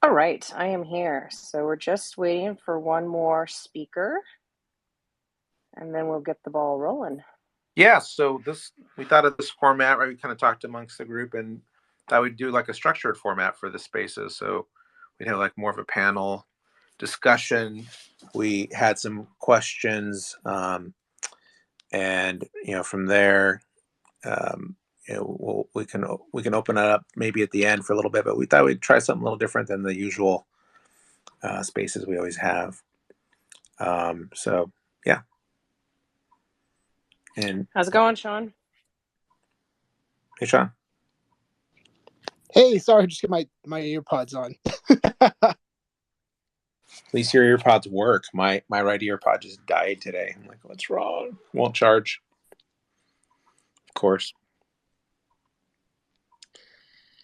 All right, I am here. So we're just waiting for one more speaker and then we'll get the ball rolling. Yeah, so this we thought of this format, right? We kind of talked amongst the group and thought we'd do like a structured format for the spaces. So we'd have like more of a panel discussion. We had some questions, and from there, um, we can open it up maybe at the end for a little bit. But we thought we'd try something a little different than the usual spaces we always have. So yeah, and How's it going, Sean? hey, Sean. Hey, sorry, just get my earpods on. At least your earpods work. My right earpod just died today. I'm like, what's wrong? Won't charge. Of course.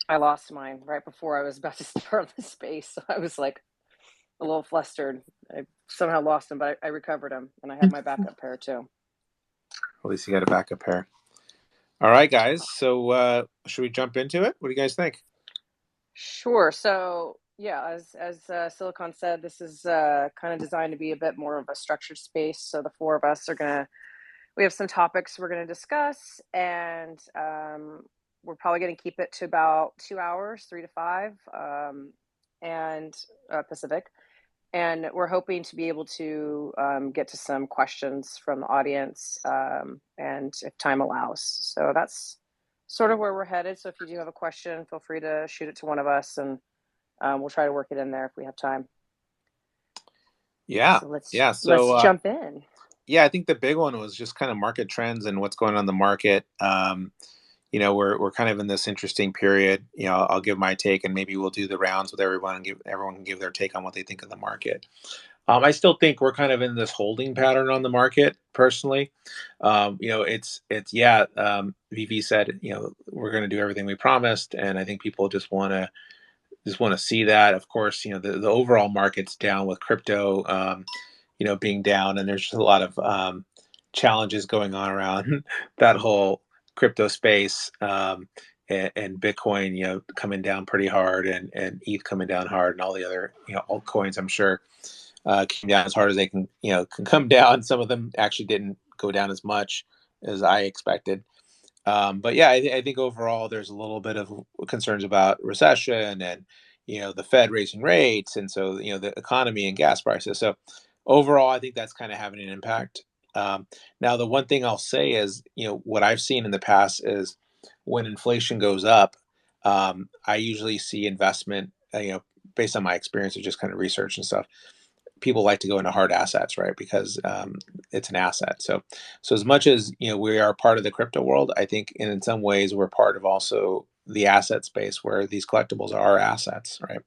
I lost mine right before I was about to start the space. So I was like a little flustered. I somehow lost him, but I recovered him and I have my backup pair too. At least you got a backup pair. All right, guys. So should we jump into it? What do you guys think? Sure. So yeah, as Silicon said, this is kind of designed to be a bit more of a structured space. So the four of us we have some topics we're gonna discuss, and we're probably gonna keep it to about 2 hours, 3 to 5, and Pacific. And we're hoping to be able to get to some questions from the audience, and if time allows. So that's sort of where we're headed. So if you do have a question, feel free to shoot it to one of us, and we'll try to work it in there if we have time. Yeah. So let's Yeah. let's So jump in. yeah, I think the big one was just kind of market trends and what's going on in the market. We're kind of in this interesting period. I'll give my take, and maybe we'll do the rounds with everyone, and everyone can give their take on what they think of the market. I still think we're kind of in this holding pattern on the market, personally. It's yeah. VeVe said, we're going to do everything we promised, and I think people just want to see that. Of course, the overall market's down with crypto, being down, and there's just a lot of challenges going on around that whole crypto space, and Bitcoin, coming down pretty hard, and ETH coming down hard, and all the other, altcoins, I'm sure, came down as hard as they can come down. Some of them actually didn't go down as much as I expected. But yeah, I think overall there's a little bit of concerns about recession and the Fed raising rates, and so the economy and gas prices. So overall, I think that's kind of having an impact. Now, the one thing I'll say is, what I've seen in the past is when inflation goes up, I usually see investment, based on my experience of just kind of research and stuff. People like to go into hard assets, right? Because it's an asset. So as much as we are part of the crypto world, I think in some ways we're part of also the asset space where these collectibles are assets, right?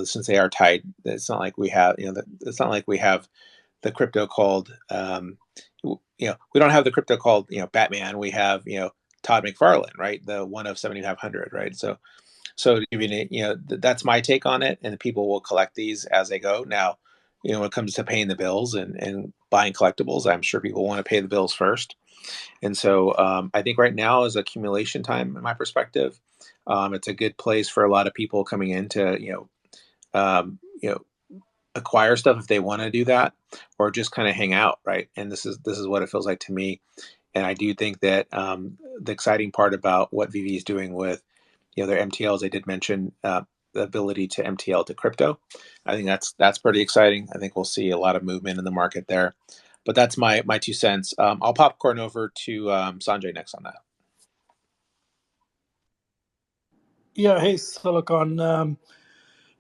Since they are tied, it's not like we have it's not like we have the crypto called we don't have the crypto called Batman. We have Todd McFarlane, right? The one of 7,500, right? So to give that's my take on it, and people will collect these as they go. Now, when it comes to paying the bills and buying collectibles, I'm sure people want to pay the bills first. And so I think right now is accumulation time, in my perspective. It's a good place for a lot of people coming in to acquire stuff if they want to do that, or just kind of hang out, right? And this is what it feels like to me. And I do think that the exciting part about what VeVe is doing with their MTLs, they did mention the ability to MTL to crypto. I think that's pretty exciting. I think we'll see a lot of movement in the market there. But that's my 2 cents. I'll popcorn over to Sanjay next on that. Yeah, hey, Silicon.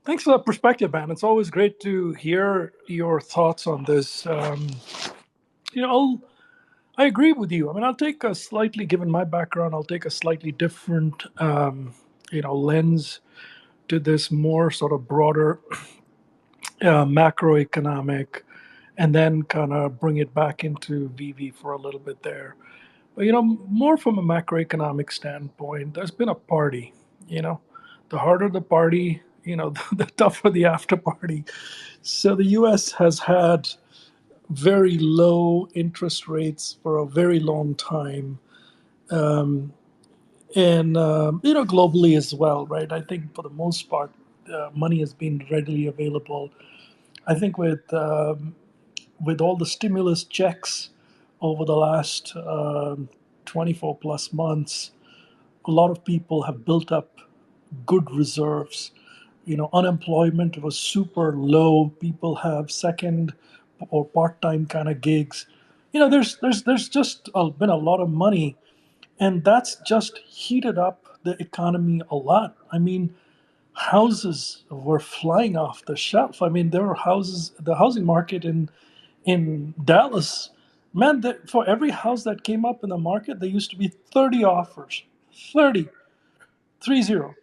Thanks for that perspective, man. It's always great to hear your thoughts on this. I agree with you. I mean, given my background, I'll take a slightly different, lens to this more sort of broader macroeconomic, and then kind of bring it back into VeVe for a little bit there. But, more from a macroeconomic standpoint, there's been a party, the harder the party, the tougher the after party. So the US has had very low interest rates for a very long time. And globally as well, right? I think for the most part, money has been readily available. I think with all the stimulus checks over the last 24 plus months, a lot of people have built up good reserves. Unemployment was super low. People have second or part-time kind of gigs. There's just been a lot of money, and that's just heated up the economy a lot. I mean, houses were flying off the shelf. I mean, there were houses, the housing market in Dallas, man, for every house that came up in the market, there used to be 30 offers. 30, 30.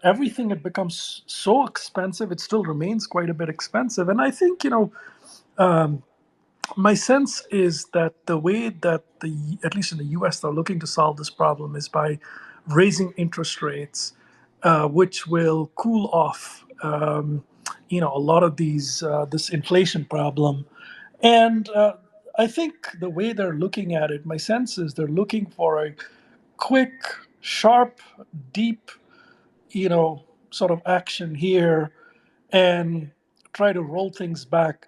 Everything had become so expensive. It still remains quite a bit expensive. And I think, my sense is that the way that at least in the US, they're looking to solve this problem is by raising interest rates, which will cool off, a lot of this inflation problem. And I think the way they're looking at it, my sense is they're looking for a quick, sharp, deep, sort of action here and try to roll things back.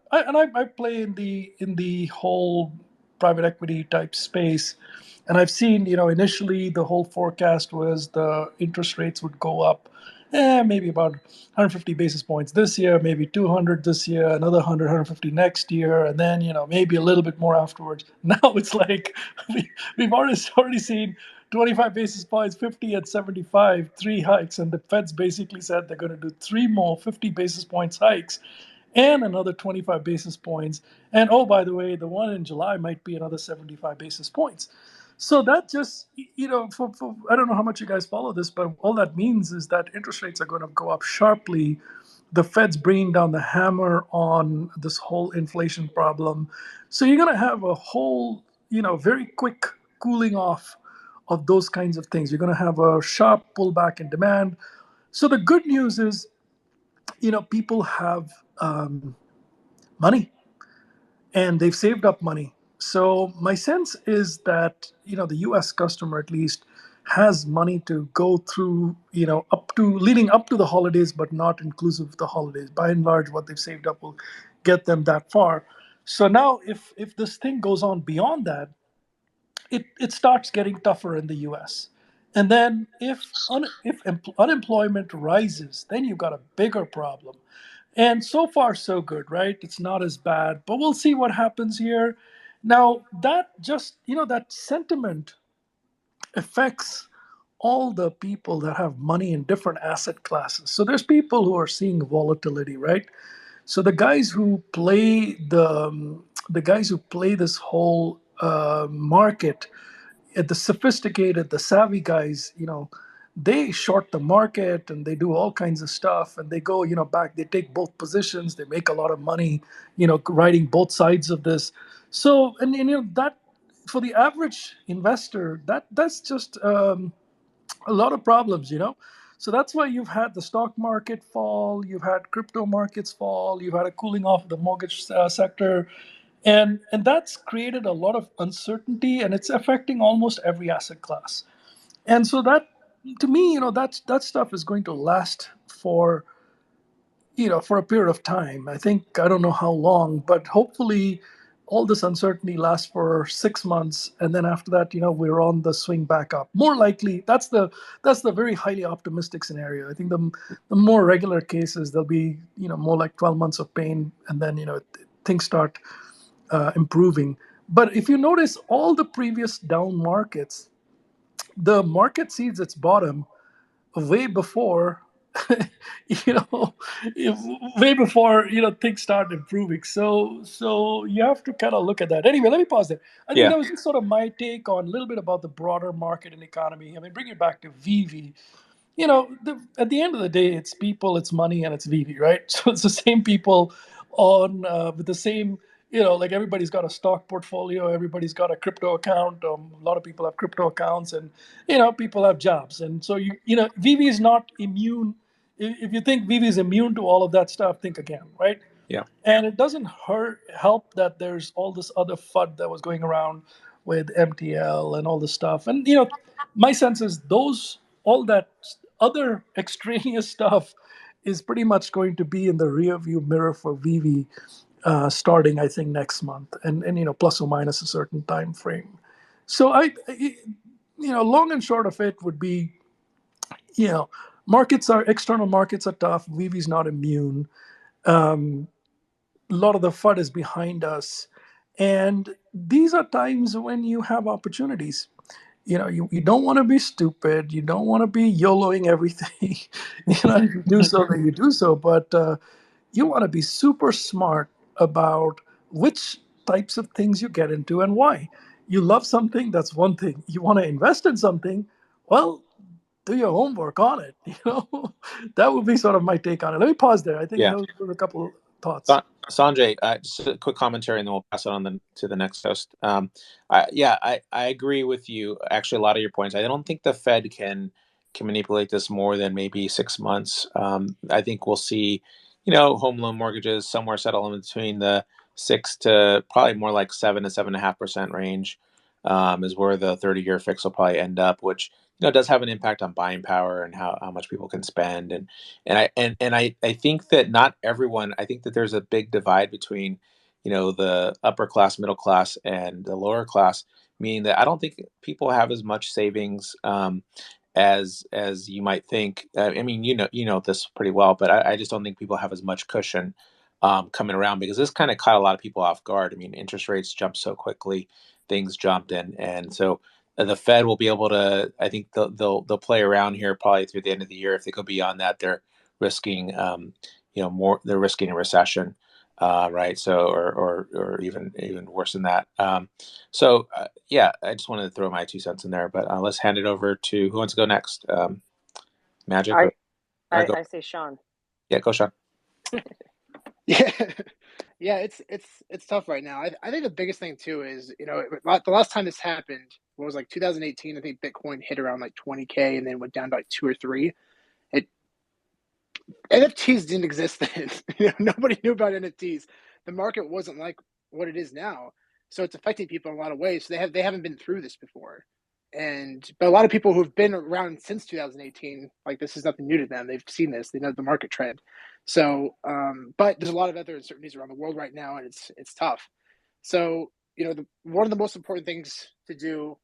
I play in the whole private equity type space, and I've seen, initially the whole forecast was the interest rates would go up, maybe about 150 basis points this year, maybe 200 this year, another 100, 150 next year, and then, maybe a little bit more afterwards. Now it's like we've already seen 25 basis points, 50 and 75, three hikes, and the Fed's basically said they're going to do three more 50 basis points hikes and another 25 basis points. And oh, by the way, the one in July might be another 75 basis points. So that just, for I don't know how much you guys follow this, but all that means is that interest rates are going to go up sharply. The Fed's bringing down the hammer on this whole inflation problem. So you're going to have a whole, very quick cooling off of those kinds of things. You're going to have a sharp pullback in demand. So the good news is, people have money and they've saved up money. So my sense is that, the US customer at least has money to go through, up to leading up to the holidays, but not inclusive of the holidays. By and large, what they've saved up will get them that far. So now if this thing goes on beyond that, it starts getting tougher in the US. And then if unemployment rises, then you've got a bigger problem. And so far, so good, right? It's not as bad, but we'll see what happens here. Now, that sentiment affects all the people that have money in different asset classes. So there's people who are seeing volatility, right? So the guys who play this whole market, the sophisticated, the savvy guys, they short the market and they do all kinds of stuff, and they go, back, they take both positions, they make a lot of money, riding both sides of this. So, and that for the average investor, that's just a lot of problems, So that's why you've had the stock market fall, you've had crypto markets fall, you've had a cooling off of the mortgage sector, and that's created a lot of uncertainty, and it's affecting almost every asset class. And so that, to me, that stuff is going to last for a period of time. I don't know how long, but hopefully all this uncertainty lasts for 6 months, and then after that, we're on the swing back up. More likely, that's the very highly optimistic scenario. I think the more regular cases, there'll be more like 12 months of pain, and then things start improving. But if you notice, all the previous down markets, the market sees its bottom way before you know way before things start improving. So you have to kind of look at that. Anyway, let me pause there. I think Yeah. that was just sort of my take on a little bit about the broader market and economy. I mean, bring it back to VeVe. At the end of the day, it's people, it's money, and it's VeVe, right? So it's the same people on with the same, like everybody's got a stock portfolio, everybody's got a crypto account. A lot of people have crypto accounts, and people have jobs, and so VeVe is not immune. If you think VeVe is immune to all of that stuff, think again, right? Yeah. And it doesn't help that there's all this other FUD that was going around with MTL and all this stuff. And my sense is all that other extraneous stuff is pretty much going to be in the rear view mirror for VeVe starting, I think, next month, and plus or minus a certain time frame. So long and short of it would be, you know, external markets are tough. VeVe's not immune. Um, a lot of the FUD is behind us, and these are times when you have opportunities. You don't want to be stupid. You don't want to be YOLOing everything. If you do so, then you do so. But you want to be super smart about which types of things you get into and why. You love something, that's one thing. You want to invest in something, well, do your homework on it. That would be sort of my take on it. Let me pause there. I think Yeah. those were a couple of thoughts. Sanjay, just a quick commentary, and then we'll pass it on to the next host. I agree with you. Actually, a lot of your points. I don't think the Fed can manipulate this more than maybe 6 months. I think we'll see, home loan mortgages somewhere settle in between the 6 to probably more like 7 to 7.5% range, is where the 30-year fix will probably end up, which does have an impact on buying power and how much people can spend. And I think that not everyone. I think that there's a big divide between, the upper class, middle class, and the lower class. Meaning that I don't think people have as much savings, as you might think. I mean, you know this pretty well, but I just don't think people have as much cushion coming around, because this kind of caught a lot of people off guard. I mean, interest rates jumped so quickly, things jumped, and so the Fed will be able to. I think they'll play around here probably through the end of the year. If they go beyond that, they're risking, more. They're risking a recession, right? So, or even worse than that. Yeah, I just wanted to throw my 2 cents in there, but let's hand it over to who wants to go next. Magic, I or go? I say Sean. Yeah, go, Sean. Yeah, yeah, it's tough right now. I think the biggest thing too is the last time this happened, what was like 2018. I think Bitcoin hit around like 20K and then went down to like 2 or 3. It NFTs didn't exist then. Nobody knew about NFTs. The market wasn't like what it is now, so it's affecting people in a lot of ways. So they haven't been through this before, but a lot of people who've been around since 2018, like this is nothing new to them. They've seen this. They know the market trend. So, but there's a lot of other uncertainties around the world right now, and it's tough. So, one of the most important things to do,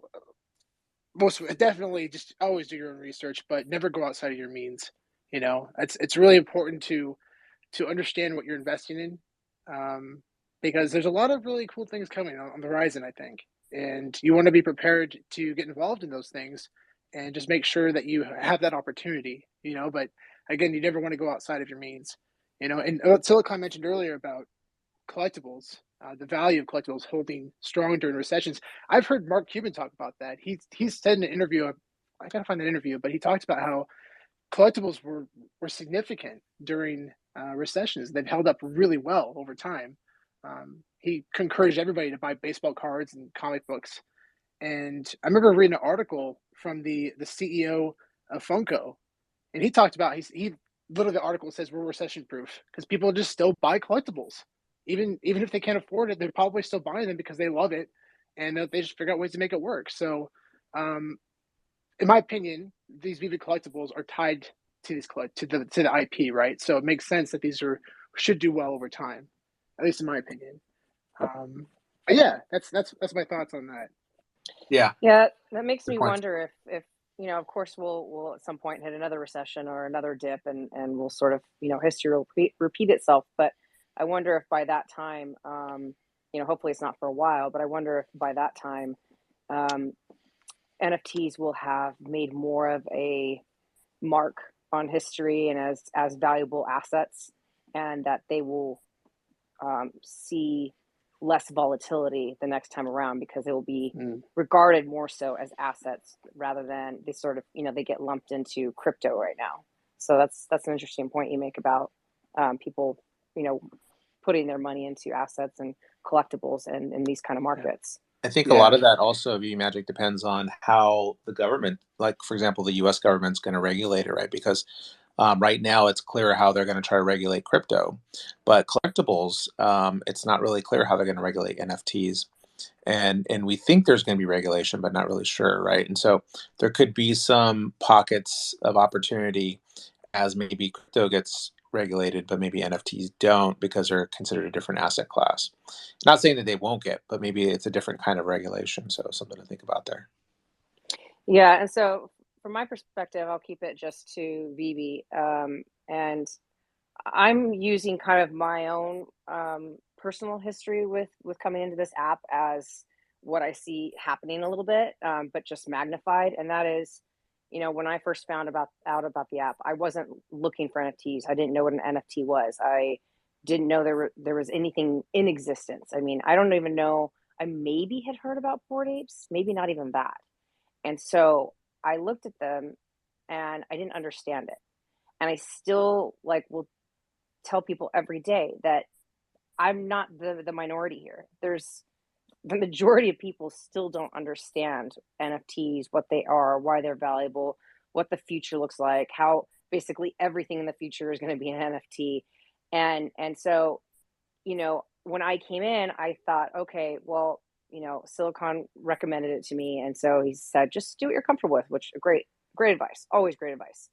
most definitely, just always do your own research, but never go outside of your means. It's really important to understand what you're investing in, because there's a lot of really cool things coming on the horizon, I think, and you want to be prepared to get involved in those things, and just make sure that you have that opportunity. But again, you never want to go outside of your means. And what Silicon mentioned earlier about collectibles, the value of collectibles holding strong during recessions. I've heard Mark Cuban talk about that. He's said in an interview. I gotta find that interview, but he talks about how collectibles were significant during recessions. They've held up really well over time. He encouraged everybody to buy baseball cards and comic books. And I remember reading an article from the CEO of Funko, and he talked about he literally, the article says we're recession proof because people just still buy collectibles, even if they can't afford it, they're probably still buying them because they love it, and they just figure out ways to make it work. So, um, in my opinion, these VeVe collectibles are tied to the IP, right? So it makes sense that these should do well over time, at least in my opinion. But yeah, that's my thoughts on that. Yeah, Yeah, that makes good me point. wonder if of course we'll at some point hit another recession or another dip, and we'll sort of history will repeat itself. But I wonder if by that time, hopefully it's not for a while, but I wonder if by that time, um, NFTs will have made more of a mark on history and as valuable assets, and that they will see less volatility the next time around because they will be regarded more so as assets rather than they sort of they get lumped into crypto right now. So that's an interesting point you make about people putting their money into assets and collectibles and in these kind of markets. I think a lot of that also, VeVe Magic, depends on how the government, like for example, the U.S. government's going to regulate it, right? Because right now it's clear how they're going to try to regulate crypto, but collectibles, it's not really clear how they're going to regulate NFTs. and we think there's going to be regulation, but not really sure, right? And so there could be some pockets of opportunity as maybe crypto gets regulated, but maybe NFTs don't because they're considered a different asset class. Not saying that they won't get, but maybe it's a different kind of regulation. So something to think about there. Yeah, and so from my perspective, I'll keep it just to VeVe. And I'm using kind of my own personal history with coming into this app as what I see happening a little bit, but just magnified. And that is, when I first found out about the app, I wasn't looking for NFTs. I didn't know what an NFT was. I didn't know there was anything in existence. I mean, I don't even know. I maybe had heard about Bored Apes, maybe not even that. And so I looked at them and I didn't understand it. And I still like will tell people every day that I'm not the minority here. There's the majority of people still don't understand NFTs, what they are, why they're valuable, what the future looks like, how basically everything in the future is going to be an NFT. And so, when I came in, I thought, okay, well, Silicon recommended it to me. And so he said, just do what you're comfortable with, which great advice, always great advice.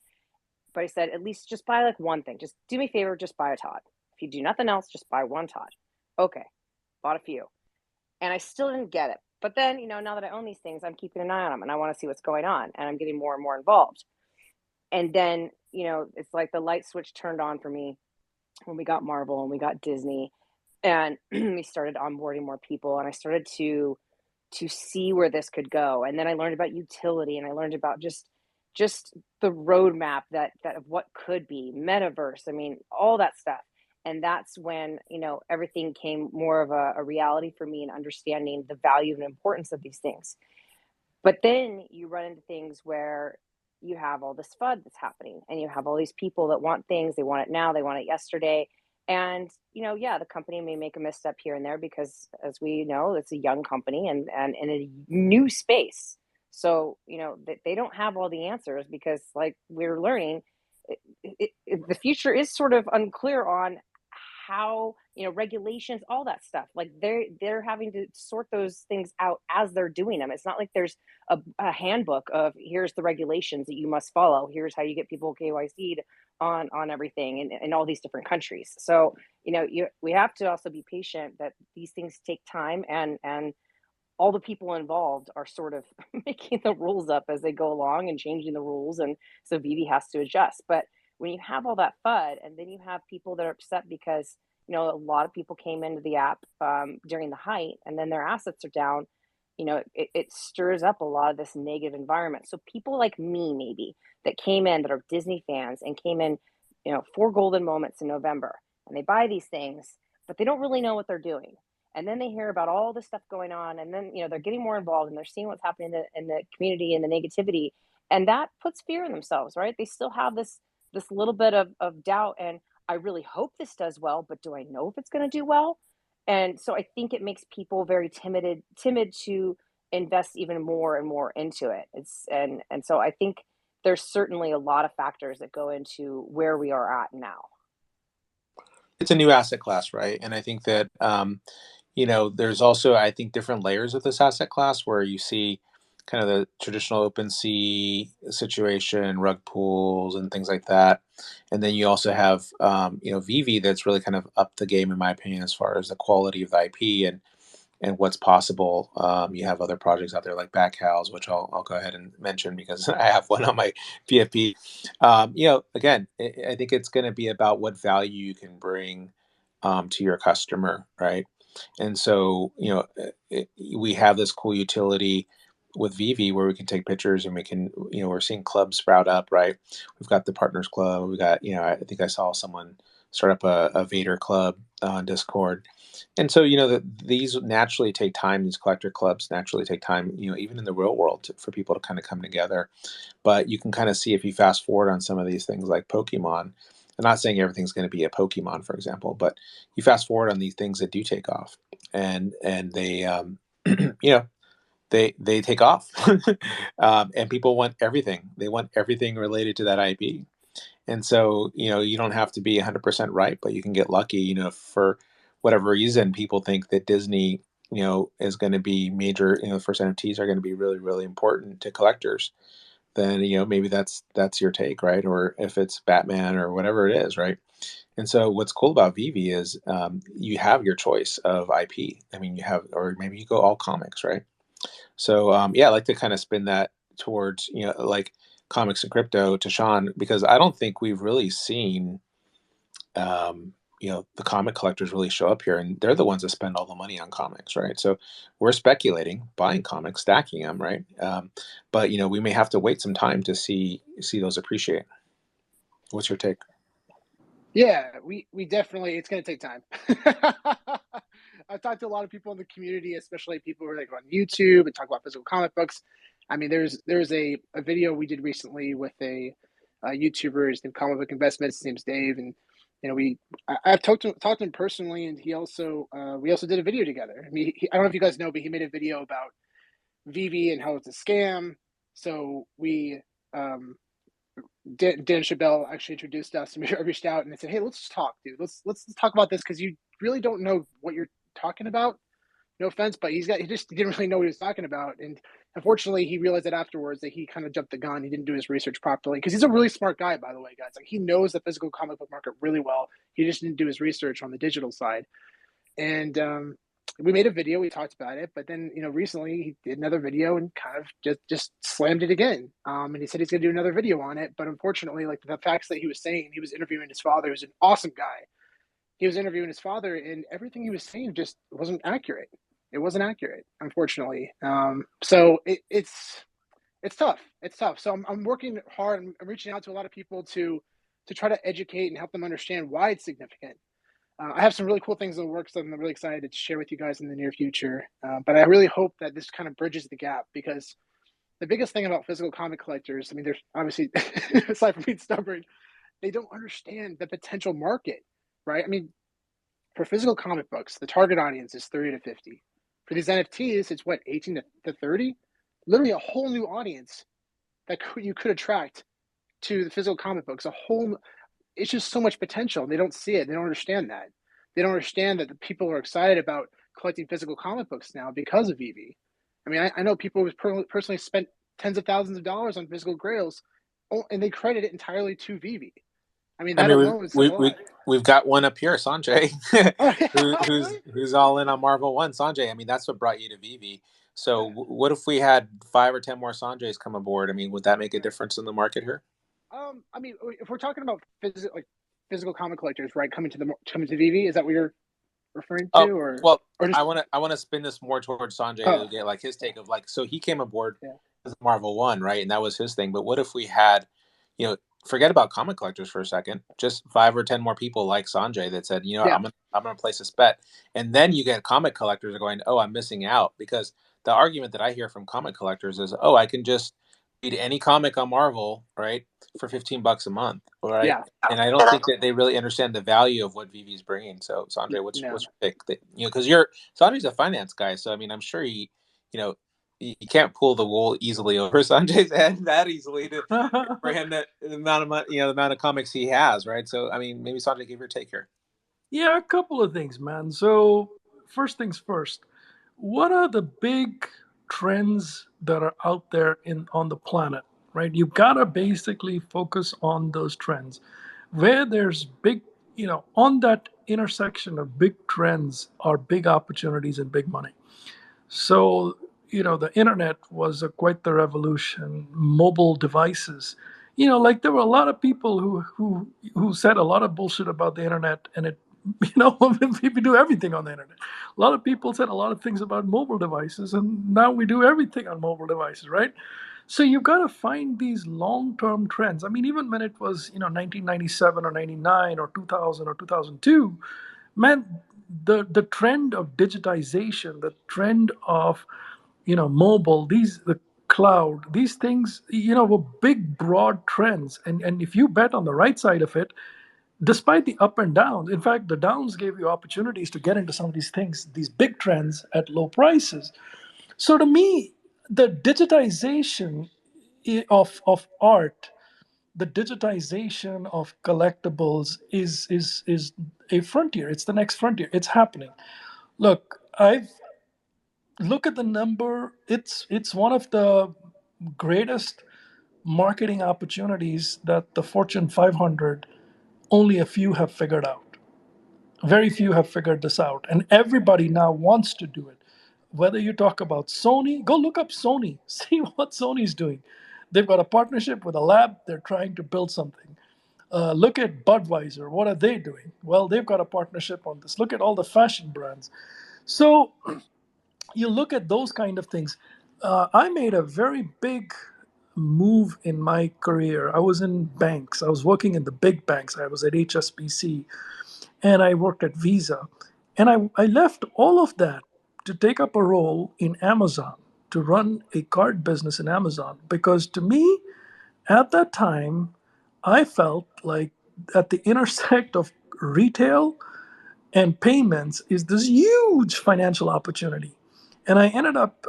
But I said, at least just buy like one thing. Just do me a favor, just buy a Todd. If you do nothing else, just buy one Todd. Okay, bought a few. And I still didn't get it. But then, now that I own these things, I'm keeping an eye on them and I want to see what's going on. And I'm getting more and more involved. And then, it's like the light switch turned on for me when we got Marvel and we got Disney and we started onboarding more people and I started to see where this could go. And then I learned about utility and I learned about just the roadmap that of what could be metaverse. I mean, all that stuff. And that's when, everything came more of a reality for me and understanding the value and importance of these things. But then you run into things where you have all this FUD that's happening and you have all these people that want things, they want it now, they want it yesterday. And, yeah, the company may make a misstep here and there because as we know, it's a young company and in a new space. So, they don't have all the answers because like we're learning, the future is sort of unclear on how regulations, all that stuff, like they're having to sort those things out as they're doing them. It's not like there's a handbook of here's the regulations that you must follow, here's how you get people KYC'd on everything in all these different countries. So we have to also be patient that these things take time and all the people involved are sort of making the rules up as they go along and changing the rules. And so VeVe has to adjust. But when you have all that FUD and then you have people that are upset because, a lot of people came into the app during the height and then their assets are down, it stirs up a lot of this negative environment. So people like me, maybe that came in that are Disney fans and came in, for golden moments in November and they buy these things, but they don't really know what they're doing. And then they hear about all this stuff going on and then they're getting more involved and they're seeing what's happening in the community and the negativity, and that puts fear in themselves, right? They still have this little bit of doubt and I really hope this does well, but do I know if it's going to do well? And so I think it makes people very timid to invest even more and more into it. And so I think there's certainly a lot of factors that go into where we are at now. It's a new asset class, right? And I think that there's also, I think, different layers of this asset class where you see kind of the traditional open sea situation, rug pools, and things like that. And then you also have, VeVe that's really kind of up the game, in my opinion, as far as the quality of the IP and what's possible. You have other projects out there like Backhouse, which I'll go ahead and mention because I have one on my PFP. Again, I think it's going to be about what value you can bring to your customer, right? And so, we have this cool utility with VeVe where we can take pictures and we can, we're seeing clubs sprout up, right? We've got the Partners Club. We got, I think I saw someone start up a Vader club on Discord. And so, these naturally take time. These collector clubs naturally take time, even in the real world for people to kind of come together. But you can kind of see if you fast forward on some of these things like Pokemon. I'm not saying everything's going to be a Pokemon, for example, but you fast forward on these things that do take off, and they, they take off, and people want everything. They want everything related to that IP. And so, you don't have to be 100% right, but you can get lucky. For whatever reason, people think that Disney is going to be major. The first NFTs are going to be really, really important to collectors. Then maybe that's your take, right? Or if it's Batman or whatever it is, right? And so what's cool about VeVe is you have your choice of IP. I mean, you have, or maybe you go all comics, right? So yeah, I like to kind of spin that towards like comics and crypto to Sean, because I don't think we've really seen the comic collectors really show up here, and they're the ones that spend all the money on comics, right? So we're speculating, buying comics, stacking them, right? But we may have to wait some time to see those appreciate. What's your take? Yeah, we definitely, it's going to take time. I've talked to a lot of people in the community, especially people who are like on YouTube and talk about physical comic books. I mean, there's a video we did recently with a YouTuber. His name Comic Book Investments. His name's Dave, and I've talked to him personally, and he also we also did a video together. I mean, I don't know if you guys know, but he made a video about VeVe and how it's a scam. So we Dan Chabelle actually introduced us, and we reached out and they said, "Hey, let's just talk, dude. Let's talk about this because you really don't know what you're talking about. No offense, but he just didn't really know what he was talking about." And unfortunately, he realized that afterwards that he kind of jumped the gun. He didn't do his research properly because he's a really smart guy, by the way, guys. Like he knows the physical comic book market really well. He just didn't do his research on the digital side. And we made a video. We talked about it, but then recently he did another video and kind of just slammed it again. And he said he's going to do another video on it, but unfortunately, like the facts that he was saying, he was interviewing his father, who's an awesome guy. He was interviewing his father, and everything he was saying just wasn't accurate. It wasn't accurate, unfortunately. So it's tough. It's tough. So I'm working hard. I'm reaching out to a lot of people to try to educate and help them understand why it's significant. I have some really cool things in the works that I'm really excited to share with you guys in the near future. But I really hope that this kind of bridges the gap because the biggest thing about physical comic collectors, I mean, there's obviously, aside from being stubborn, they don't understand the potential market, right? I mean, for physical comic books, the target audience is 30 to 50. For these NFTs, it's what, 18 to 30? Literally a whole new audience that you could attract to the physical comic books, it's just so much potential. They don't see it. They don't understand that. They don't understand that the people are excited about collecting physical comic books now because of VeVe. I mean, I know people who personally spent tens of thousands of dollars on physical grails, and they credit it entirely to VeVe. I mean, I that mean, alone says a lot. we've got one up here, Sanjay, Oh, yeah. Oh, who's really? who's all in on Marvel One. Sanjay, I mean, that's what brought you to VeVe. So, Yeah. what if we had 5 or 10 more Sanjays come aboard? I mean, would that make a difference in the market here? I mean, if we're talking about physical comic collectors, right, coming to VeVe, is that what you're referring to, Oh, well, or just I want to spin this more towards Sanjay to oh get like his take of like, so he came aboard yeah with Marvel One, right? And that was his thing. But what if we had, you know, forget about comic collectors for a second, just 5 or 10 more people like Sanjay that said, yeah I'm gonna place this bet, and then you get comic collectors are going, oh, I'm missing out because the argument that I hear from comic collectors is, oh, I can just read any comic on Marvel, right, for $15 a month, right? yeah And I don't think that they really understand the value of what VeVe is bringing. So, Sanjay, no what's your pick? That, because Sanjay's a finance guy, so I mean, I'm sure you know, you can't pull the wool easily over Sanjay's head that easily for him that the amount of money, the amount of comics he has, right? So, I mean, maybe Sanjay, give your take here. Yeah, a couple of things, man. So, first things first, what are the big trends that are out there in on the planet, right? You've got to basically focus on those trends. Where there's big, on that intersection of big trends are big opportunities and big money. So, the internet was quite the revolution. Mobile devices, like there were a lot of people who said a lot of bullshit about the internet, and it, people do everything on the internet. A lot of people said a lot of things about mobile devices, and now we do everything on mobile devices, right? So you've got to find these long-term trends. I mean, even when it was 1997 or 99 or 2000 or 2002, man, the trend of digitization, the trend of mobile, the cloud, these things, were big broad trends, and if you bet on the right side of it, despite the up and downs, in fact the downs gave you opportunities to get into some of these things, these big trends at low prices. So to me, the digitization of art, the digitization of collectibles is a frontier. It's the next frontier. It's happening. Look, look at the number. It's one of the greatest marketing opportunities that the Fortune 500, only a few have figured out. Very few have figured this out, and everybody now wants to do it. Whether you talk about Sony, go look up Sony, see what Sony's doing. They've got a partnership with a lab, they're trying to build something. Look at Budweiser, what are they doing? Well, they've got a partnership on this. Look at all the fashion brands. So you look at those kind of things. I made a very big move in my career. I was in banks, I was working in the big banks. I was at HSBC and I worked at Visa. And I left all of that to take up a role in Amazon, to run a card business in Amazon. Because to me, at that time, I felt like at the intersect of retail and payments is this huge financial opportunity. And I ended up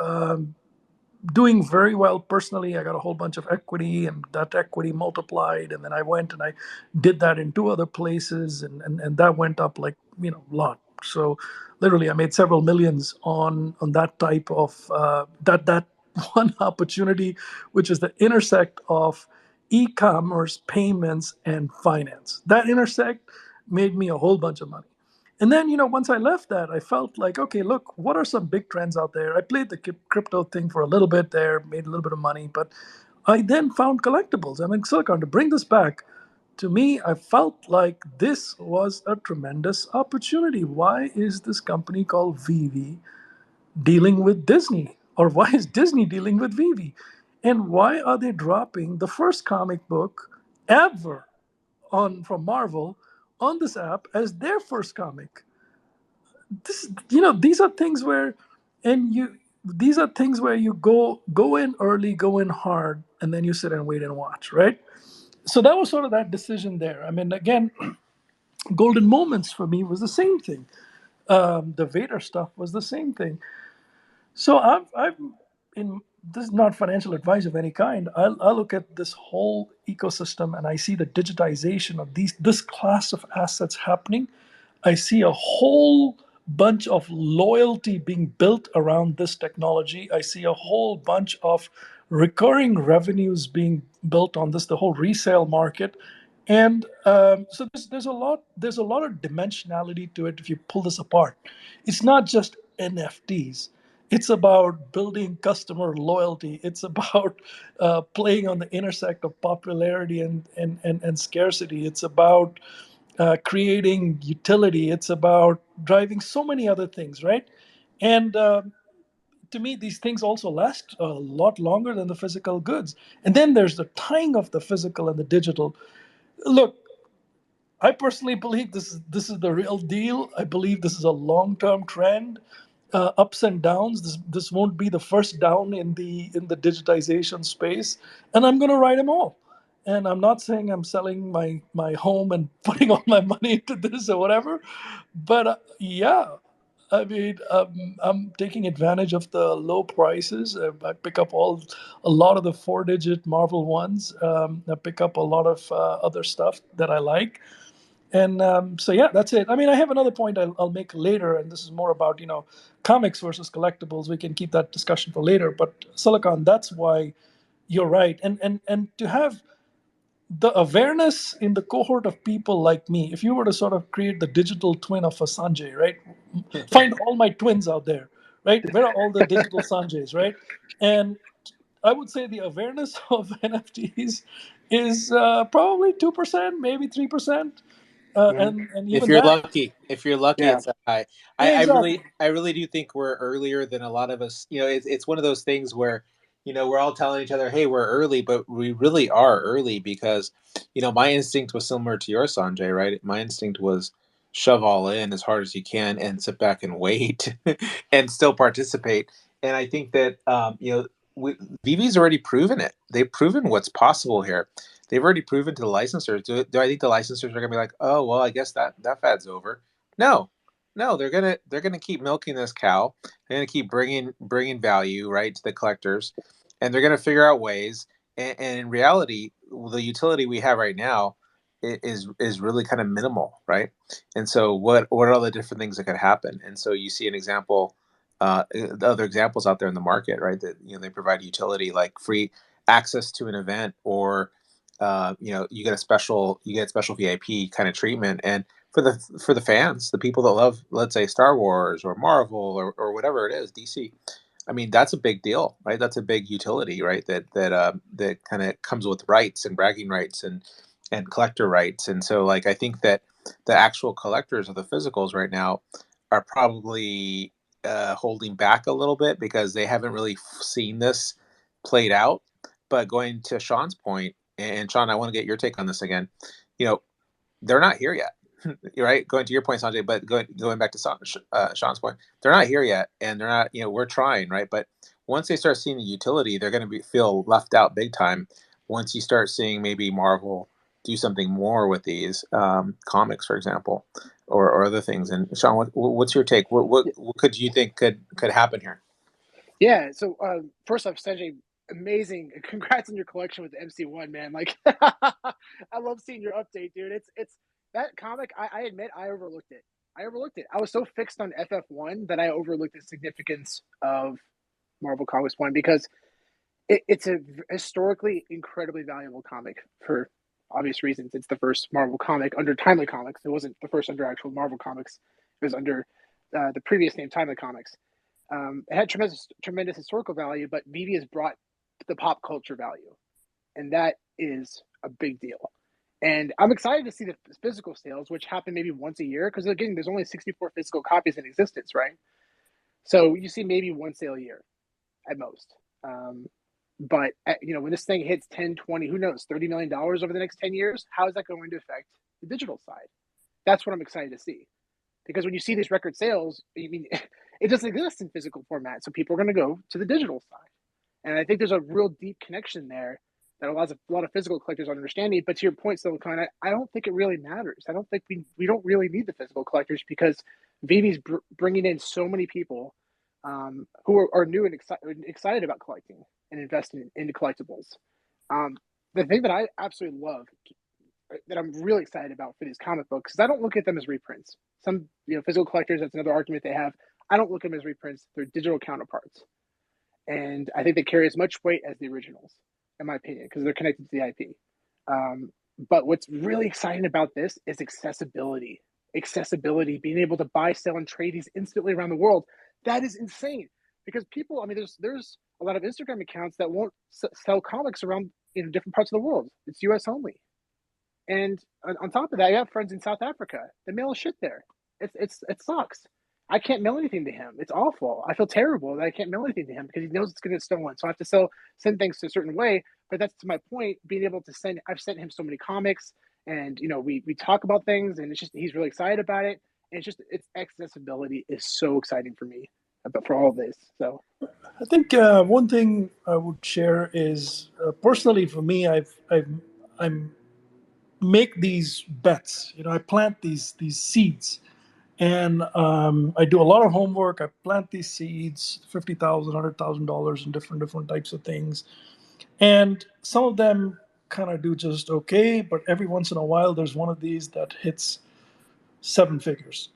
doing very well personally. I got a whole bunch of equity, and that equity multiplied. And then I went and I did that in two other places, and that went up like, a lot. So literally, I made several millions on that type of that one opportunity, which is the intersect of e-commerce, payments, and finance. That intersect made me a whole bunch of money. And then, once I left that, I felt like, okay, look, what are some big trends out there? I played the crypto thing for a little bit there, made a little bit of money, but I then found collectibles. I mean, Silicon, to bring this back, to me, I felt like this was a tremendous opportunity. Why is this company called VeVe dealing with Disney? Or why is Disney dealing with VeVe? And why are they dropping the first comic book ever on from Marvel on this app as their first comic? These are things where, and you these are things where you go in early, go in hard, and then you sit and wait and watch, right? So that was sort of that decision there. I mean, again, golden moments for me was the same thing. The Vader stuff was the same thing. So I've in this is not financial advice of any kind. I look at this whole ecosystem and I see the digitization of this class of assets happening. I see a whole bunch of loyalty being built around this technology. I see a whole bunch of recurring revenues being built on this, the whole resale market. And so there's a lot of dimensionality to it if you pull this apart. It's not just NFTs. It's about building customer loyalty. It's about playing on the intersect of popularity and scarcity. It's about creating utility. It's about driving so many other things, right? And to me, these things also last a lot longer than the physical goods. And then there's the tying of the physical and the digital. Look, I personally believe this is the real deal. I believe this is a long-term trend, ups and downs. This won't be the first down in the digitization space, and I'm going to ride them all. And I'm not saying I'm selling my home and putting all my money into this or whatever, but yeah, I mean, I'm taking advantage of the low prices. I pick up a lot of the four-digit Marvel ones. I pick up a lot of other stuff that I like, and so yeah, that's it. I mean, I have another point I'll make later, and this is more about comics versus collectibles. We can keep that discussion for later. But Silicon, that's why you're right, and to have the awareness in the cohort of people like me, if you were to sort of create the digital twin of a Sanjay, right? Find all my twins out there, right? Where are all the digital Sanjays, right? And I would say the awareness of NFTs is probably 2%, maybe 3%, Mhm. and If even you're that, lucky, if you're lucky, Yeah. it's that high. I, yeah, I exactly. really, I really do think we're earlier than a lot of us. It's one of those things where, we're all telling each other, "Hey, we're early," but we really are early because, my instinct was similar to your Sanjay, right? My instinct was shove all in as hard as you can and sit back and wait, and still participate. And I think that, Vivi's already proven it. They've proven what's possible here. They've already proven to the licensors. Do I think the licensors are going to be like, oh well, I guess that fad's over? No, no, they're gonna keep milking this cow. They're gonna keep bringing value right to the collectors, and they're gonna figure out ways. And in reality, the utility we have right now is really kind of minimal, right? And so what are all the different things that could happen? And so you see an example. the other examples out there in the market, right? That they provide utility like free access to an event, or you get special VIP kind of treatment, and for the fans, the people that love, let's say, Star Wars or Marvel or whatever it is, DC. I mean, that's a big deal, right? That's a big utility, right? That kind of comes with rights and bragging rights and collector rights. And so, like, I think that the actual collectors of the physicals right now are probably holding back a little bit because they haven't really seen this played out. But going to Sean's point, and Sean, I want to get your take on this again. You know, they're not here yet, right? Going to your point, Sanjay, but going back to Sean's point, they're not here yet, and they're not. We're trying, right? But once they start seeing the utility, they're going to feel left out big time. Once you start seeing maybe Marvel do something more with these comics, for example, or other things. And Sean, what's your take? What could you think could happen here? Yeah. So first off, Sanjay, amazing! Congrats on your collection with the MC1, man. Like, I love seeing your update, dude. It's that comic. I admit I overlooked it. I overlooked it. I was so fixed on FF1 that I overlooked the significance of Marvel Comics 1 because it's a historically incredibly valuable comic for obvious reasons. It's the first Marvel comic under Timely Comics. It wasn't the first under actual Marvel Comics. It was under the previous name, Timely Comics. It had tremendous historical value, but VeVe has brought the pop culture value, and that is a big deal. And I'm excited to see the physical sales, which happen maybe once a year, because again, there's only 64 physical copies in existence, right? So you see maybe one sale a year at most. But when this thing hits 10, 20, who knows, $30 million over the next 10 years, how is that going to affect the digital side? That's what I'm excited to see. Because when you see these record sales, I mean, it doesn't exist in physical format. So people are going to go to the digital side. And I think there's a real deep connection there that allows a lot of physical collectors to understand it. But to your point, Silicon, I don't think it really matters. I don't think we don't really need the physical collectors because VeVe's bringing in so many people who are new and excited about collecting and investing into collectibles. The thing that I absolutely love, that I'm really excited about for these comic books, is I don't look at them as reprints. Some physical collectors, that's another argument they have. I don't look at them as reprints; they're digital counterparts, and I think they carry as much weight as the originals, in my opinion, because they're connected to the IP. But what's really exciting about this is accessibility. Accessibility, being able to buy, sell, and trade these instantly around the world. That is insane because people. I mean, there's a lot of Instagram accounts that won't sell comics around in different parts of the world. It's U.S. only. And on top of that, I have friends in South Africa. They mail shit there. It sucks. I can't mail anything to him. It's awful. I feel terrible that I can't mail anything to him because he knows it's going to get stolen. So I have to send things to a certain way. But that's to my point. Being able to send, I've sent him so many comics, and we talk about things, and it's just he's really excited about it. And its accessibility is so exciting for me, but for all of this. So I think one thing I would share is personally for me, I'm make these bets. I plant these seeds, and I do a lot of homework. I plant these seeds, $50,000, $100,000 in different types of things, and some of them kind of do just okay. But every once in a while, there's one of these that hits seven figures,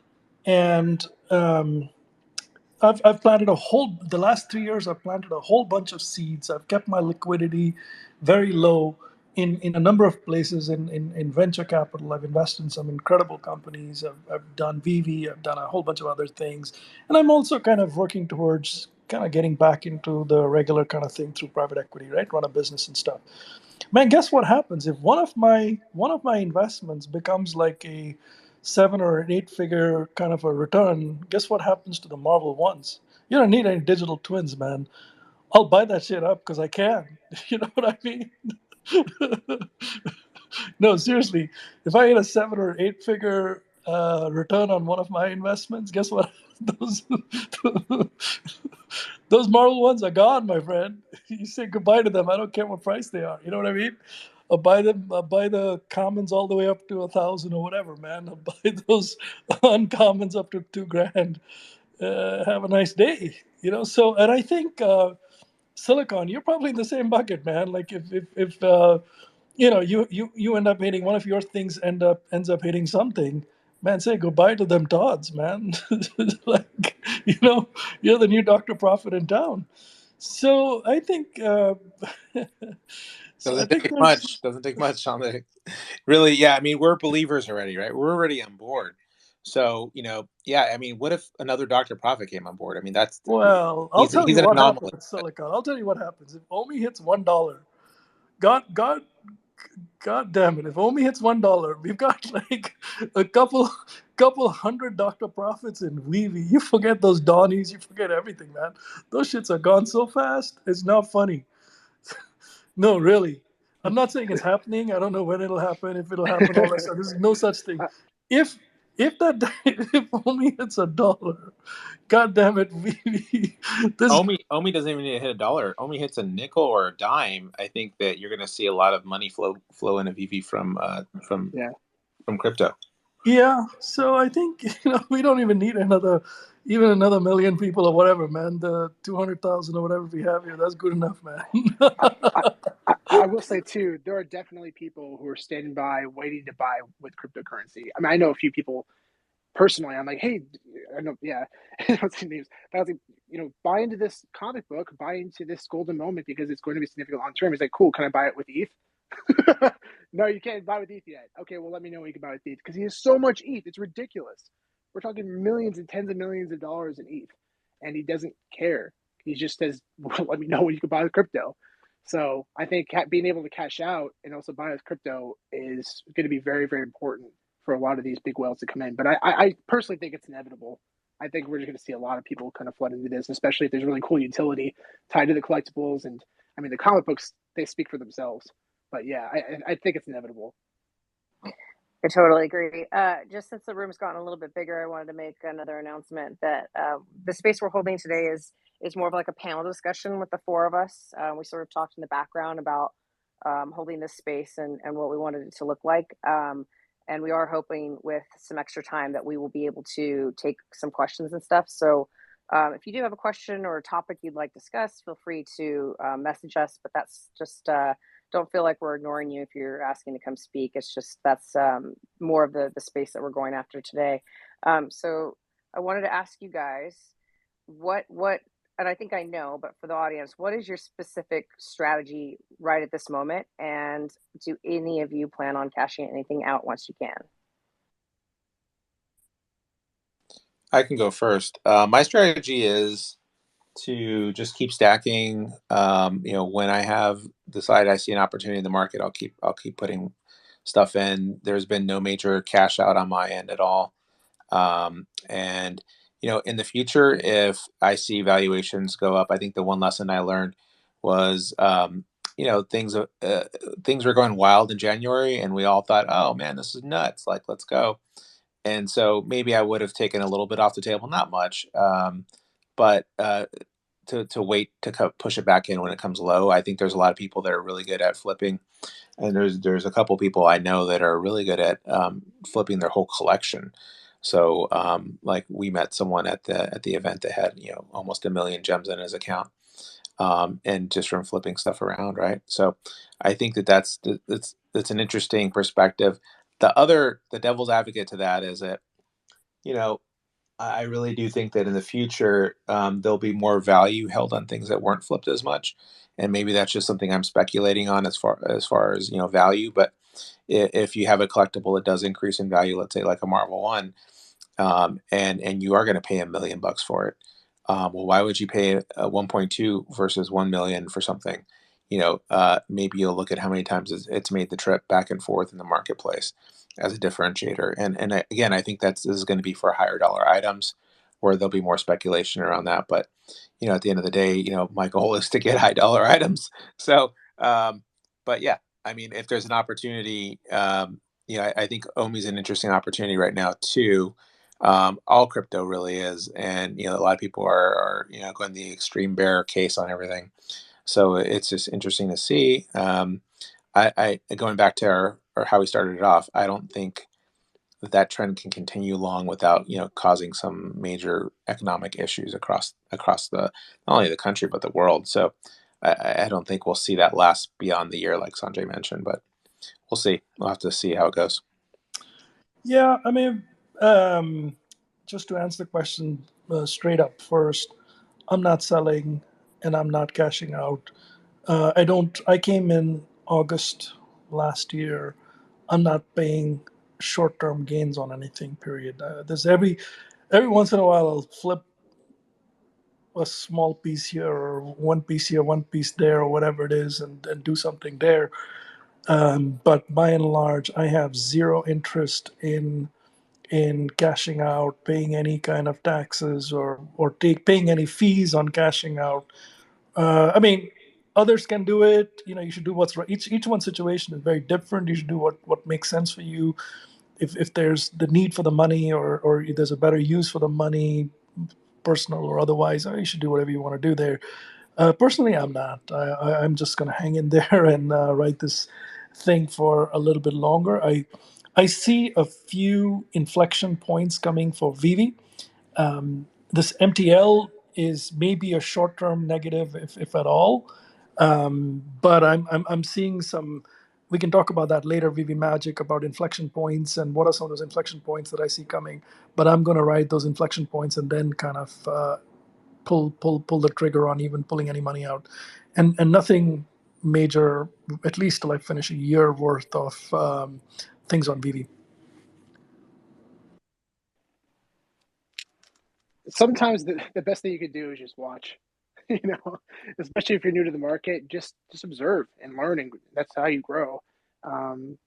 and I've planted the last 3 years, I've planted a whole bunch of seeds. I've kept my liquidity very low in a number of places in venture capital. I've invested in some incredible companies. I've done VeVe, I've done a whole bunch of other things. And I'm also kind of working towards kind of getting back into the regular kind of thing through private equity, right? Run a business and stuff. Man, guess what happens if one of my investments becomes like a 7 or 8 figure kind of a return? Guess what happens to the Marvel ones? You don't need any digital twins, man. I'll buy that shit up because I can. You know what I mean? No, seriously. If I get a 7 or 8 figure return on one of my investments, guess what? Those those Marvel ones are gone, my friend. You say goodbye to them. I don't care what price they are. You know what I mean? I'll buy them. I'll buy the commons all the way up to 1,000 or whatever, man. I'll buy those uncommons up to 2 grand. Have a nice day. So, and I think Silicon, you're probably in the same bucket, man. Like if you end up hitting one of your things ends up hitting something, man, say goodbye to them Dodds, man. Like, you're the new Dr. Profit in town. So I think, so I Doesn't think take there's, much. Doesn't take much on the really. Yeah, I mean, we're believers already, right? We're already on board. So yeah. I mean, what if another Dr. Profit came on board? I mean, well, I'll tell he's you an what happened anomaly. with Silicon. I'll tell you what happens if Omi hits $1. God, God, God damn it! If Omi hits $1, we've got like a couple hundred Dr. Profits in Vivi. You forget those Donnies, you forget everything, man. Those shits are gone so fast. It's not funny. No, really. I'm not saying it's happening. I don't know when it'll happen, if it'll happen, all that stuff. There's no such thing. Uh, If that if Omi hits $1, God damn it, Vivi. This Omi doesn't even need to hit a dollar. Omi hits a nickel or a dime. I think that you're going to see a lot of money flow into VV yeah. from crypto. Yeah, so I think we don't even need another million people or whatever, man. The 200,000 or whatever we have here, that's good enough, man. I, I, I will say too, there are definitely people who are standing by waiting to buy with cryptocurrency. I mean, I know a few people personally. I'm like, hey, I know, yeah, I don't see names, but I was like, buy into this comic book, buy into this golden moment because it's going to be significant long term. He's like, cool, can I buy it with ETH? No, you can't buy with ETH yet. Okay, well, let me know when you can buy with ETH because he has so much ETH. It's ridiculous. We're talking millions and tens of millions of dollars in ETH, and he doesn't care. He just says, well, let me know when you can buy with crypto. So I think being able to cash out and also buy with crypto is going to be very, very important for a lot of these big whales to come in. But I personally think it's inevitable. I think we're just going to see a lot of people kind of flood into this, especially if there's really cool utility tied to the collectibles. And I mean, the comic books, they speak for themselves. But yeah, I think it's inevitable. I totally agree. Just since the room's gotten a little bit bigger, I wanted to make another announcement that the space we're holding today is more of like a panel discussion with the four of us. We sort of talked in the background about holding this space and what we wanted it to look like. And we are hoping with some extra time that we will be able to take some questions and stuff. So if you do have a question or a topic you'd like to discuss, feel free to message us. But that's just don't feel like we're ignoring you if you're asking to come speak. It's just that's more of the space that we're going after today. So I wanted to ask you guys what and I think I know, but for the audience, what is your specific strategy right at this moment? And do any of you plan on cashing anything out once you can? I can go first. My strategy is to just keep stacking. When I have decided I see an opportunity in the market, I'll keep putting stuff in. There's been no major cash out on my end at all. And in the future, if I see valuations go up, I think the one lesson I learned was, things were going wild in January, and we all thought, oh man, this is nuts. Like, let's go. And so maybe I would have taken a little bit off the table, not much, but to wait to push it back in when it comes low. I think there's a lot of people that are really good at flipping, and there's a couple people I know that are really good at flipping their whole collection. So like we met someone at the event that had almost 1 million gems in his account, and just from flipping stuff around, right? So I think that's an interesting perspective. The devil's advocate to that is that you know I really do think that in the future, there'll be more value held on things that weren't flipped as much, and maybe that's just something I'm speculating on as far as value. But if you have a collectible that does increase in value, let's say like a Marvel One, and you are going to pay $1 million for it. Well, why would you pay 1.2 versus 1 million for something? Maybe you'll look at how many times it's made the trip back and forth in the marketplace as a differentiator. Again, I think this is going to be for higher dollar items, where there'll be more speculation around that. But at the end of the day, my goal is to get high dollar items. So, but yeah, I mean, if there's an opportunity, I think Omi's an interesting opportunity right now too. All crypto really is, and a lot of people are going the extreme bear case on everything. So it's just interesting to see. I going back to or how we started it off, I don't think that trend can continue long without causing some major economic issues across the not only the country but the world. So I don't think we'll see that last beyond the year, like Sanjay mentioned, but we'll see. We'll have to see how it goes. Yeah, I mean, Um, just to answer the question straight up first, I'm not selling and I'm not cashing out. I don't. I came in August last year. I'm not paying short-term gains on anything. Period. There's every once in a while I'll flip a small piece here, one piece there, or whatever it is, and do something there. But by and large, I have zero interest in cashing out, paying any kind of taxes, or paying any fees on cashing out. I mean, others can do it. You should do what's right. Each one's situation is very different. You should do what makes sense for you. If there's the need for the money, or if there's a better use for the money, personal or otherwise, you should do whatever you want to do there. Personally, I'm not. I'm just going to hang in there and write this thing for a little bit longer. I see a few inflection points coming for Vivi. This MTL is maybe a short-term negative, if at all. But I'm seeing some. We can talk about that later, Vivi Magic, about inflection points and what are some of those inflection points that I see coming. But I'm going to write those inflection points and then kind of pull the trigger on even pulling any money out, and nothing major, at least till I finish a year worth of things on VV. Sometimes the best thing you could do is just watch. You know, especially if you're new to the market, just observe and learn, and that's how you grow. Um,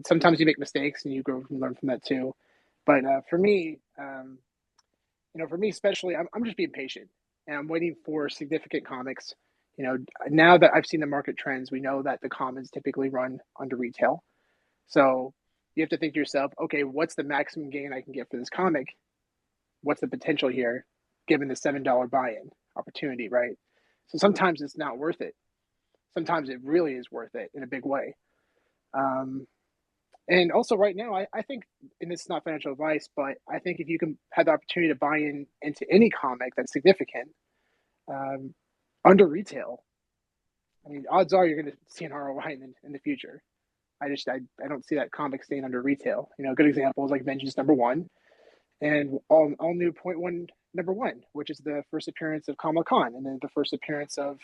Sometimes you make mistakes and you grow and learn from that too. But for me especially, I'm just being patient and I'm waiting for significant comics. You know, now that I've seen the market trends, we know that the commons typically run under retail. So you have to think to yourself, okay, what's the maximum gain I can get for this comic? What's the potential here, given the $7 buy-in opportunity, right? So sometimes it's not worth it. Sometimes it really is worth it in a big way. Um, and also, right now, I think, and this is not financial advice, but I think if you can have the opportunity to buy in into any comic that's significant um, under retail, I mean, odds are you're going to see an ROI in the future. I don't see that comic staying under retail. You know, a good example is like Vengeance #1 and all new point one #1, which is the first appearance of Kamala Khan and then the first appearance of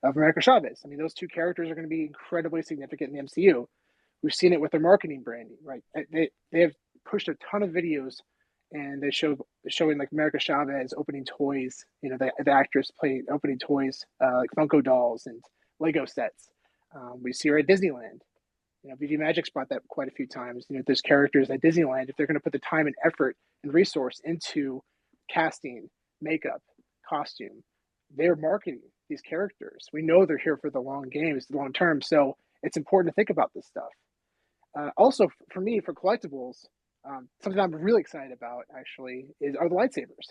America Chavez. I mean, those two characters are going to be incredibly significant in the MCU. We've seen it with their marketing branding, right? They have pushed a ton of videos, and showing like America Chavez opening toys. You know, the actress playing opening toys like Funko dolls and Lego sets. We see her at Disneyland. You know, VeVe Magic's brought that quite a few times. You know, there's characters at Disneyland, if they're going to put the time and effort and resource into casting, makeup, costume, they're marketing these characters. We know they're here for the long games, the long term. So it's important to think about this stuff. Also, for me, for collectibles, something I'm really excited about actually are the lightsabers.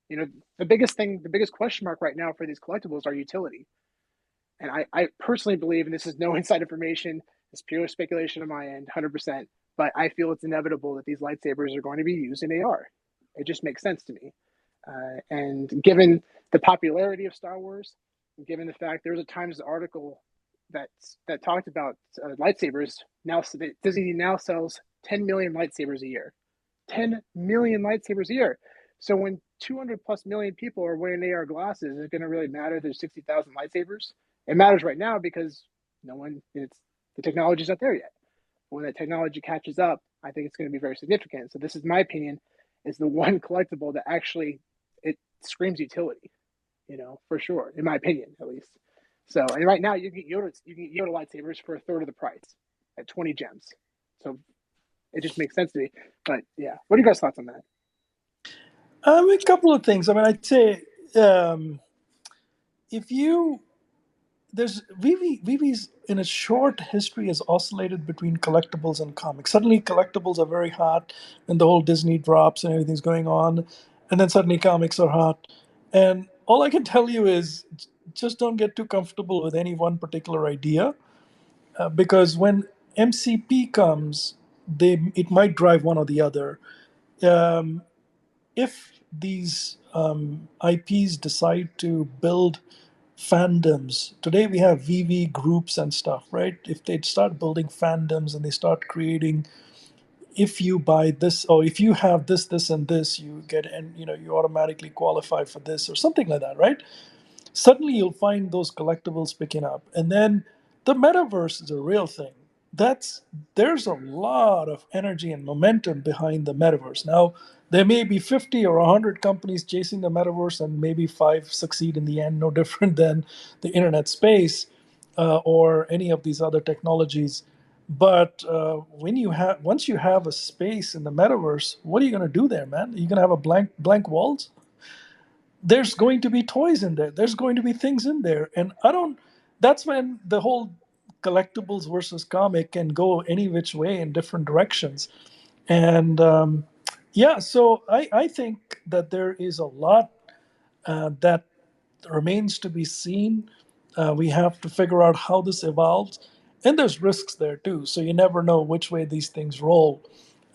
You know, the biggest question mark right now for these collectibles are utility. And I personally believe, and this is no inside information, it's pure speculation on my end, 100%, but I feel it's inevitable that these lightsabers are going to be used in AR. It just makes sense to me. And given the popularity of Star Wars, given the fact there was a Times article that talked about lightsabers, now Disney now sells 10 million lightsabers a year. 10 million lightsabers a year. So when 200 plus million people are wearing AR glasses, is it going to really matter? There's 60,000 lightsabers. It matters right now because the technology's not there yet. When that technology catches up, I think it's going to be very significant. So this is my opinion, is the one collectible that actually it screams utility, you know, for sure, in my opinion, at least. So, and right now you can get Yoda lightsabers for a third of the price at 20 gems. So it just makes sense to me. But yeah, what are you guys' thoughts on that? A couple of things. I mean, I'd say um, if you there's Vivi's in a short history has oscillated between collectibles and comics. Suddenly, collectibles are very hot, and the whole Disney drops and everything's going on, and then suddenly comics are hot. And all I can tell you is just don't get too comfortable with any one particular idea, because when MCP comes, it might drive one or the other. Um, if these IPs decide to build fandoms, today we have VV groups and stuff, right? If they start building fandoms and they start creating if you buy this, or if you have this, this, and this, you get, and you automatically qualify for this or something like that, right? Suddenly you'll find those collectibles picking up. And then the metaverse is a real thing. That's There's a lot of energy and momentum behind the metaverse. Now, there may be 50 or 100 companies chasing the metaverse, and maybe 5 succeed in the end, no different than the internet space or any of these other technologies. But once you have a space in the metaverse, what are you going to do there, man? Are you going to have a blank walls? There's going to be toys in there. There's going to be things in there. And I don't, that's when the whole collectibles versus comic can go any which way in different directions. And yeah, so I think that there is a lot that remains to be seen. We have to figure out how this evolves. And there's risks there too. So you never know which way these things roll.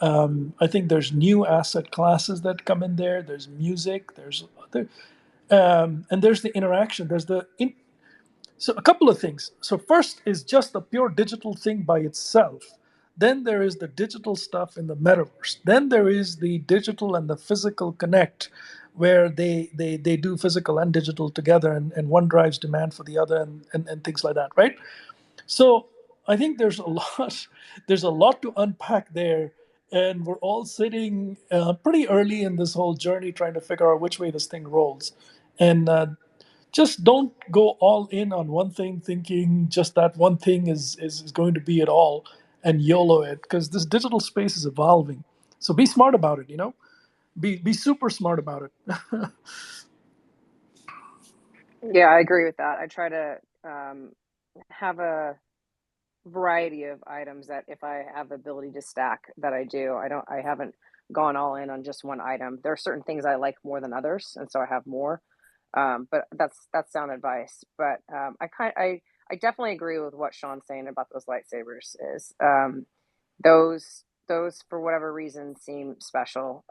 I think there's new asset classes that come in there. There's music. There's other, and there's the interaction. So a couple of things. So first is just the pure digital thing by itself. Then there is the digital stuff in the metaverse. Then there is the digital and the physical connect, where they do physical and digital together, and one drives demand for the other, and things like that, right? So I think there's a lot there's a lot to unpack there, and we're all sitting pretty early in this whole journey trying to figure out which way this thing rolls. And just don't go all in on one thing thinking just that one thing is going to be it all, and YOLO it, because this digital space is evolving. So be smart about it, be super smart about it. Yeah, I agree with that. I try to have a variety of items that if I have the ability to stack that I do. I haven't gone all in on just one item. There are certain things I like more than others, and so I have more. But that's sound advice. But I definitely agree with what Sean's saying about those lightsabers. Is those for whatever reason seem special.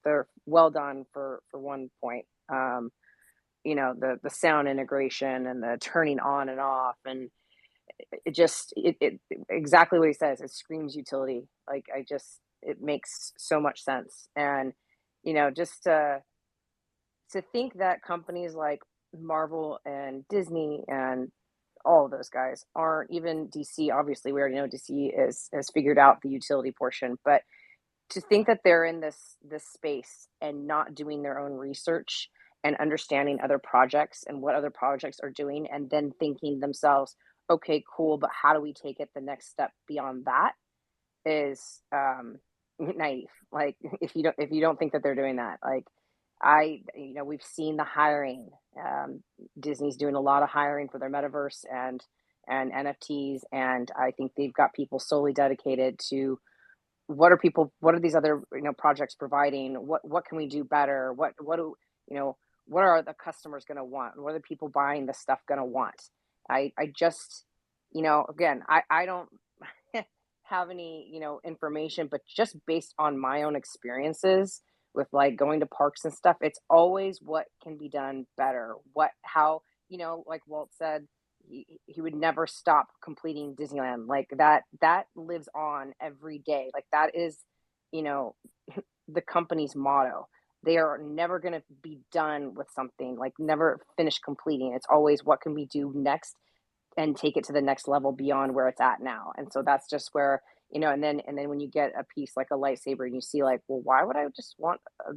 They're well done for one point. The sound integration and the turning on and off, and it exactly what he says. It screams utility. Like, it makes so much sense. And just to think that companies like Marvel and Disney and all of those guys aren't, even DC, obviously we already know DC has figured out the utility portion, but to think that they're in this space and not doing their own research and understanding other projects and what other projects are doing, and then thinking themselves, okay, cool, but how do we take it the next step beyond that, is naive. Like, if you don't think that they're doing that, like, we've seen the hiring. Disney's doing a lot of hiring for their metaverse and NFTs, and I think they've got people solely dedicated to what are these other projects providing, what can we do better, what are the customers going to want, what are the people buying this stuff going to want. I just, again, I don't have any information, but just based on my own experiences with, like, going to parks and stuff, it's always what can be done better, how, like Walt said, he would never stop completing Disneyland. Like, that lives on every day. Like, that is, you know, the company's motto. They are never going to be done with something, like never finish completing. It's always what can we do next and take it to the next level beyond where it's at now. And so that's just where, and then when you get a piece like a lightsaber and you see, like, well, why would I just want a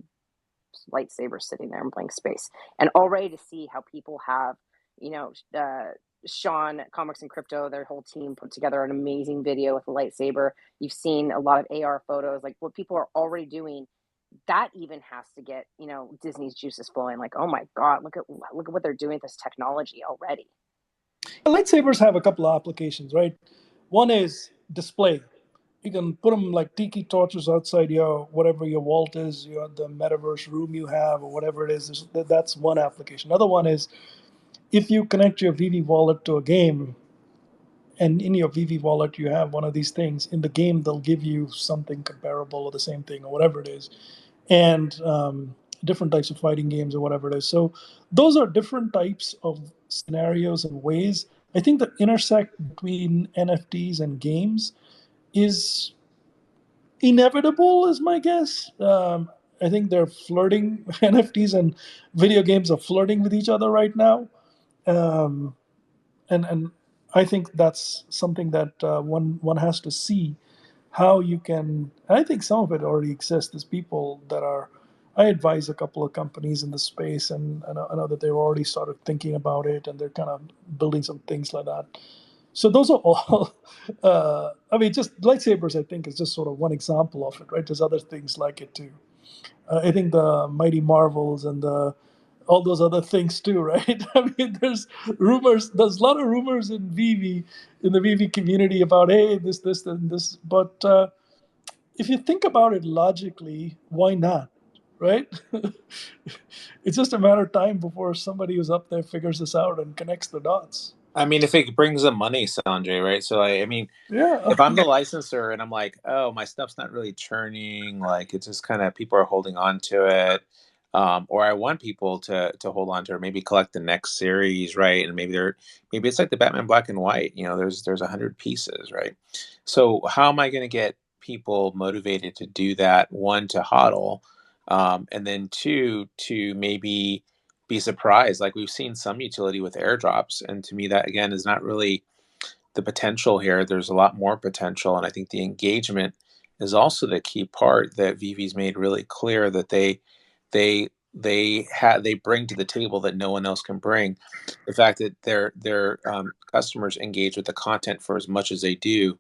lightsaber sitting there in blank space? And already to see how people have, you know, uh, Sean, Comics and Crypto, their whole team put together an amazing video with a lightsaber. You've seen a lot of AR photos, like what people are already doing. That even has to get, Disney's juices flowing. Like, oh my God, look at what they're doing with this technology already. Lightsabers have a couple of applications, right? One is display. You can put them like tiki torches outside your whatever your vault is, the metaverse room you have, or whatever it is. That's one application. Another one is if you connect your VeVe wallet to a game, and in your VeVe wallet you have one of these things. In the game, they'll give you something comparable or the same thing or whatever it is, and different types of fighting games or whatever it is. So those are different types of scenarios and ways. I think the intersect between NFTs and games is inevitable, is my guess. I think they're flirting. NFTs and video games are flirting with each other right now, um, and I think that's something that one has to see how you can. I think some of it already exists. There's people that are. I advise a couple of companies in the space, and I know that they've already started thinking about it, and they're kind of building some things like that. So those are all. I mean, just lightsabers. I think is just sort of one example of it, right? There's other things like it too. I think the Mighty Marvels and the all those other things too, right? I mean, there's rumors. There's a lot of rumors in VV, in the VV community about hey, this, and this. But if you think about it logically, why not, right? It's just a matter of time before somebody who's up there figures this out and connects the dots. I mean, if it brings them money, Sanjay, right? So I mean, Yeah. if I'm the licensor and I'm like, oh, my stuff's not really churning, like it's just kind of people are holding on to it, or I want people to hold on to it, or maybe collect the next series, right? And maybe it's like the Batman Black and White, there's 100 pieces, right? So how am I going to get people motivated to do that? One, to hodl, and then two, to maybe be surprised. Like we've seen some utility with airdrops, and to me that again is not really the potential here. There's a lot more potential, and I think the engagement is also the key part that VeVe's made really clear that they bring to the table that no one else can bring. The fact that their customers engage with the content for as much as they do,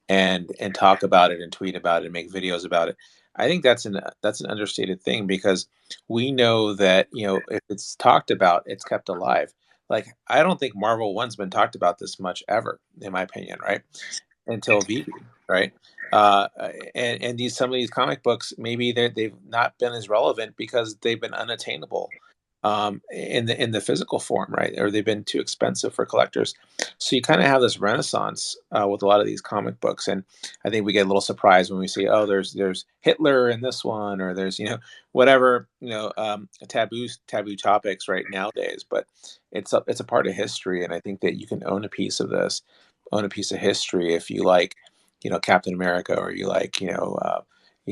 and talk about it and tweet about it and make videos about it. I think that's an understated thing, because we know that if it's talked about, it's kept alive. Like I don't think Marvel One's been talked about this much ever, in my opinion, right? Until VeVe, right? Uh, and some of these comic books, maybe they've not been as relevant because they've been unattainable in the physical form, right? Or they've been too expensive for collectors. So you kind of have this renaissance with a lot of these comic books, and I think we get a little surprised when we see, oh, there's Hitler in this one, or there's whatever taboo topics right nowadays. But it's a part of history, and I think that you can own a piece of this, own a piece of history if you like, Captain America, or you like,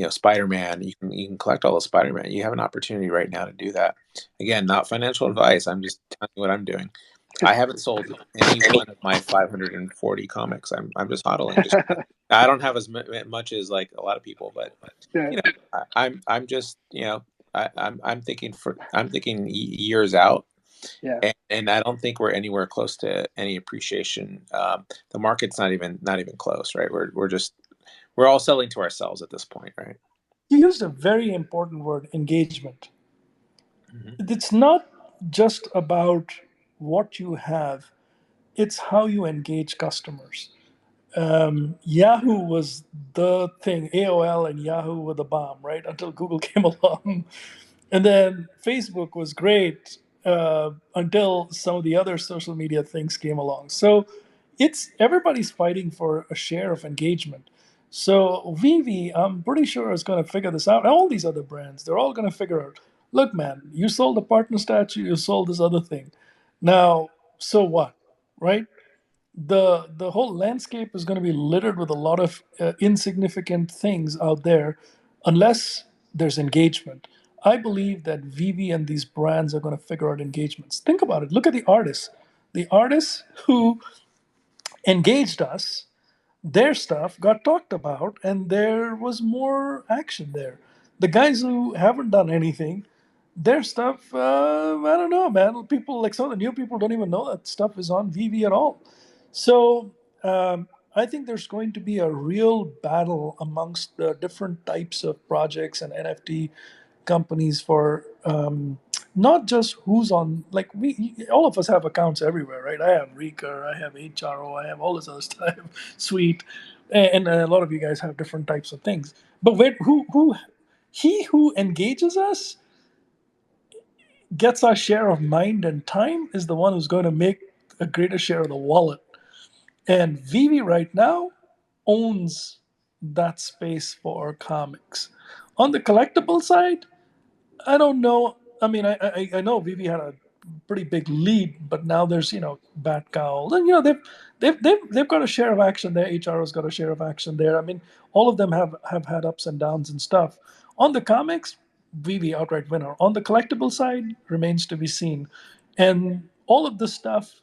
Spider-Man. You can collect all the Spider-Man. You have an opportunity right now to do that. Again, not financial advice. I'm just telling you what I'm doing. I haven't sold any one of my 540 comics. I'm just hodling. Just I don't have as much as like a lot of people, but Yeah, I'm just I'm thinking years out, yeah. and I don't think we're anywhere close to any appreciation. The market's not even close, right? We're all selling to ourselves at this point, right? You used a very important word, engagement. Hmm. It's not just about what you have, it's how you engage customers. Yahoo was the thing. AOL and Yahoo were the bomb, right? Until Google came along. And then Facebook was great until some of the other social media things came along. So it's everybody's fighting for a share of engagement. So VeVe, I'm pretty sure, is going to figure this out. And all these other brands, they're all going to figure out. Look, man, you sold a partner statue, you sold this other thing. Now, so what, right? The whole landscape is going to be littered with a lot of insignificant things out there unless there's engagement. I believe that VeVe and these brands are going to figure out engagements. Think about it. Look at the artists who engaged us, their stuff got talked about and there was more action there. The guys who haven't done anything, their stuff, I don't know, man. People like some of the new people don't even know that stuff is on VV at all. So I think there's going to be a real battle amongst the different types of projects and NFT companies for not just who's on, like we all of us have accounts everywhere, right? I have Recur, I have HRO, I have all this other stuff, Suite, and a lot of you guys have different types of things. But who he who engages us, gets our share of mind and time, is the one who's going to make a greater share of the wallet. And Vivi right now owns that space for comics. On the collectible side, I don't know. I mean, I know Vivi had a pretty big lead, but now there's Bat Cowl, and they've got a share of action there. HRO's got a share of action there. I mean, all of them have had ups and downs and stuff. On the comics, VeVe outright winner. On the collectible side, remains to be seen, and all of this stuff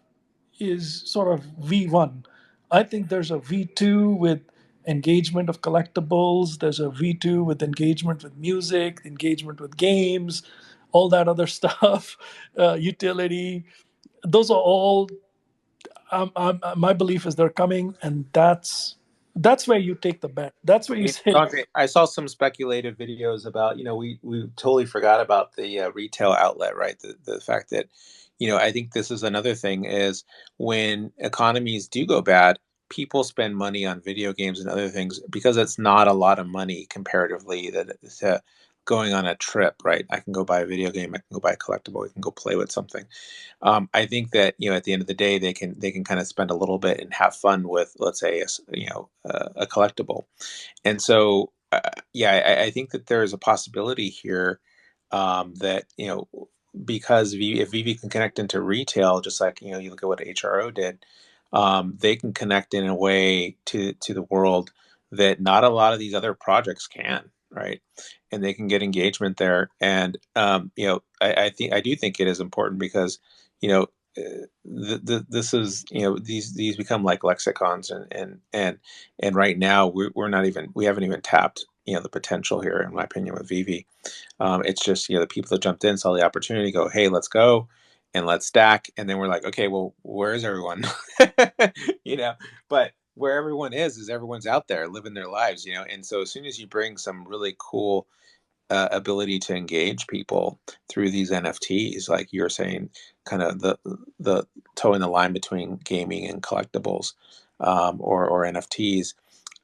is sort of V1. I think there's a V2 with engagement of collectibles. There's a V2 with engagement with music, engagement with games, all that other stuff, utility. Those are all. My belief is they're coming, and that's where you take the bet. That's where you say, Andre, I saw some speculative videos about, we totally forgot about the retail outlet, right? The fact that, I think this is another thing is when economies do go bad, people spend money on video games and other things because it's not a lot of money comparatively to going on a trip, right? I can go buy a video game, I can go buy a collectible, I can go play with something. I think that at the end of the day, they can kind of spend a little bit and have fun with, let's say, a collectible. And so, yeah, I think that there is a possibility here that because if Vivi can connect into retail, just like you look at what HRO did, they can connect in a way to the world that not a lot of these other projects can, right? And they can get engagement there. And I do think it is important because you know this is these become like lexicons and right now we haven't even tapped the potential here, in my opinion, with Vivi. It's just the people that jumped in saw the opportunity, go, hey, let's go and let's stack, and then we're like, okay, well, where is everyone? you know, but where everyone is everyone's out there living their lives, and so as soon as you bring some really cool ability to engage people through these NFTs, like you're saying, kind of the towing the line between gaming and collectibles, or NFTs.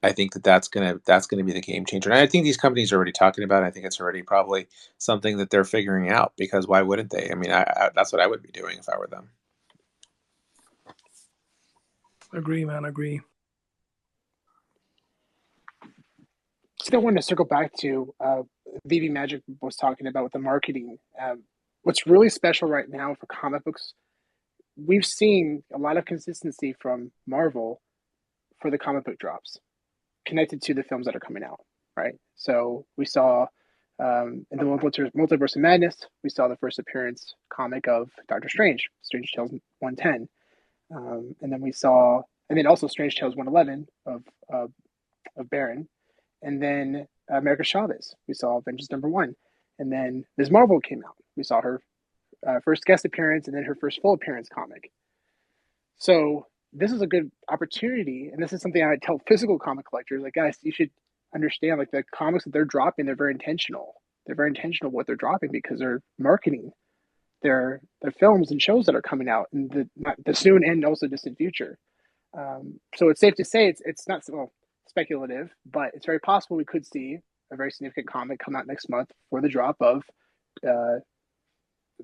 I think that's gonna be the game changer, and I think these companies are already talking about it. I think it's already probably something that they're figuring out, because why wouldn't they? I mean, that's what I would be doing if I were them. agree, man, agree. Still wanted to circle back to VV Magic was talking about with the marketing. What's really special right now for comic books, we've seen a lot of consistency from Marvel for the comic book drops connected to the films that are coming out, right? So we saw in the Multiverse of Madness, we saw the first appearance comic of Doctor Strange, Strange Tales 110. And then we saw, and then also Strange Tales 111 of Baron. And then America Chavez, we saw Avengers #1. And then Ms. Marvel came out. We saw her first guest appearance and then her first full appearance comic. So this is a good opportunity, and this is something I tell physical comic collectors, like, guys, you should understand, like, the comics that they're dropping, they're very intentional. They're very intentional what they're dropping because they're marketing their films and shows that are coming out in the soon and also distant future. So it's safe to say it's not well, speculative, but it's very possible we could see a very significant comic come out next month for the drop of uh,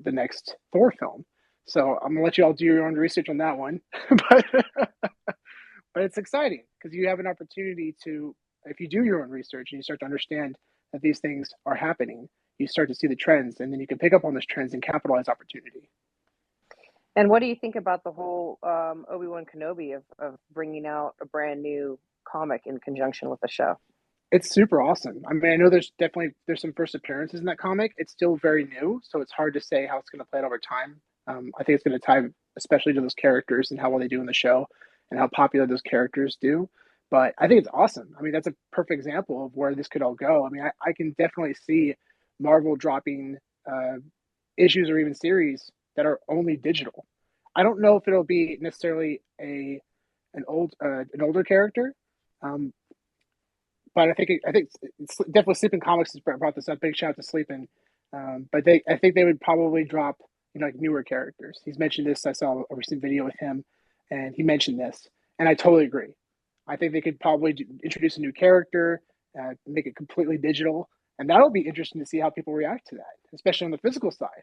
the next Thor film. So I'm gonna let you all do your own research on that one, but but it's exciting because you have an opportunity to, if you do your own research and you start to understand that these things are happening, you start to see the trends, and then you can pick up on those trends and capitalize opportunity. And what do you think about the whole Obi-Wan Kenobi of bringing out a brand new comic in conjunction with the show? It's super awesome. I mean, I know there's some first appearances in that comic. It's still very new, so it's hard to say how it's going to play out over time. I think it's going to tie especially to those characters and how well they do in the show and how popular those characters do. But I think it's awesome. I mean, that's a perfect example of where this could all go. I mean, I can definitely see Marvel dropping issues or even series that are only digital. I don't know if it'll be necessarily an older character, um, but I think it's definitely Sleeping Comics has brought this up. Big shout out to Sleeping, but I think they would probably drop like newer characters. He's mentioned this. I saw a recent video with him, and he mentioned this, and I totally agree. I think they could probably introduce a new character, make it completely digital, and that'll be interesting to see how people react to that, especially on the physical side.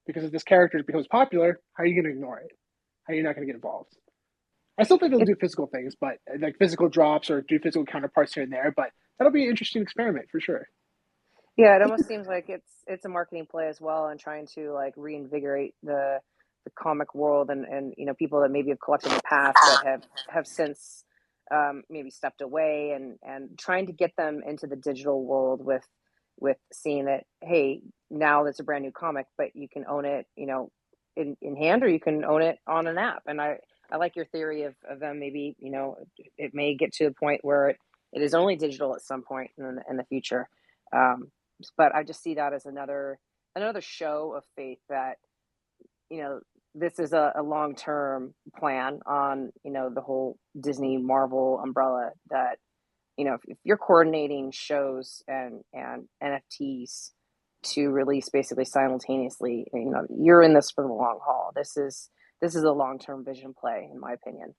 Because if this character becomes popular, how are you going to ignore it? How are you not going to get involved? I still think they'll It, do physical things, but like physical drops or do physical counterparts here and there. But that'll be an interesting experiment for sure. yeah, it almost seems like it's a marketing play as well, and trying to like reinvigorate the comic world, and people that maybe have collected in the past that have since maybe stepped away, and trying to get them into the digital world with seeing that, hey, now that's a brand new comic, but you can own it, in hand, or you can own it on an app. And I like your theory of them, maybe, it may get to a point where it is only digital at some point in the future. But I just see that as another show of faith that, this is a long-term plan on, the whole Disney Marvel umbrella, that, if you're coordinating shows and NFTs to release basically simultaneously, you're in this for the long haul. This is a long-term vision play, in my opinion.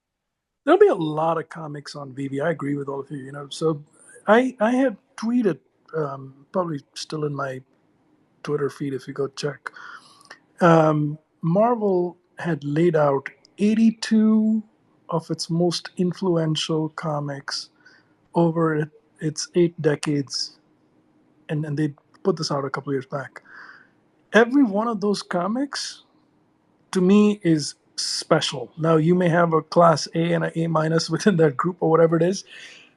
There'll be a lot of comics on VeVe. I agree with all of you. So I had tweeted, probably still in my Twitter feed if you go check. Marvel had laid out 82 of its most influential comics over its 8 decades, and they put this out a couple of years back. Every one of those comics, to me, is special. Now, you may have a class A and an A minus within that group or whatever it is.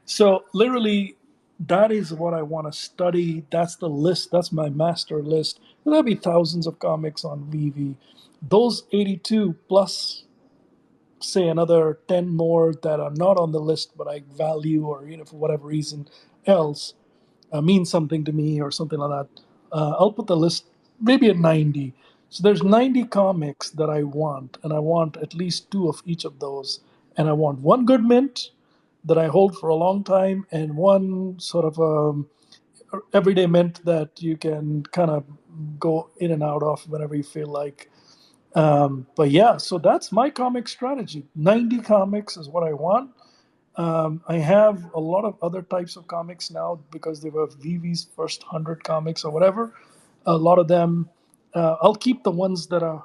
So, literally, that is what I want to study. That's the list. That's my master list. There'll be thousands of comics on VeVe. Those 82 plus, say, another 10 more that are not on the list, but I value, or for whatever reason else, means something to me or something like that. I'll put the list maybe at 90. So there's 90 comics that I want, and I want at least two of each of those. And I want one good mint that I hold for a long time, and one sort of everyday mint that you can kind of go in and out of whenever you feel like. But yeah, so that's my comic strategy. 90 comics is what I want. I have a lot of other types of comics now because they were VeVe's first 100 comics or whatever. A lot of them, I'll keep the ones that are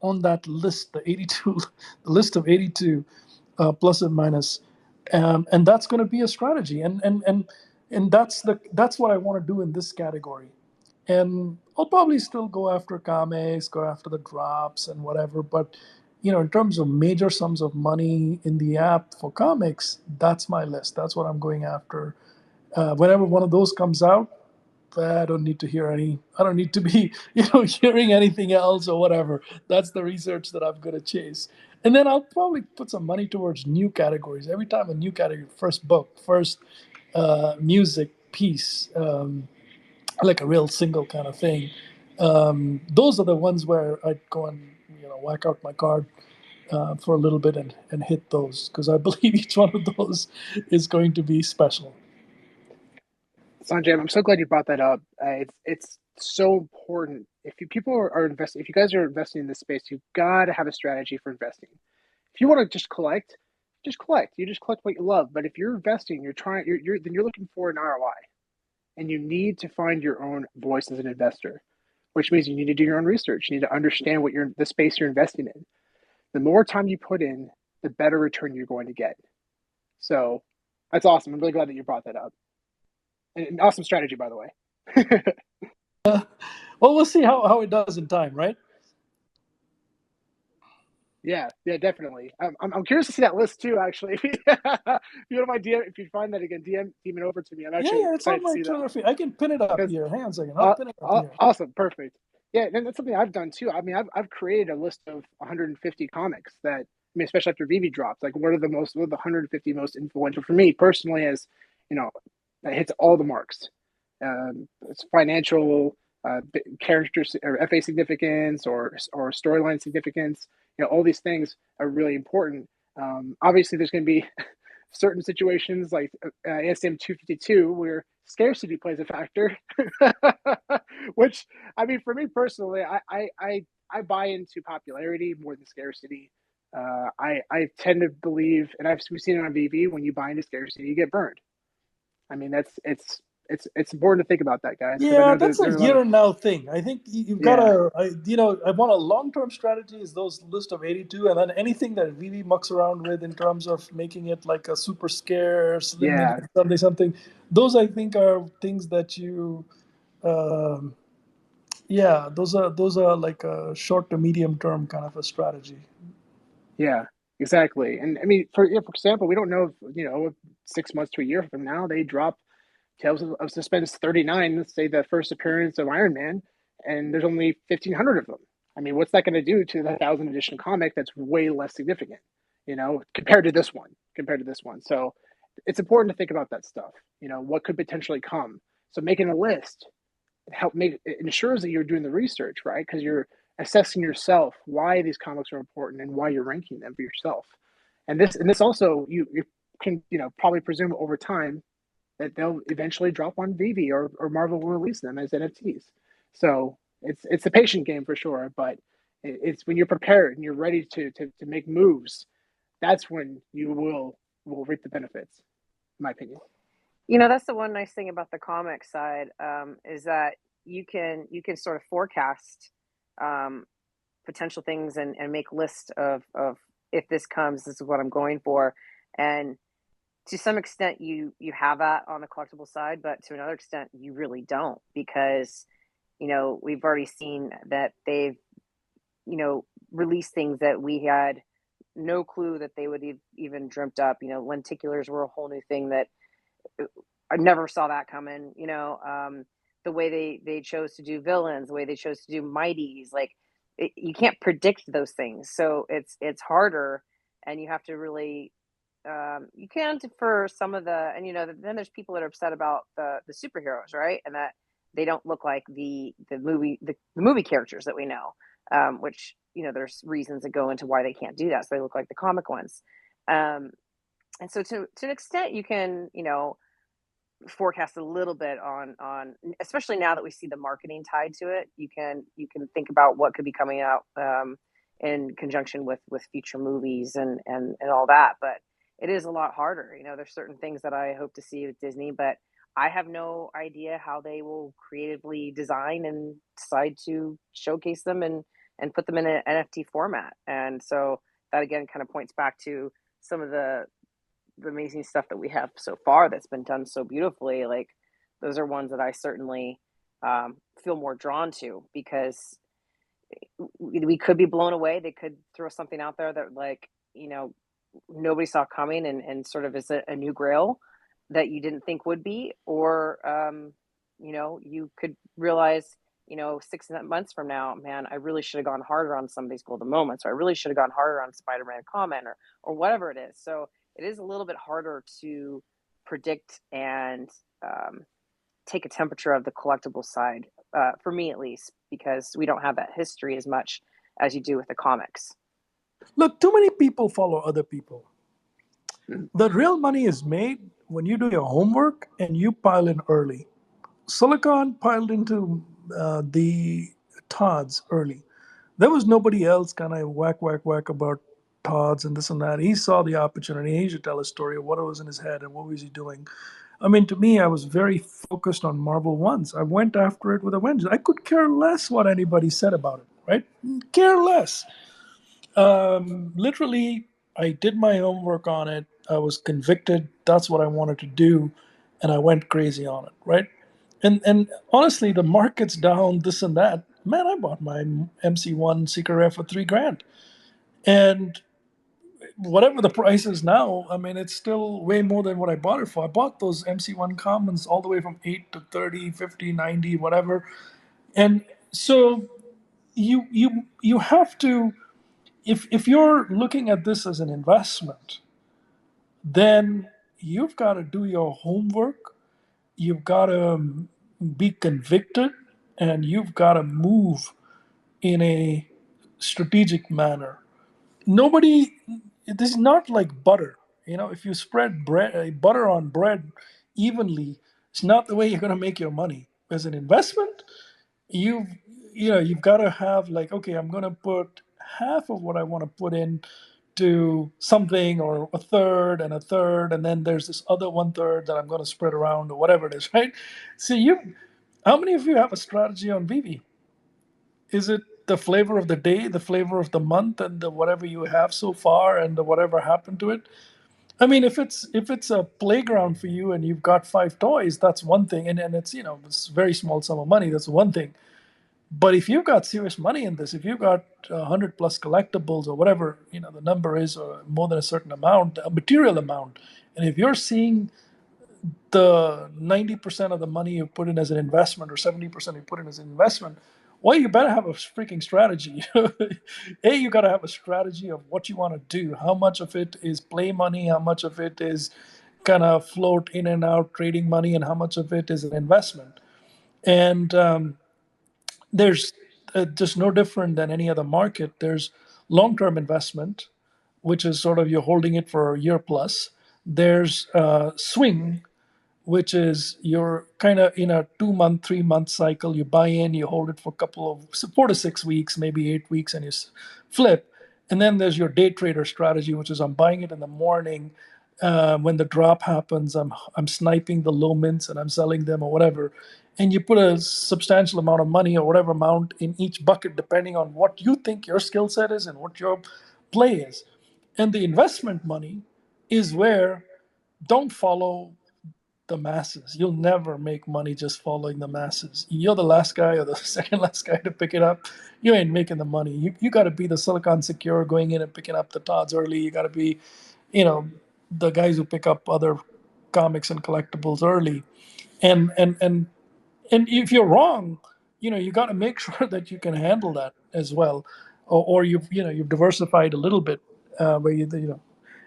on that list, the 82, the list of 82, plus and minus, and that's going to be a strategy, and that's what I want to do in this category. And I'll probably still go after comics, go after the drops and whatever, but in terms of major sums of money in the app for comics, that's my list. That's what I'm going after. Whenever one of those comes out, I don't need to hear any. I don't need to be, hearing anything else or whatever. That's the research that I'm going to chase. And then I'll probably put some money towards new categories. Every time a new category, first book, first music piece, like a real single kind of thing. Those are the ones where I'd go and whack out my card for a little bit and hit those, because I believe each one of those is going to be special. Sanjay, I'm so glad you brought that up. It's so important. If people are investing, if you guys are investing in this space, you've got to have a strategy for investing. If you want to just collect, just collect. You just collect what you love. But if you're investing, then you're looking for an ROI, and you need to find your own voice as an investor, which means you need to do your own research. You need to understand the space you're investing in. The more time you put in, the better return you're going to get. So that's awesome. I'm really glad that you brought that up. And an awesome strategy, by the way. Well, we'll see how it does in time, right? Yeah, definitely. I'm curious to see that list too. Actually, if you don't mind, if you find that again, DM it over to me. I'm Yeah, actually it's on excited to my see that Twitter feed. I can pin it up because here. Hang on a second. I'll pin it up here. awesome, perfect. Yeah, and that's something I've done too. I mean, I've created a list of 150 comics that, I mean, especially after VeVe drops. Like, what are the 150 most influential for me personally? As you know, that hits all the marks. It's financial, characters or FA significance or storyline significance. All these things are really important. Obviously, there's going to be certain situations like ASM 252 where scarcity plays a factor, which, I mean, for me personally, I buy into popularity more than scarcity. I tend to believe, and we've seen it on VeVe, when you buy into scarcity, you get burned. I mean, it's important to think about that, guys, because I Yeah, know that's there a are a lot of here and now thing. I think you've got yeah, to, I want a long-term strategy is those list of 82, and then anything that VeVe mucks around with in terms of making it like a super scarce, yeah, limited, something. Those I think are things that you, um, Yeah, those are like a short to medium term kind of a strategy. Yeah, exactly. And I mean, for example, we don't know if, 6 months to a year from now they drop Tales of Suspense 39. Let's say the first appearance of Iron Man, and there's only 1,500 of them. I mean, what's that going to do to the 1,000 edition comic? That's way less significant, compared to this one. Compared to this one, so it's important to think about that stuff. What could potentially come. So making a list it ensures that you're doing the research, right? Because you're assessing yourself why these comics are important and why you're ranking them for yourself. And this also you can probably presume over time that they'll eventually drop on VeVe, or Marvel will release them as NFTs. So it's a patient game for sure, but it's when you're prepared and you're ready to make moves, that's when you will reap the benefits, in my opinion. That's the one nice thing about the comic side, is that you can sort of forecast um, potential things and make lists of if this comes, this is what I'm going for. And to some extent you have that on the collectible side, but to another extent you really don't, because we've already seen that they've released things that we had no clue that they would even dreamt up. Lenticulars were a whole new thing that I never saw that coming. The way they chose to do villains, the way they chose to do mighties, like you can't predict those things, so it's harder, and you have to really you can for some of the, and then there's people that are upset about the superheroes, right? And that they don't look like the movie characters that we know, which there's reasons that go into why they can't do that, so they look like the comic ones. Um, and so to an extent you can forecast a little bit on, especially now that we see the marketing tied to it, you can think about what could be coming out in conjunction with future movies and all that. But it is a lot harder. There's certain things that I hope to see with Disney, but I have no idea how they will creatively design and decide to showcase them and put them in an NFT format. And so that again kind of points back to some of the amazing stuff that we have so far that's been done so beautifully. Like those are ones that I certainly feel more drawn to, because we could be blown away. They could throw something out there that nobody saw coming, and sort of is a new grail that you didn't think would be, or you could realize 6 months from now, man, I really should have gone harder on some of these golden moments, or I really should have gone harder on Spider-Man comment, or whatever it is. So it is a little bit harder to predict and take a temperature of the collectible side, for me at least, because we don't have that history as much as you do with the comics. Look, too many people follow other people. Mhm. The real money is made when you do your homework and you pile in early. Silicon piled into the Tods early. There was nobody else kind of whack about Tods and this and that. He saw the opportunity. He should tell a story of what was in his head and what was he doing. I mean, to me, I was very focused on Marvel once. I went after it with a vengeance. I could care less what anybody said about it, right? Care less. Literally, I did my homework on it. I was convicted. That's what I wanted to do, and I went crazy on it, right? And honestly, the market's down, this and that. Man, I bought my MC1 Secret Rare for $3,000, and whatever the price is now, I mean, it's still way more than what I bought it for. I bought those MC1 commons all the way from 8 to 30, 50, 90, whatever, and so you have to, if you're looking at this as an investment, then you've got to do your homework. You've got to be convicted, and you've got to move in a strategic manner. Nobody, this is not like butter. If you spread butter on bread evenly, it's not the way you're going to make your money. As an investment, you've you've got to have, like, okay, I'm going to put half of what I want to put in to something, or a third and a third, and then there's this other one third that I'm going to spread around, or whatever it is, right? So how many of you have a strategy on VV? Is it the flavor of the day, the flavor of the month, and the whatever you have so far, and the whatever happened to it? I mean, if it's a playground for you and you've got 5 toys, that's one thing, and it's it's a very small sum of money. That's one thing. But if you've got serious money in this, if you've got 100 plus collectibles or whatever the number is, or more than a certain amount, a material amount, and if you're seeing the 90% of the money you put in as an investment or 70% you put in as an investment, well, you better have a freaking strategy. You got to have a strategy of what you want to do. How much of it is play money? How much of it is kind of float in and out trading money? And how much of it is an investment? And there's just no different than any other market. There's long term investment, which is sort of you're holding it for a year plus. There's swing, which is you're kind of in a 2 month, 3 month cycle. You buy in, you hold it for a couple of 4 to 6 weeks, maybe 8 weeks, and you flip. And then there's your day trader strategy, which is I'm buying it in the morning. When the drop happens, I'm sniping the low mints and I'm selling them or whatever. And you put a substantial amount of money or whatever amount in each bucket, depending on what you think your skill set is and what your play is. And the investment money is where don't follow the masses. You'll never make money just following the masses. You're the last guy or the second last guy to pick it up. You ain't making the money. You got to be the Silicon Secure going in and picking up the Todds early. You got to be, you know, the guys who pick up other comics and collectibles early. And if you're wrong, you got to make sure that you can handle that as well, or you've diversified a little bit, where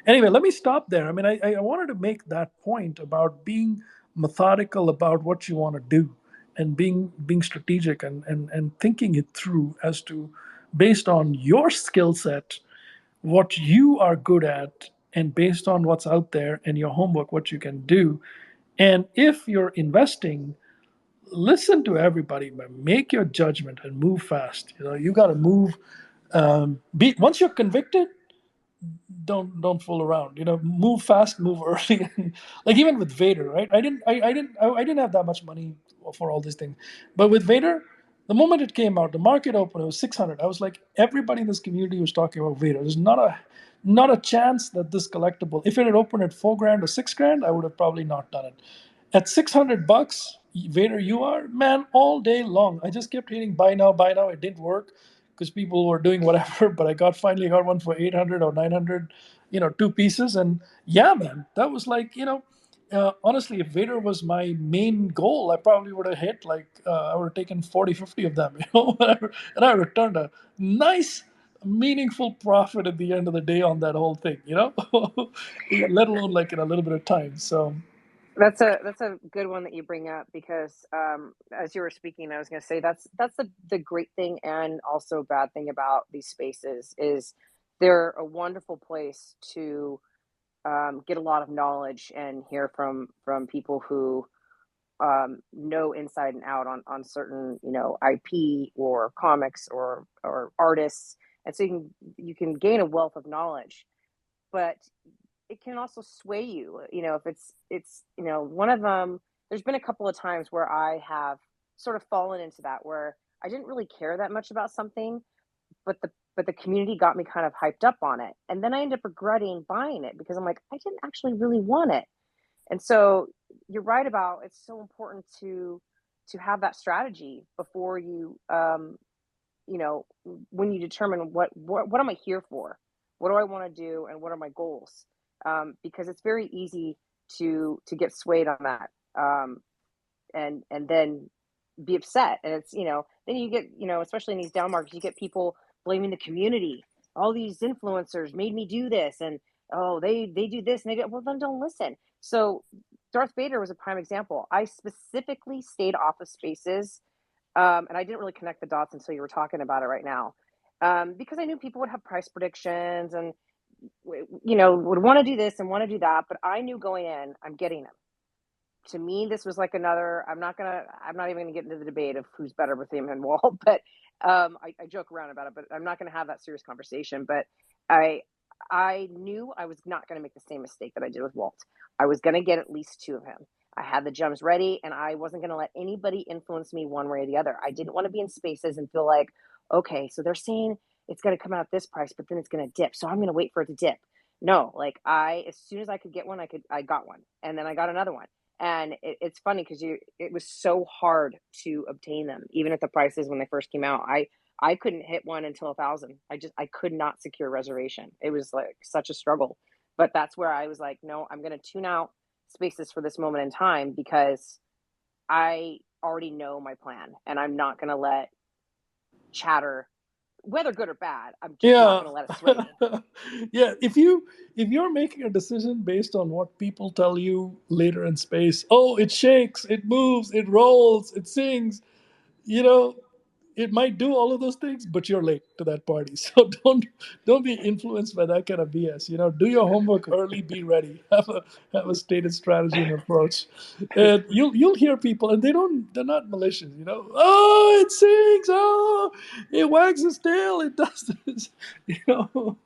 Anyway, let me stop there. I mean, I wanted to make that point about being methodical about what you want to do, and being strategic, and thinking it through as to, based on your skill set, what you are good at, and based on what's out there and your homework, what you can do. And if you're investing, listen to everybody, but make your judgment and move fast. You got to move. Be once you're convicted, don't fool around. Move fast, move early. Like even with Vader, right? I didn't have that much money for all these things, but with Vader, the moment it came out, the market opened, it was 600. I was like, everybody in this community was talking about Vader. There's not a chance that this collectible, if it had opened at 4 grand or 6 grand, I would have probably not done it. At $600, Vader, you are man all day long. I just kept hitting buy now, buy now. It didn't work because people were doing whatever. But I finally got one for 800 or 900, 2 pieces. And yeah, man, that was like, honestly, if Vader was my main goal, I probably would have hit like, I would have taken 40, 50 of them, and I returned a nice, meaningful profit at the end of the day on that whole thing, let alone like in a little bit of time. So, That's a good one that you bring up because as you were speaking, I was going to say that's the great thing and also bad thing about these spaces is they're a wonderful place to get a lot of knowledge and hear from people who know inside and out on certain IP or comics or artists, and so you can gain a wealth of knowledge, but it can also sway you. If it's one of them. There's been a couple of times where I have sort of fallen into that where I didn't really care that much about something, but the community got me kind of hyped up on it, and then I end up regretting buying it because I'm like, I didn't actually really want it. And so you're right about it's so important to have that strategy before you know, when you determine what am I here for? What do I want to do, and what are my goals? Because it's very easy to get swayed on that, and then be upset. And it's then you get especially in these down markets, you get people blaming the community. All these influencers made me do this, and oh they do this, and well then don't listen. So Darth Vader was a prime example. I specifically stayed off of spaces, and I didn't really connect the dots until you were talking about it right now, because I knew people would have price predictions and would want to do this and want to do that. But I knew going in, I'm getting them. To me, this was like another. I'm not even gonna get into the debate of who's better with him and Walt, but I joke around about it. But I'm not gonna have that serious conversation. But I I knew I was not gonna make the same mistake that I did with Walt. I was gonna get at least two of him. I had the gems ready, and I wasn't gonna let anybody influence me one way or the other. I didn't want to be in spaces and feel like, okay, so they're saying it's gonna come out at this price, but then it's gonna dip, so I'm gonna wait for it to dip. No, like as soon as I could get one, I got one, and then I got another one. And it's funny because it was so hard to obtain them, even at the prices when they first came out. I couldn't hit one until 1,000. I could not secure reservation. It was like such a struggle. But that's where I was like, no, I'm going to tune out spaces for this moment in time because I already know my plan and I'm not going to let chatter, whether good or bad, I'm just not Yeah. going to let it sway me. Yeah, if you're making a decision based on what people tell you later in space, oh, it shakes, it moves, it rolls, it sings, you know, it might do all of those things, but you're late to that party. So don't be influenced by that kind of BS. Do your homework early, be ready. Have a stated strategy and approach. And you'll hear people and they're not malicious. Oh, it sings, oh, it wags its tail, it does this, you know.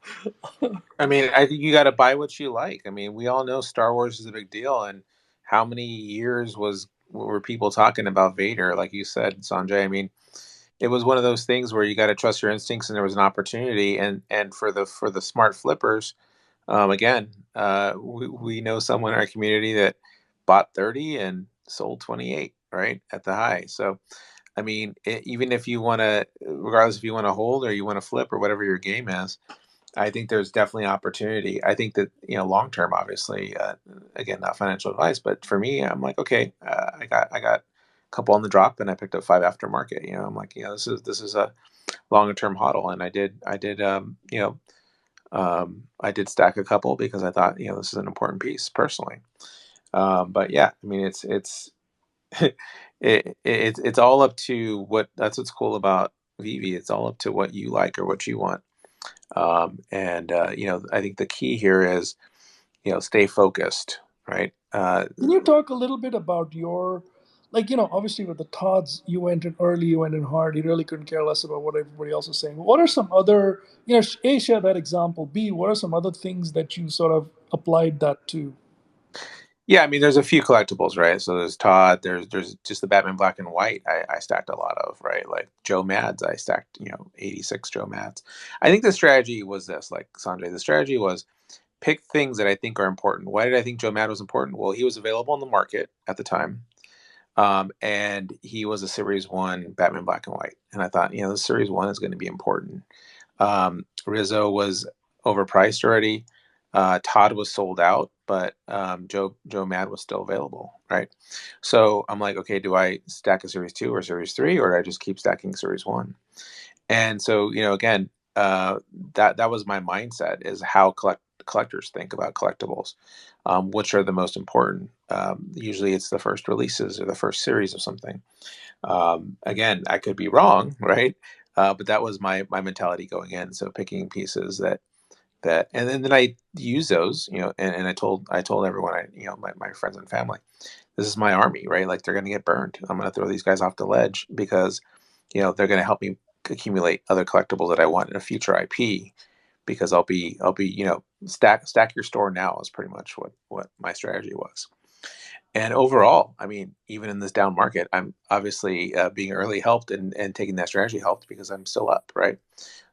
I mean, I think you got to buy what you like. I mean, we all know Star Wars is a big deal, and how many years were people talking about Vader? Like you said, Sanjay. I mean, it was one of those things where you got to trust your instincts, and there was an opportunity, and for the smart flippers, again, we know someone in our community that bought 30 and sold 28, right at the high. So, I mean, even if you want to, regardless if you want to hold or you want to flip or whatever your game is, I think there's definitely opportunity. I think that long term, obviously, again, not financial advice, but for me, I'm like, okay, I got a couple on the drop, and I picked up 5 aftermarket. I'm like, this is a longer term hodl, and I did stack a couple because I thought this is an important piece personally. But yeah, I mean, it's it's all up to that's what's cool about VeVe. It's all up to what you like or what you want. And I think the key here is stay focused, right? Can you talk a little bit about obviously with the Todds, you went in early, you went in hard, you really couldn't care less about what everybody else is saying. What are some other, A, share that example. B, what are some other things that you sort of applied that to? Yeah, I mean, there's a few collectibles, right? So there's Todd, there's just the Batman Black and White. I stacked a lot of, right? Like Joe Mads, I stacked 86 Joe Mads. I think the strategy was this, like Sanjay. The strategy was pick things that I think are important. Why did I think Joe Mad was important? Well, he was available on the market at the time. And he was a Series 1 Batman Black and White. And I thought, the Series 1 is going to be important. Rizzo was overpriced already. Todd was sold out, but Joe Mad was still available, right? So I'm like, okay, do I stack a Series 2 or Series 3, or do I just keep stacking Series 1? And so, again, that was my mindset, is how collectors think about collectibles, which are the most important. Usually it's the first releases or the first series of something. Again, I could be wrong, right? But that was my mentality going in. So picking pieces and then I use those, and I told everyone, my friends and family, this is my army, right? Like, they're going to get burned. I'm going to throw these guys off the ledge because, they're going to help me accumulate other collectibles that I want in a future IP, because I'll be, stack your store now is pretty much what my strategy was. And overall, I mean, even in this down market, I'm obviously being early helped, and taking that strategy helped because I'm still up, right?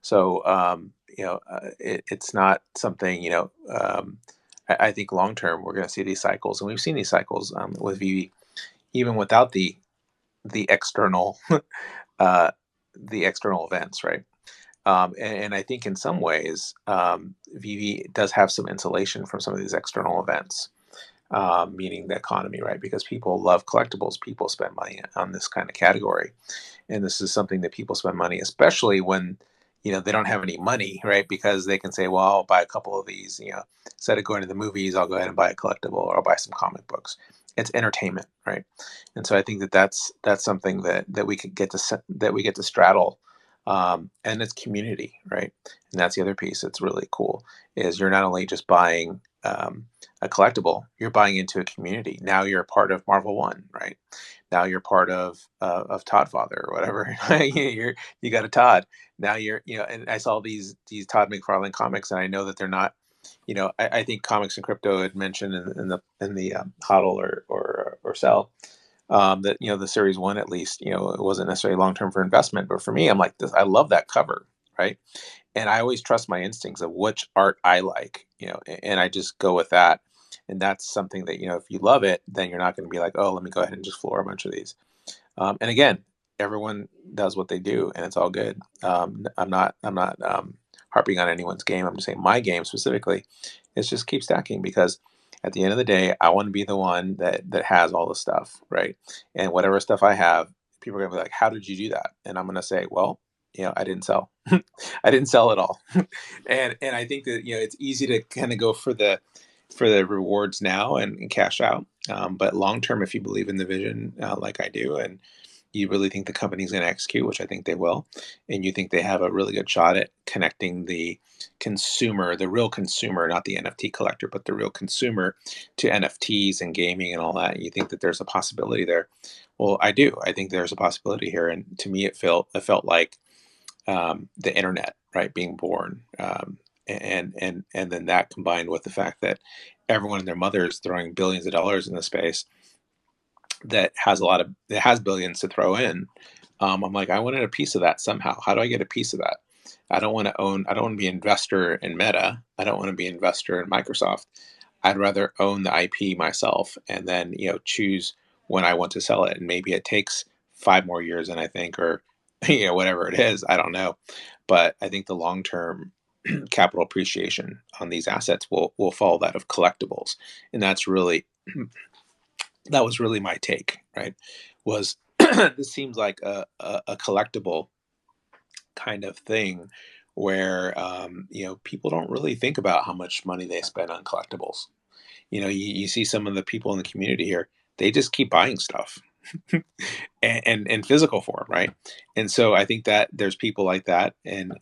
So, it's not something, I think long term we're going to see these cycles, and we've seen these cycles with VV, even without the external uh, the external events, right? And I think in some ways, VV does have some insulation from some of these external events, meaning the economy, right? Because people love collectibles, people spend money on this kind of category, and this is something that people spend money, especially when they don't have any money, right? Because they can say, well, I'll buy a couple of these, instead of going to the movies, I'll go ahead and buy a collectible, or I'll buy some comic books. It's entertainment, right? And so I think that's something that we could get to straddle, and it's community, right? And that's the other piece that's really cool, is you're not only just buying a collectible, you're buying into a community. Now you're a part of Marvel One, right? Now you're part of Todd Father or whatever. You got a Todd. Now and I saw these Todd McFarlane comics, and I know that they're not. I think Comics and Crypto had mentioned in the hodl or sell, that the Series 1, at least, it wasn't necessarily long term for investment, but for me, I'm like this. I love that cover, right? And I always trust my instincts of which art I like, and I just go with that. And that's something that, if you love it, then you're not going to be like, oh, let me go ahead and just floor a bunch of these. And again, everyone does what they do, and it's all good. I'm not harping on anyone's game. I'm just saying my game specifically is just keep stacking, because at the end of the day, I want to be the one that has all the stuff, right? And whatever stuff I have, people are gonna be like, "How did you do that?" And I'm gonna say, "Well, I didn't sell. I didn't sell it all." And I think that it's easy to kind of go for the rewards now and cash out. But long term, if you believe in the vision, like I do, and you really think the company's going to execute, which I think they will, and you think they have a really good shot at connecting the consumer, the real consumer, not the NFT collector, but the real consumer, to NFTs and gaming and all that, and you think that there's a possibility there. Well, I do. I think there's a possibility here, and to me, it felt like the internet, right, being born, and then that combined with the fact that everyone and their mother is throwing billions of dollars in the space that has billions to throw in. I'm like, I wanted a piece of that somehow. How do I get a piece of that? I don't want to own. I don't want to be an investor in Meta. I don't want to be an investor in Microsoft. I'd rather own the IP myself, and then choose when I want to sell it. And maybe it takes 5 more years than I think, or whatever it is. I don't know, but I think the long term capital appreciation on these assets will follow that of collectibles, and that was really my take, right? Was this seems like a collectible kind of thing where people don't really think about how much money they spend on collectibles. You see some of the people in the community here, they just keep buying stuff and in physical form, right? And so I think that there's people like that in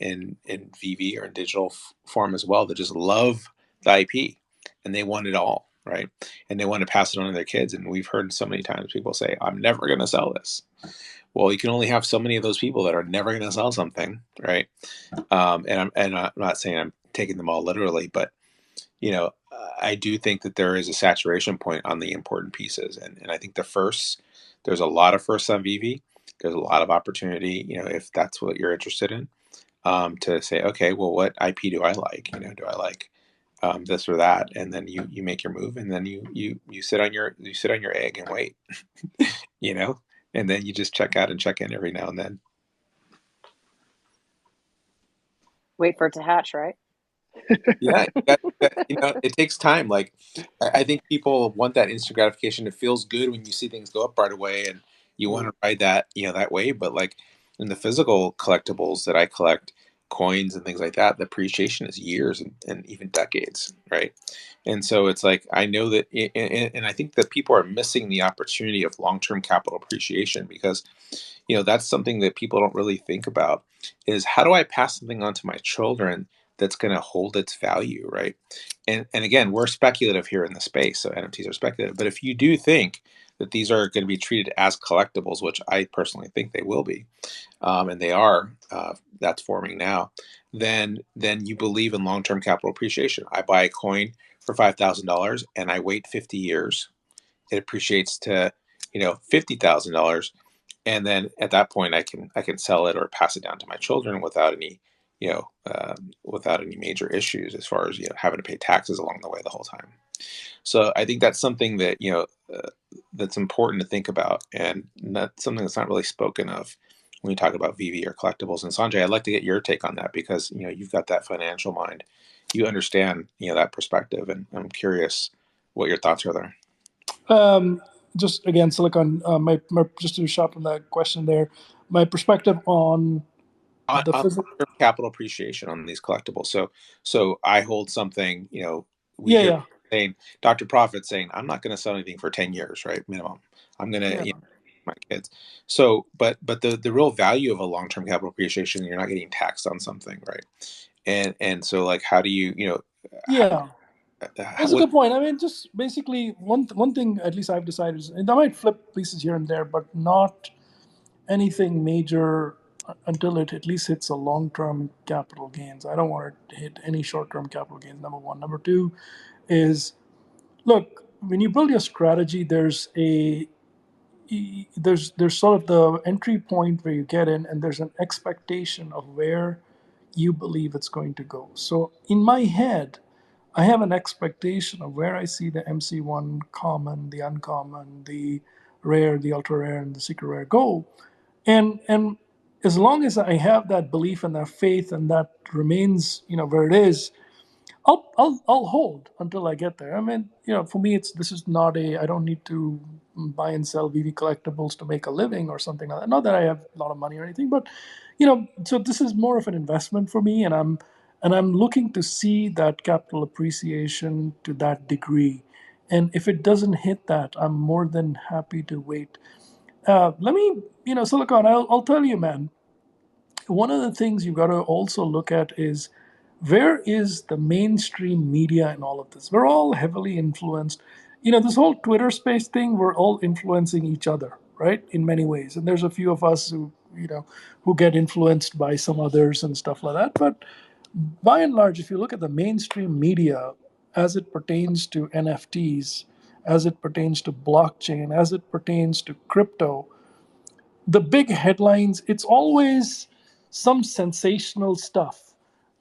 VeVe or in digital form as well, that just love the IP and they want it all, right? And they want to pass it on to their kids. And we've heard so many times people say, "I'm never going to sell this." Well, you can only have so many of those people that are never going to sell something, right? And I'm not saying I'm taking them all literally, but I do think that there is a saturation point on the important pieces, and I think there's a lot of firsts on VeVe. There's a lot of opportunity, if that's what you're interested in, to say, okay, well, what IP do I like? Do I like this or that? And then you make your move, and then you sit on your egg and wait, you know, and then you just check out and check in every now and then. Wait for it to hatch, right? Yeah, it takes time. Like, I think people want that instant gratification. It feels good when you see things go up right away, and you want Mm. to ride that, that wave. But like in the physical collectibles that I collect, coins and things like that, the appreciation is years and even decades, right? And so it's like I know that, and I think that people are missing the opportunity of long-term capital appreciation, because that's something that people don't really think about, is how do I pass something on to my children that's going to hold its value, right? And again, we're speculative here in the space, so NFTs are speculative. But if you do think that these are going to be treated as collectibles, which I personally think they will be, and they are, that's forming now, then you believe in long-term capital appreciation. I buy a coin for $5,000 and I wait 50 years. It appreciates to $50,000, and then at that point I can sell it or pass it down to my children without any major issues, as far as having to pay taxes along the way the whole time. So I think that's something that that's important to think about, and that's something that's not really spoken of when you talk about VeVe or collectibles. And Sanjay, I'd like to get your take on that, because you've got that financial mind, you understand that perspective, and I'm curious what your thoughts are there. Um, just again, Silicon, just to sharpen that question there, my perspective on the On physical. capital appreciation on these collectibles. So I hold something. We Yeah, hear yeah, saying Dr. Profit saying, "I'm not going to sell anything for 10 years, right? Minimum. I'm going to yeah, my kids." So, but the real value of a long term capital appreciation, you're not getting taxed on something, right? And so, like, how do how, yeah. That's a what good point. I mean, just basically one thing at least I've decided is, and I might flip pieces here and there, but not anything major until it at least hits a long-term capital gains. I don't want to hit any short-term capital gains. Number one. Number two is, look, when you build your strategy, there's sort of the entry point where you get in, and there's an expectation of where you believe it's going to go. So in my head, I have an expectation of where I see the MC1 common, the uncommon, the rare, the ultra rare, and the secret rare go. And as long as I have that belief and that faith and that remains, where it is, I'll hold until I get there. I mean, for me, this is not I don't need to buy and sell VV collectibles to make a living or something like that. Not that I have a lot of money or anything, but so this is more of an investment for me, and I'm looking to see that capital appreciation to that degree. And if it doesn't hit that, I'm more than happy to wait. Let me, Silicon, I'll tell you, man, one of the things you've got to also look at is where is the mainstream media in all of this? We're all heavily influenced. This whole Twitter space thing, we're all influencing each other, right? In many ways. And there's a few of us who get influenced by some others and stuff like that. But by and large, if you look at the mainstream media as it pertains to NFTs, as it pertains to blockchain, as it pertains to crypto, the big headlines, it's always some sensational stuff.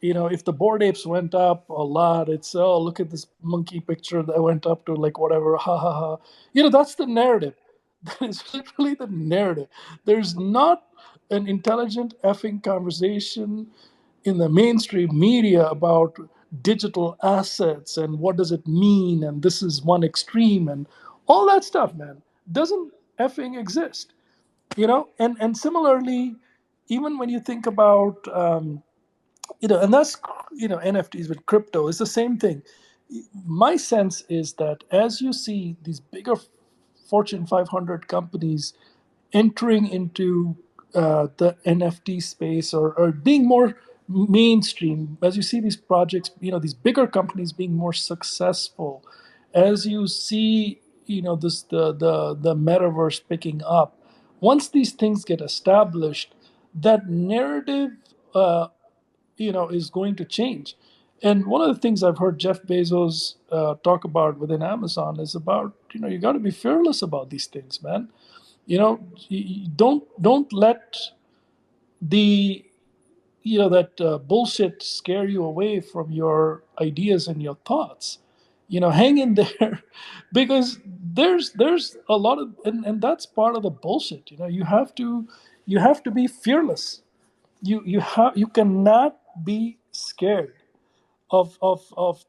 If the board apes went up a lot, it's, oh, look at this monkey picture that went up to like whatever, ha ha ha. That's the narrative. That is literally the narrative. There's not an intelligent effing conversation in the mainstream media about digital assets and what does it mean, and this is one extreme, and all that stuff, man, doesn't effing exist. And similarly, even when you think about and that's NFTs with crypto is the same thing. My sense is that as you see these bigger Fortune 500 companies entering into the NFT space, or being more mainstream, as you see these projects, these bigger companies being more successful, as you see, this the metaverse picking up. Once these things get established, that narrative, uh, is going to change. And one of the things I've heard Jeff Bezos talk about within Amazon is about, you got to be fearless about these things, man. Don't let the that bullshit scare you away from your ideas and your thoughts. Hang in there, because there's a lot of, and that's part of the bullshit. You have to be fearless. You cannot be scared of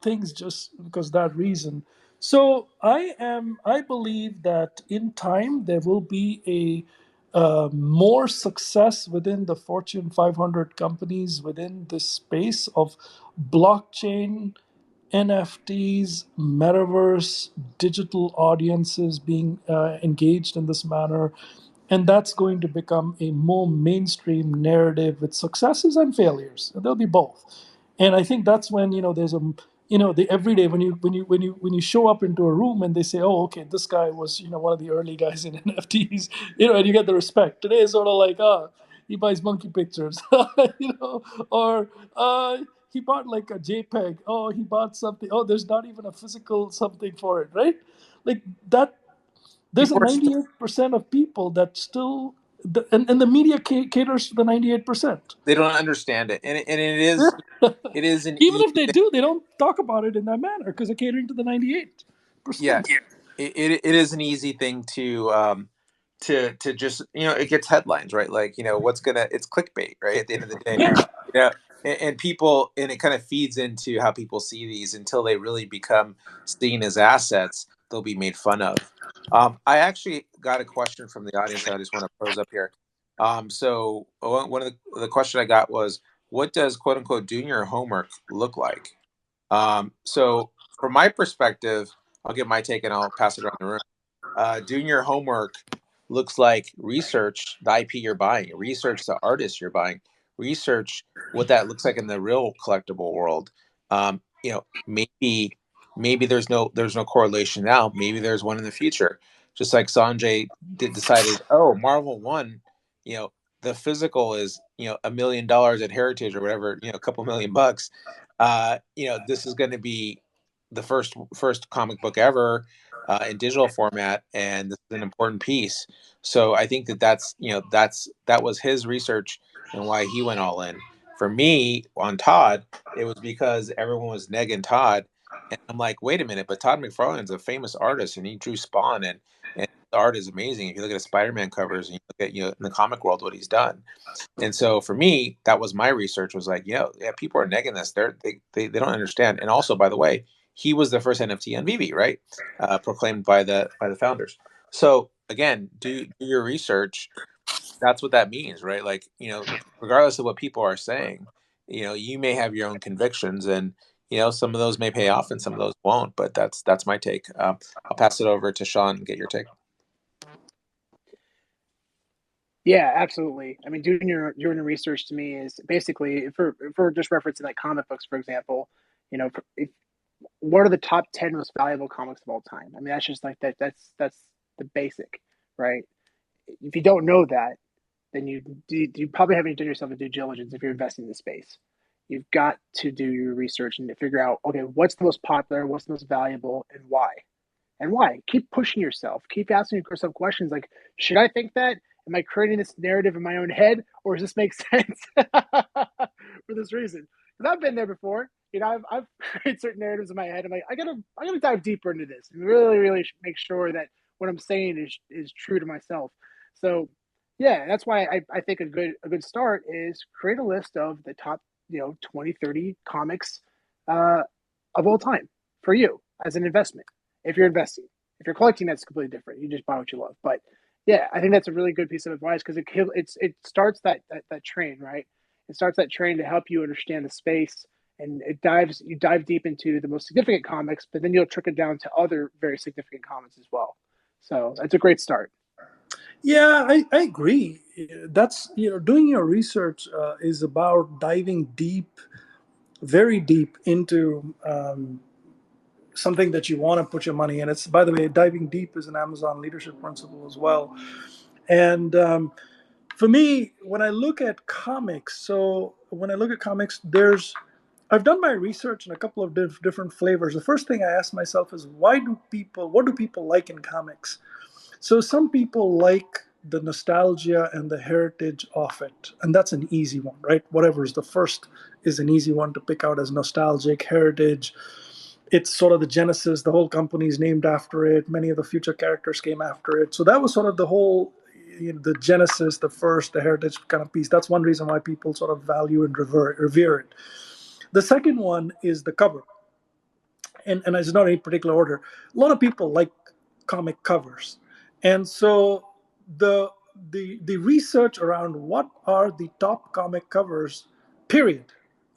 things just because that reason. So I believe that in time there will be a more success within the Fortune 500 companies within this space of blockchain, NFTs, metaverse, digital audiences being engaged in this manner. And that's going to become a more mainstream narrative with successes and failures. And there'll be both. And I think that's when, there's the everyday, when you show up into a room and they say, oh, okay, this guy was, one of the early guys in NFTs, and you get the respect. Today is sort of like, he buys monkey pictures, or he bought like a JPEG. Oh, he bought something. Oh, there's not even a physical something for it, right? Like that. There's a People are still, 98% of people that still, and the media caters to the 98%. they don't understand it, and it is an Even easy if they thing. do, they don't talk about it in that manner because they're catering to the Yeah, 98%. it is an easy thing to just, it gets headlines, right? Like, it's clickbait, right? At the end of the day, Yeah. and people, and it kind of feeds into how people see these until they really become seen as assets. They'll be made fun of. I actually got a question from the audience that I just want to pose up here. So one of the question I got was, what does quote unquote doing your homework look like? So from my perspective, I'll give my take and I'll pass it around the room. Doing your homework looks like research the IP you're buying, research the artist you're buying, research what that looks like in the real collectible world. Maybe there's no correlation now. Maybe there's one in the future. Just like Sanjay decided, oh, Marvel One, you know, the physical is $1 million at Heritage or whatever, a couple $1 million. This is going to be the first comic book ever in digital format, and this is an important piece. So I think that was his research and why he went all in. For me, on Todd, it was because everyone was negging Todd And I'm like, wait a minute, but Todd McFarlane's a famous artist, and he drew Spawn, and the art is amazing. If you look at his Spider-Man covers, and you look at, in the comic world, what he's done. And so for me, that was my research, was like, yeah, people are negging this. They don't understand. And also, by the way, he was the first NFT on VeVe, right? Proclaimed by the founders. So again, do your research. That's what that means, right? Like, regardless of what people are saying, you may have your own convictions, and some of those may pay off and some of those won't. But that's my take. I'll pass it over to Sean and get your take. Yeah, absolutely. I mean, doing your research to me is basically, if we're just referencing like comic books, for example, what are the top 10 most valuable comics of all time? I mean, that's just like that. That's the basic, right? If you don't know that, then you probably haven't done yourself a due diligence if you're investing in the space. You've got to do your research and to figure out, okay, what's the most popular, what's the most valuable, and why. And why? Keep pushing yourself. Keep asking yourself questions like, should I think that? Am I creating this narrative in my own head, or does this make sense for this reason? Because I've been there before. I've created certain narratives in my head. I'm like, I gotta dive deeper into this and really, really make sure that what I'm saying is true to myself. So, yeah, that's why I think a good start is create a list of the top 20, 30 comics uh, of all time for you as an investment if you're investing. If you're collecting, that's completely different. You just buy what you love. But yeah, I think that's a really good piece of advice because it starts that train, right? It starts that train to help you understand the space, and you dive deep into the most significant comics, but then you'll trickle down to other very significant comics as well. So that's a great start. Yeah, I agree. That's, doing your research is about diving deep, very deep into something that you want to put your money in. It's, by the way, diving deep is an Amazon leadership principle as well. And for me, when I look at comics, I've done my research in a couple of different flavors. The first thing I ask myself is, what do people like in comics? So some people like the nostalgia and the heritage of it, and that's an easy one, right? Whatever is the first is an easy one to pick out as nostalgic heritage. It's sort of the genesis. The whole company is named after it. Many of the future characters came after it. So that was sort of the whole, the genesis, the first, the heritage kind of piece. That's one reason why people sort of value and revere it. The second one is the cover, and it's not in any particular order. A lot of people like comic covers, and so the the research around what are the top comic covers, period,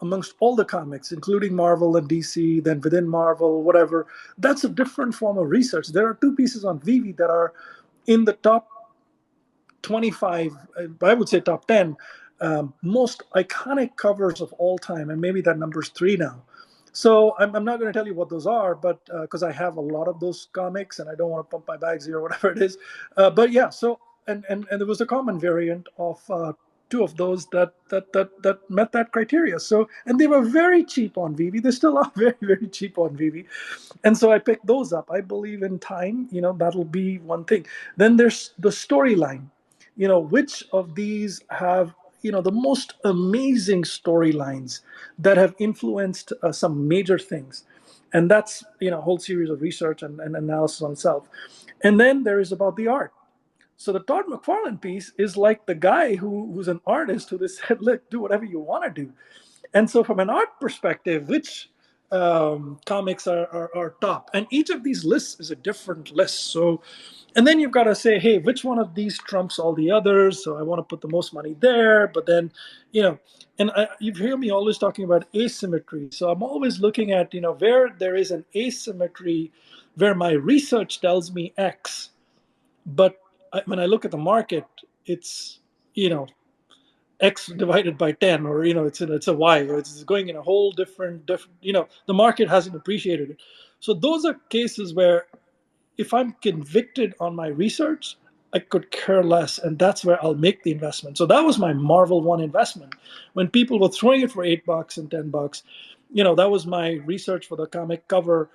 amongst all the comics, including Marvel and DC, then within Marvel, whatever. That's a different form of research. There are two pieces on VeVe that are in the top 25, I would say top 10 most iconic covers of all time, and maybe that number's three now. So I'm not going to tell you what those are, but because I have a lot of those comics and I don't want to pump my bags here or whatever it is. But yeah, so and there was a common variant of two of those that met that criteria. So, and they were very cheap on VeVe. They still are very, very cheap on VeVe. And so I picked those up. I believe in time, that'll be one thing. Then there's the storyline. Which of these have the most amazing storylines that have influenced some major things, and that's a whole series of research and analysis on itself. And then there is about the art. So the Todd McFarlane piece is like the guy who's an artist who just said, look, do whatever you want to do. And so from an art perspective, which comics are top? And each of these lists is a different list. So, and then you've got to say, hey, which one of these trumps all the others? So I want to put the most money there. But then, and you hear me always talking about asymmetry. So I'm always looking at, where there is an asymmetry, where my research tells me X, but when I look at the market, it's, X divided by 10, or it's a Y, or it's going in a whole different, the market hasn't appreciated it. So those are cases where if I'm convicted on my research, I could care less, and that's where I'll make the investment. So that was my Marvel One investment. When people were throwing it for $8 and $10, that was my research for the comic cover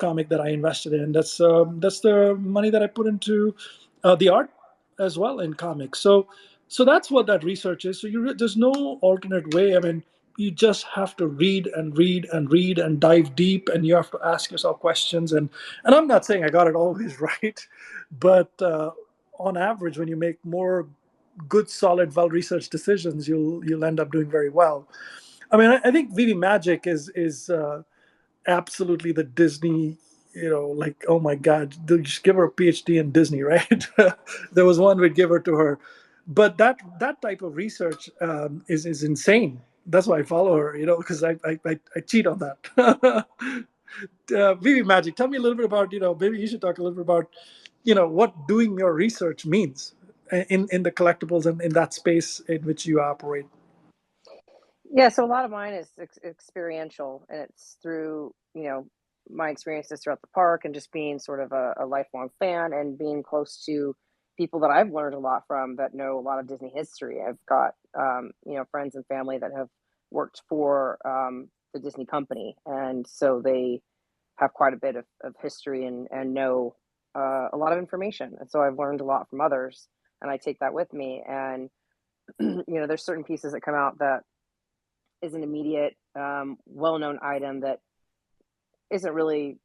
comic that I invested in. That's the money that I put into the art as well in comics. So that's what that research is. So there's no alternate way. I mean, you just have to read and read and read and dive deep, and you have to ask yourself questions. And I'm not saying I got it always right, but on average, when you make more good, solid, well-researched decisions, you'll end up doing very well. I mean, I think Vivi Magic is absolutely the Disney. Like, oh my God, they just give her a PhD in Disney, right? There was one we'd give her to her, but that type of research is insane. That's why I follow her, because I cheat on that. Vivi Magic, tell me a little bit about, maybe you should talk a little bit about, what doing your research means in the collectibles and in that space in which you operate. Yeah, so a lot of mine is experiential, and it's through, my experiences throughout the park and just being sort of a lifelong fan and being close to people that I've learned a lot from that know a lot of Disney history. I've got, friends and family that have worked for the Disney company, and so they have quite a bit of history and know a lot of information. And so I've learned a lot from others, and I take that with me. And, there's certain pieces that come out that is an immediate, well-known item that isn't really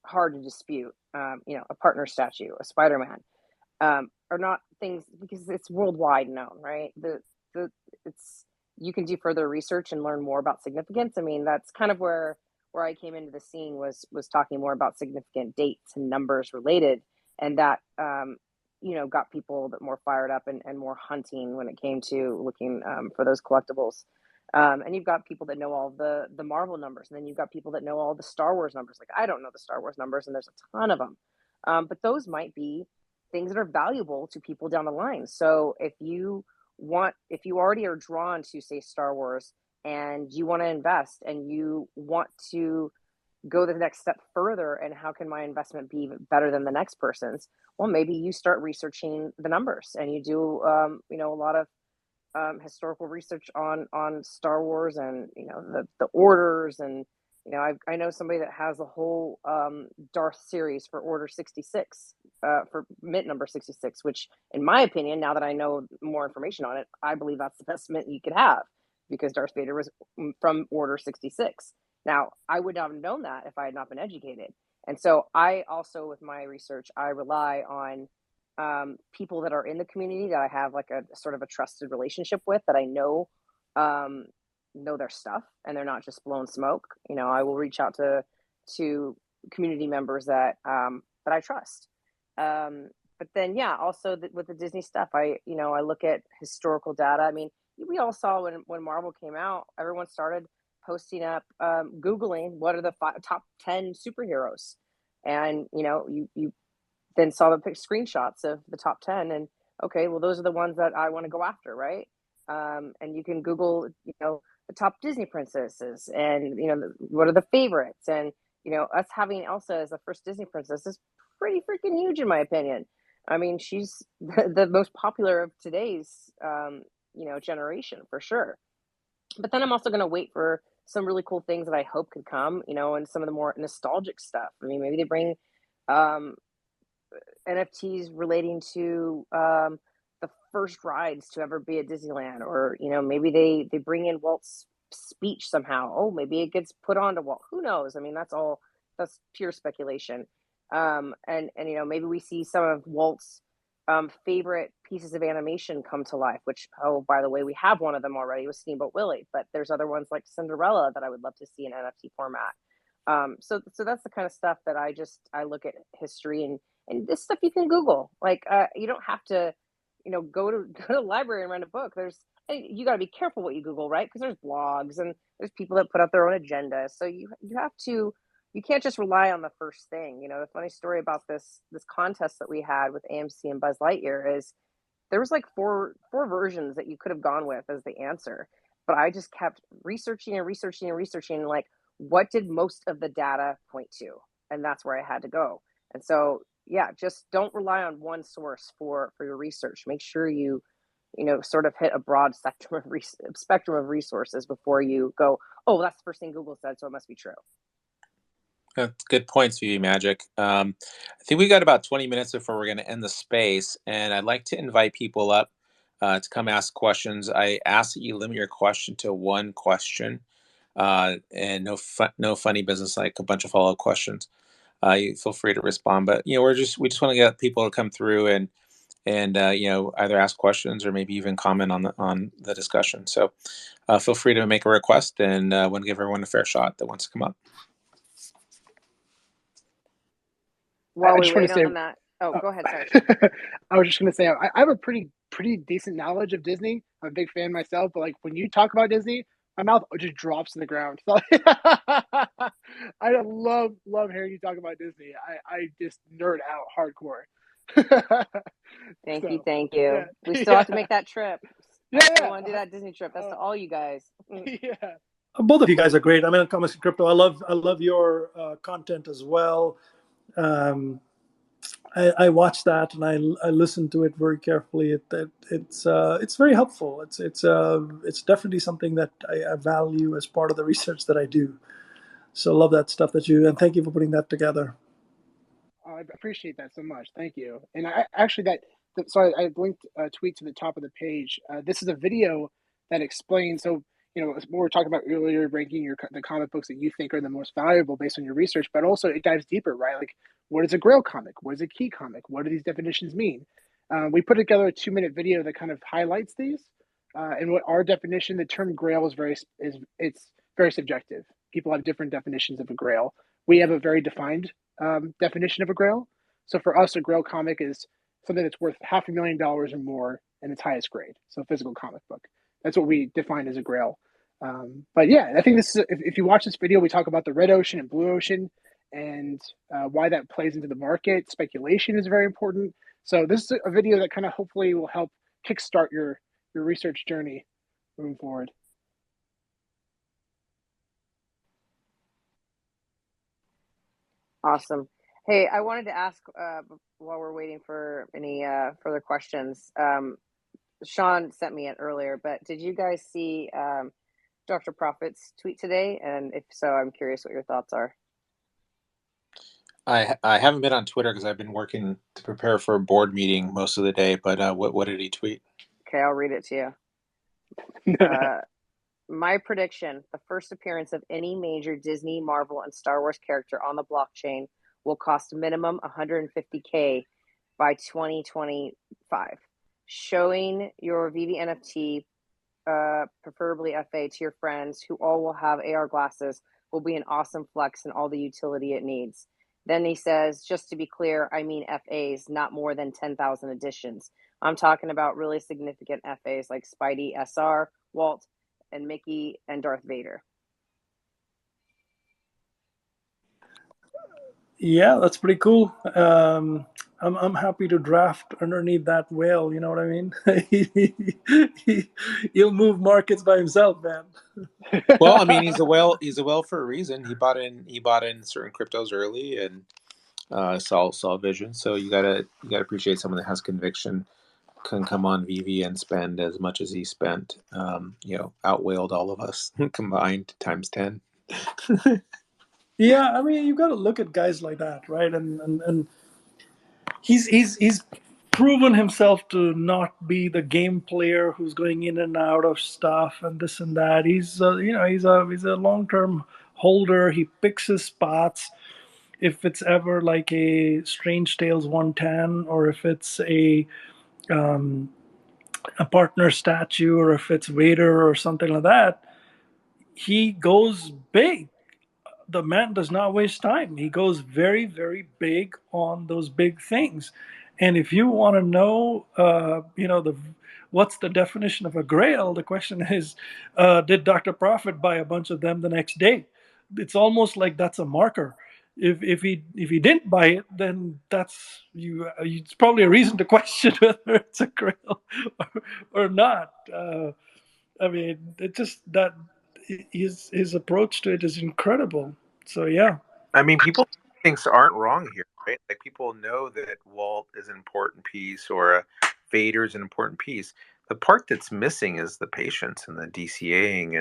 hard to dispute. A partner statue, a Spider-Man, are not things because it's worldwide known, right? The it's You can do further research and learn more about significance. I mean, that's kind of where I came into the scene was talking more about significant dates and numbers related, and that got people a bit more fired up and more hunting when it came to looking for those collectibles. And you've got people that know all the Marvel numbers, and then you've got people that know all the Star Wars numbers. Like I don't know the Star Wars numbers, and there's a ton of them. But those might be things that are valuable to people down the line. So if you already are drawn to say Star Wars and you want to invest and you want to go the next step further, and how can my investment be better than the next person's? Well, maybe you start researching the numbers and you do a lot of historical research on Star Wars and the orders. And I know somebody that has a whole Darth series for Order 66, for mint number 66, which in my opinion, now that I know more information on it, I believe that's the best mint you could have, because Darth Vader was from Order 66. Now, I would not have known that if I had not been educated. And so I also, with my research, I rely on people that are in the community that I have like a sort of a trusted relationship with, that I um, know their stuff and they're not just blowing smoke. I will reach out to community members that I trust. But then, yeah, also with the Disney stuff, I look at historical data. I mean, we all saw when Marvel came out, everyone started posting up, Googling what are the top 10 superheroes. And, you then saw the screenshots of the top 10, and okay, well, those are the ones that I want to go after, right? And you can Google, the top Disney princesses, and, what are the favorites. And, us having Elsa as the first Disney princess is pretty freaking huge, in my opinion. I mean, she's the most popular of today's, generation for sure. But then I'm also going to wait for some really cool things that I hope could come, and some of the more nostalgic stuff. I mean, maybe they bring um, NFTs relating to the first rides to ever be at Disneyland, or maybe they bring in Walt's speech somehow. Oh, maybe it gets put onto Walt. Who knows? I mean, that's pure speculation. And maybe we see some of Walt's favorite pieces of animation come to life. Which, oh, by the way, we have one of them already with Steamboat Willie, but there's other ones like Cinderella that I would love to see in NFT format. So that's the kind of stuff that I look at history, and this stuff you can Google. Like, you don't have to, go to go to the library and rent a book. You got to be careful what you Google, right? Because there's blogs and there's people that put out their own agenda. So you can't just rely on the first thing. The funny story about this contest that we had with AMC and Buzz Lightyear is there was like four versions that you could have gone with as the answer, but I just kept researching and researching and researching, like, what did most of the data point to, and that's where I had to go. And so, yeah, just don't rely on one source for your research. Make sure you sort of hit a broad spectrum of resources before you go, oh, that's the first thing Google said, so it must be true. That's good points, VV Magic. I think we got about 20 minutes before we're going to end the space, and I'd like to invite people up to come ask questions. I ask that you limit your question to one question, and no funny business like a bunch of follow up questions. You feel free to respond, but we just want to get people to come through and either ask questions or maybe even comment on the discussion. So feel free to make a request, and want to give everyone a fair shot that wants to come up. While I we just want wait to say, on that, oh, oh, go ahead. Sorry, Sean. I was just going to say, I have a pretty decent knowledge of Disney. I'm a big fan myself, but like when you talk about Disney, my mouth just drops to the ground. So, I love hearing you talk about Disney. I just nerd out hardcore. Thank you, So thank yeah, you. We still yeah, have to make that trip. I yeah, still yeah, want to do that Disney trip. That's uh, to all you guys. yeah. Both of you guys are great. I mean, Comics and Crypto. I love your content as well. Um, I watch that and I listen to it very carefully. It's very helpful. It's definitely something that I value as part of the research that I do. So love that stuff that you, and thank you for putting that together. I appreciate that so much. Thank you. And I actually sorry, I linked a tweet to the top of the page. This is a video that explains. So what we were talking about earlier, ranking the comic books that you think are the most valuable based on your research, but also it dives deeper, right? Like, what is a Grail comic? What is a key comic? What do these definitions mean? We put together a 2 minute video that kind of highlights these. And what our definition, the term Grail it's very subjective. People have different definitions of a Grail. We have a very defined definition of a Grail. So for us, a Grail comic is something that's worth $500,000 or more in its highest grade. So a physical comic book. That's what we define as a Grail. But yeah, I think this is if you watch this video, we talk about the red ocean and blue ocean and why that plays into the market. Speculation is very important. So this is a video that kind of hopefully will help kickstart your research journey moving forward. Awesome. Hey, I wanted to ask while we're waiting for any further questions. Sean sent me it earlier, but did you guys see Dr. Profit's tweet today? And if so, I'm curious what your thoughts are. I haven't been on Twitter because I've been working to prepare for a board meeting most of the day. But what did he tweet? Okay, I'll read it to you. My prediction, the first appearance of any major Disney, Marvel, and Star Wars character on the blockchain will cost minimum 150K by 2025. Showing your VeVe NFT, preferably FA, to your friends who all will have AR glasses will be an awesome flex and all the utility it needs. Then he says, just to be clear, I mean FAs, not more than 10,000 editions. I'm talking about really significant FAs like Spidey, SR, Walt, and Mickey and Darth Vader. Yeah, that's pretty cool. I'm happy to draft underneath that whale. You know what I mean? He'll move markets by himself, man. Well, I mean, he's a whale. He's a whale for a reason. He bought in certain cryptos early and saw vision. So you gotta appreciate someone that has conviction, can come on VeVe and spend as much as he spent. Outwhaled all of us combined times 10. Yeah, I mean, you got to look at guys like that, right? And he's proven himself to not be the game player who's going in and out of stuff and this and that. He's a long term holder. He picks his spots. If it's ever like a Strange Tales 110, or if it's um, a partner statue, or if it's Vader or something like that, he goes big. The man does not waste time. He goes very, very big on those big things. And if you want to know, the what's the definition of a grail, the question is, did Dr. Profit buy a bunch of them the next day? It's almost like that's a marker. If he didn't buy it, then that's you. It's probably a reason to question whether it's a grail or not. I mean, it just that his approach to it is incredible. So yeah. I mean, people things aren't wrong here, right? Like people know that Walt is an important piece or Vader is an important piece. The part that's missing is the patience and the DCAing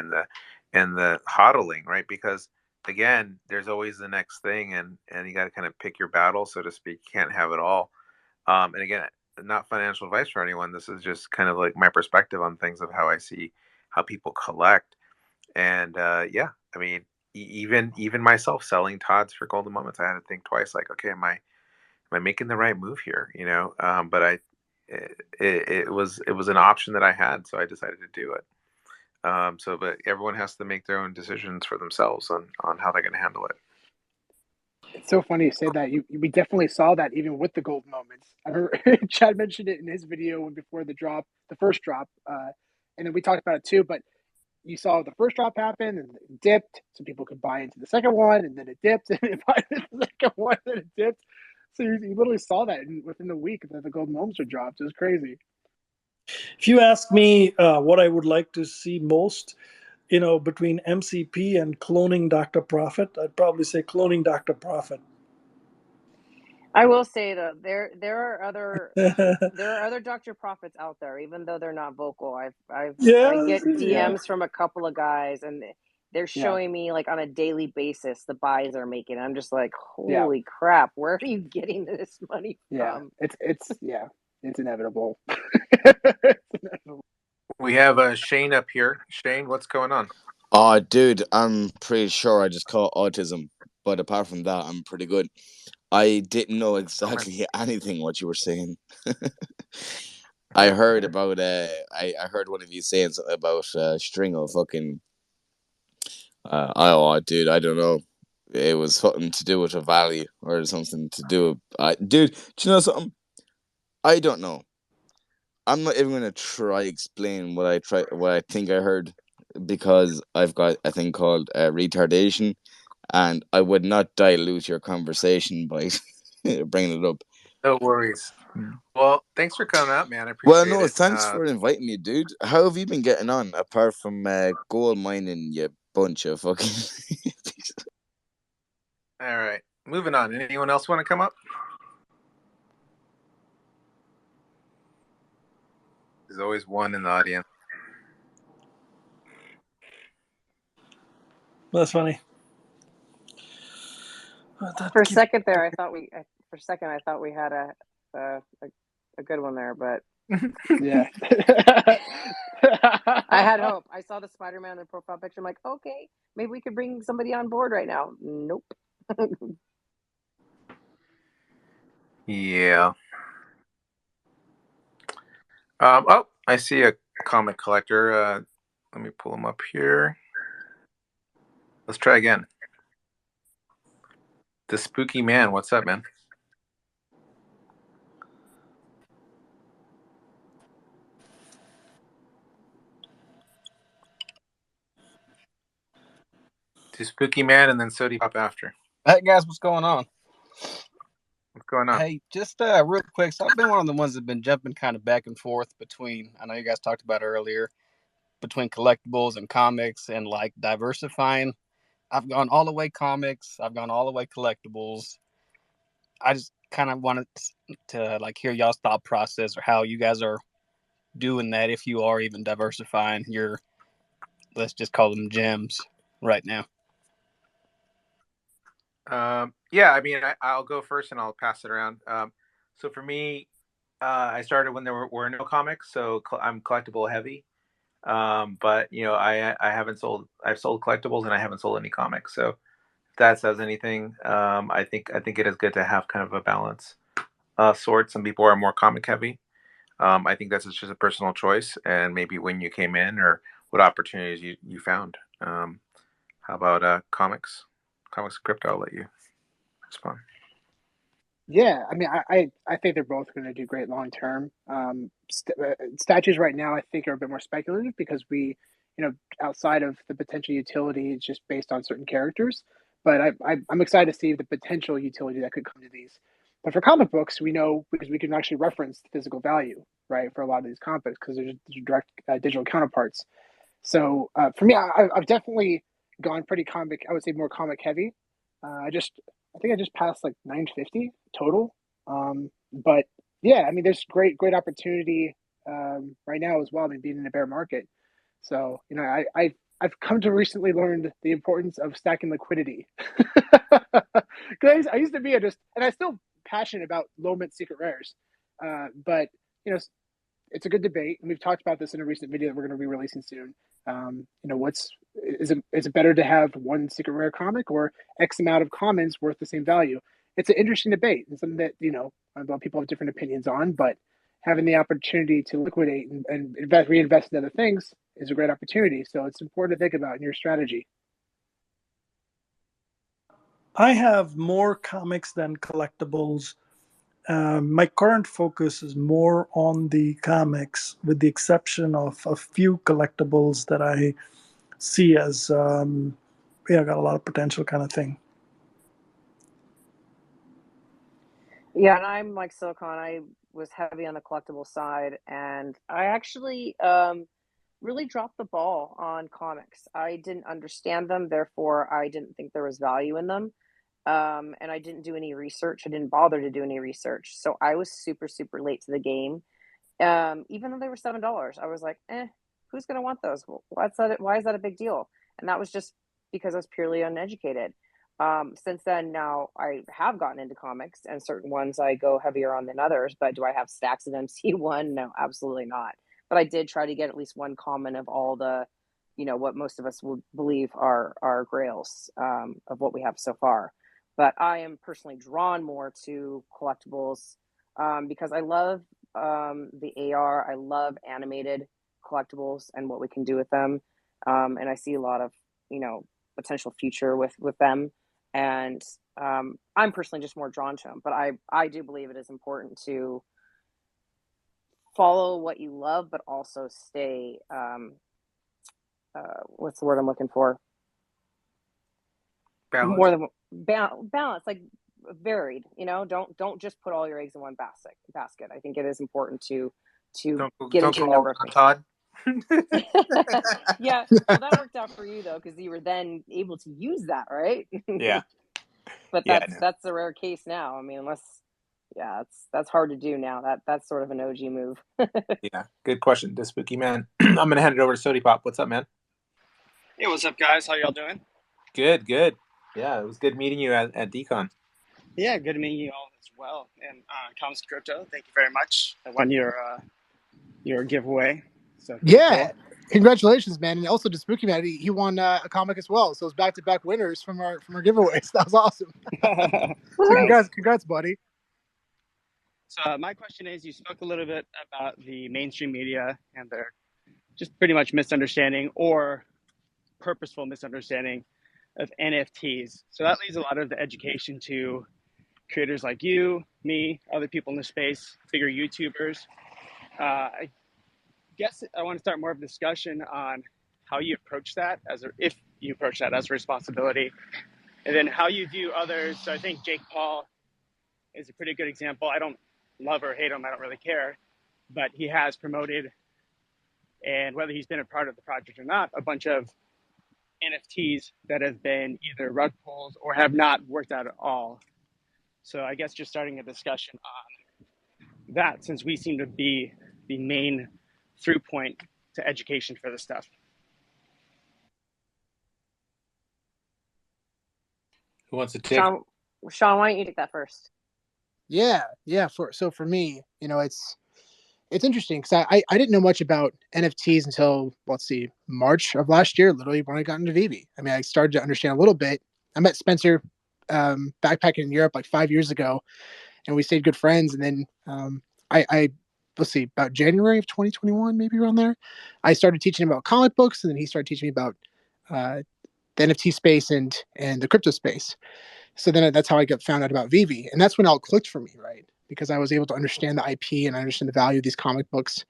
and the hodling, right? Because again, there's always the next thing, and you got to kind of pick your battle, so to speak. You can't have it all. And again, not financial advice for anyone. This is just kind of like my perspective on things of how I see how people collect. And I mean, even myself selling Todd's for golden moments, I had to think twice. Like, okay, am I making the right move here? But it was an option that I had, so I decided to do it. But everyone has to make their own decisions for themselves on how they're going to handle it. It's so funny you say that. We definitely saw that even with the gold moments. I remember Chad mentioned it in his video when before the first drop, and then we talked about it too. But you saw the first drop happen and it dipped, so people could buy into the second one, and then it dipped, and it buy into the second one, and it dipped. So you literally saw that within the week that the gold moments were dropped. It was crazy. If you ask me what I would like to see most, between MCP and cloning Dr. Profit, I'd probably say cloning Dr. Profit. I will say though, there are other Dr. Profits out there, even though they're not vocal. I Yes, get yeah. DMs from a couple of guys, and they're Yeah, showing me like on a daily basis the buys they're making. I'm just like, yeah, holy crap, where are you getting this money yeah. from? It's inevitable. We have Shane up here. Shane, what's going on? Oh, dude, I'm pretty sure I just caught autism, but apart from that, I'm pretty good. I didn't know Oh man. exactly anything what you were saying. I heard about I heard one of you saying something about string of fucking oh dude, I don't know. It was something to do with a value or something to do with dude, do you know something? I don't know. I'm not even gonna try explain what I think I heard because I've got a thing called retardation, and I would not dilute your conversation by bringing it up. No worries. Well, thanks for coming out, man. I Well, appreciate no, it. thanks for inviting me, dude. How have you been getting on apart from gold mining, you bunch of fucking? All right. Moving on. Anyone else want to come up? There's always one in the audience. That's funny. For a second there, I thought we had a, a good one there, but Yeah. I had hope. I saw the Spider-Man in the profile picture. I'm like, okay, maybe we could bring somebody on board right now. Nope. Yeah. I see a comic collector. Let me pull him up here. Let's try again. The Spooky Man. What's up, man? To Spooky Man, and then Sody Pop after. Hey guys, what's going on? What's going on? Hey, just real quick. So I've been one of the ones that have been jumping kind of back and forth between. I know you guys talked about earlier between collectibles and comics and like diversifying. I've gone all the way comics. I've gone all the way collectibles. I just kind of wanted to like hear y'all's thought process or how you guys are doing that if you are even diversifying your, let's just call them gems right now. Yeah, I mean, I'll go first and I'll pass it around. So for me, I started when there were no comics, so I'm collectible heavy. But I've sold collectibles and I haven't sold any comics. So if that says anything, I think it is good to have kind of a balance sort. Some people are more comic heavy. I think that's just a personal choice, and maybe when you came in or what opportunities you found. How about comics and crypto? I'll let you respond. Yeah, I mean, I think they're both going to do great long term. Statues right now, I think, are a bit more speculative because outside of the potential utility, it's just based on certain characters. But I'm excited to see the potential utility that could come to these. But for comic books, we know because we can actually reference the physical value, right, for a lot of these comic books because there's direct digital counterparts. So for me, I've definitely gone pretty comic. I would say more comic heavy. I think I just passed like 950 total. But yeah, I mean, there's great opportunity right now as well. I mean, being in a bear market. So I've come to recently learned the importance of stacking liquidity. Because I used to be and I still passionate about low mint secret rares. But it's a good debate, and we've talked about this in a recent video that we're going to be releasing soon. Is it better to have one secret rare comic or X amount of commons worth the same value? It's an interesting debate and something that a lot of people have different opinions on. But having the opportunity to liquidate and reinvest in other things is a great opportunity. So it's important to think about in your strategy. I have more comics than collectibles. My current focus is more on the comics, with the exception of a few collectibles that I see as, got a lot of potential kind of thing. Yeah, and I'm like Silicon. I was heavy on the collectible side, and I actually really dropped the ball on comics. I didn't understand them, therefore I didn't think there was value in them. And I didn't do any research. I didn't bother to do any research. So I was super, super late to the game. Even though they were $7, I was like, who's going to want those? What's that? Why is that a big deal? And that was just because I was purely uneducated. Since then, now I have gotten into comics, and certain ones I go heavier on than others. But do I have stacks of MC1? No, absolutely not. But I did try to get at least one common of all the, what most of us would believe are grails of what we have so far. But I am personally drawn more to collectibles because I love the AR. I love animated collectibles and what we can do with them. And I see a lot of, potential future with them. And I'm personally just more drawn to them. But I do believe it is important to follow what you love, but also stay, what's the word I'm looking for? Balance. More than balance, like varied. Don't just put all your eggs in one basket. I think it is important to get into a number of things. Todd. Yeah, well, that worked out for you though, because you were then able to use that, right? Yeah. But Yeah, that's a rare case now. I mean, that's hard to do now. That's sort of an OG move. Yeah, good question, the spooky man. I'm gonna hand it over to Sody Pop. What's up, man? Hey, what's up, guys? How y'all doing? Good. Yeah, it was good meeting you at Decon. Yeah, good meeting you all as well. And Comes Crypto, thank you very much. I won your giveaway. So Yeah, cool. congratulations, man! And also to Spooky Man, he won a comic as well. So it's back-to-back winners from our giveaways. That was awesome. So Nice. congrats, buddy. So my question is, you spoke a little bit about the mainstream media and their just pretty much misunderstanding or purposeful misunderstanding of NFTs. So that leaves a lot of the education to creators like you, me, other people in the space, bigger YouTubers. I guess I want to start more of a discussion on how you approach that if you approach that as a responsibility, and then how you view others. So I think Jake Paul is a pretty good example. I don't love or hate him. I don't really care, but he has promoted, and whether he's been a part of the project or not, a bunch of NFTs that have been either rug pulls or have not worked out at all. So I guess just starting a discussion on that, since we seem to be the main through point to education for this stuff. Who wants to take? Sean, why don't you take that first? Yeah. For me, it's interesting because I didn't know much about NFTs until March of last year, literally when I got into VeVe. I mean, I started to understand a little bit. I met Spencer backpacking in Europe like 5 years ago, and we stayed good friends. And then I about January of 2021, maybe around there, I started teaching him about comic books, and then he started teaching me about the NFT space and the crypto space. So then that's how I found out about VeVe, and that's when it all clicked for me, right? Because I was able to understand the IP and I understand the value of these comic books.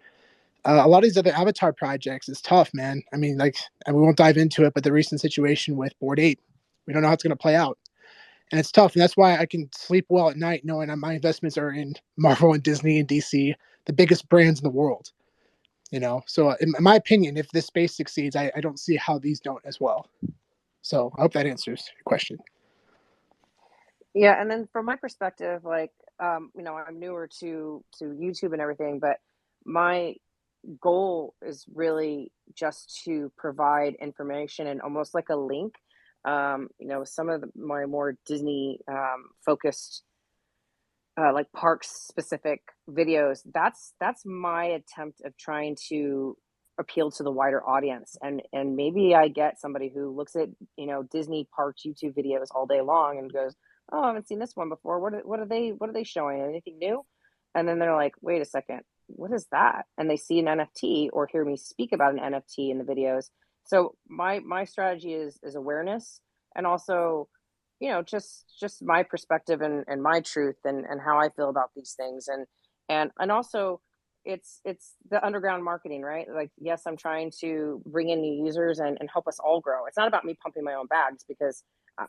A lot of these other avatar projects is tough, man. I mean, and we won't dive into it, but the recent situation with Bored Ape, we don't know how it's going to play out. And it's tough. And that's why I can sleep well at night knowing that my investments are in Marvel and Disney and DC, the biggest brands in the world. So in my opinion, if this space succeeds, I don't see how these don't as well. So I hope that answers your question. Yeah, and then from my perspective, I'm newer to YouTube and everything, but my goal is really just to provide information and almost like a link. Some of my more Disney focused like parks specific videos. That's my attempt of trying to appeal to the wider audience, and maybe I get somebody who looks at Disney parks YouTube videos all day long and goes, oh, I haven't seen this one before. What are they showing? Anything new? And then they're like, wait a second, what is that? And they see an NFT or hear me speak about an NFT in the videos. So my strategy is awareness, and also just my perspective and my truth and how I feel about these things, and also it's the underground marketing, right? Like, yes, I'm trying to bring in new users and help us all grow. It's not about me pumping my own bags, because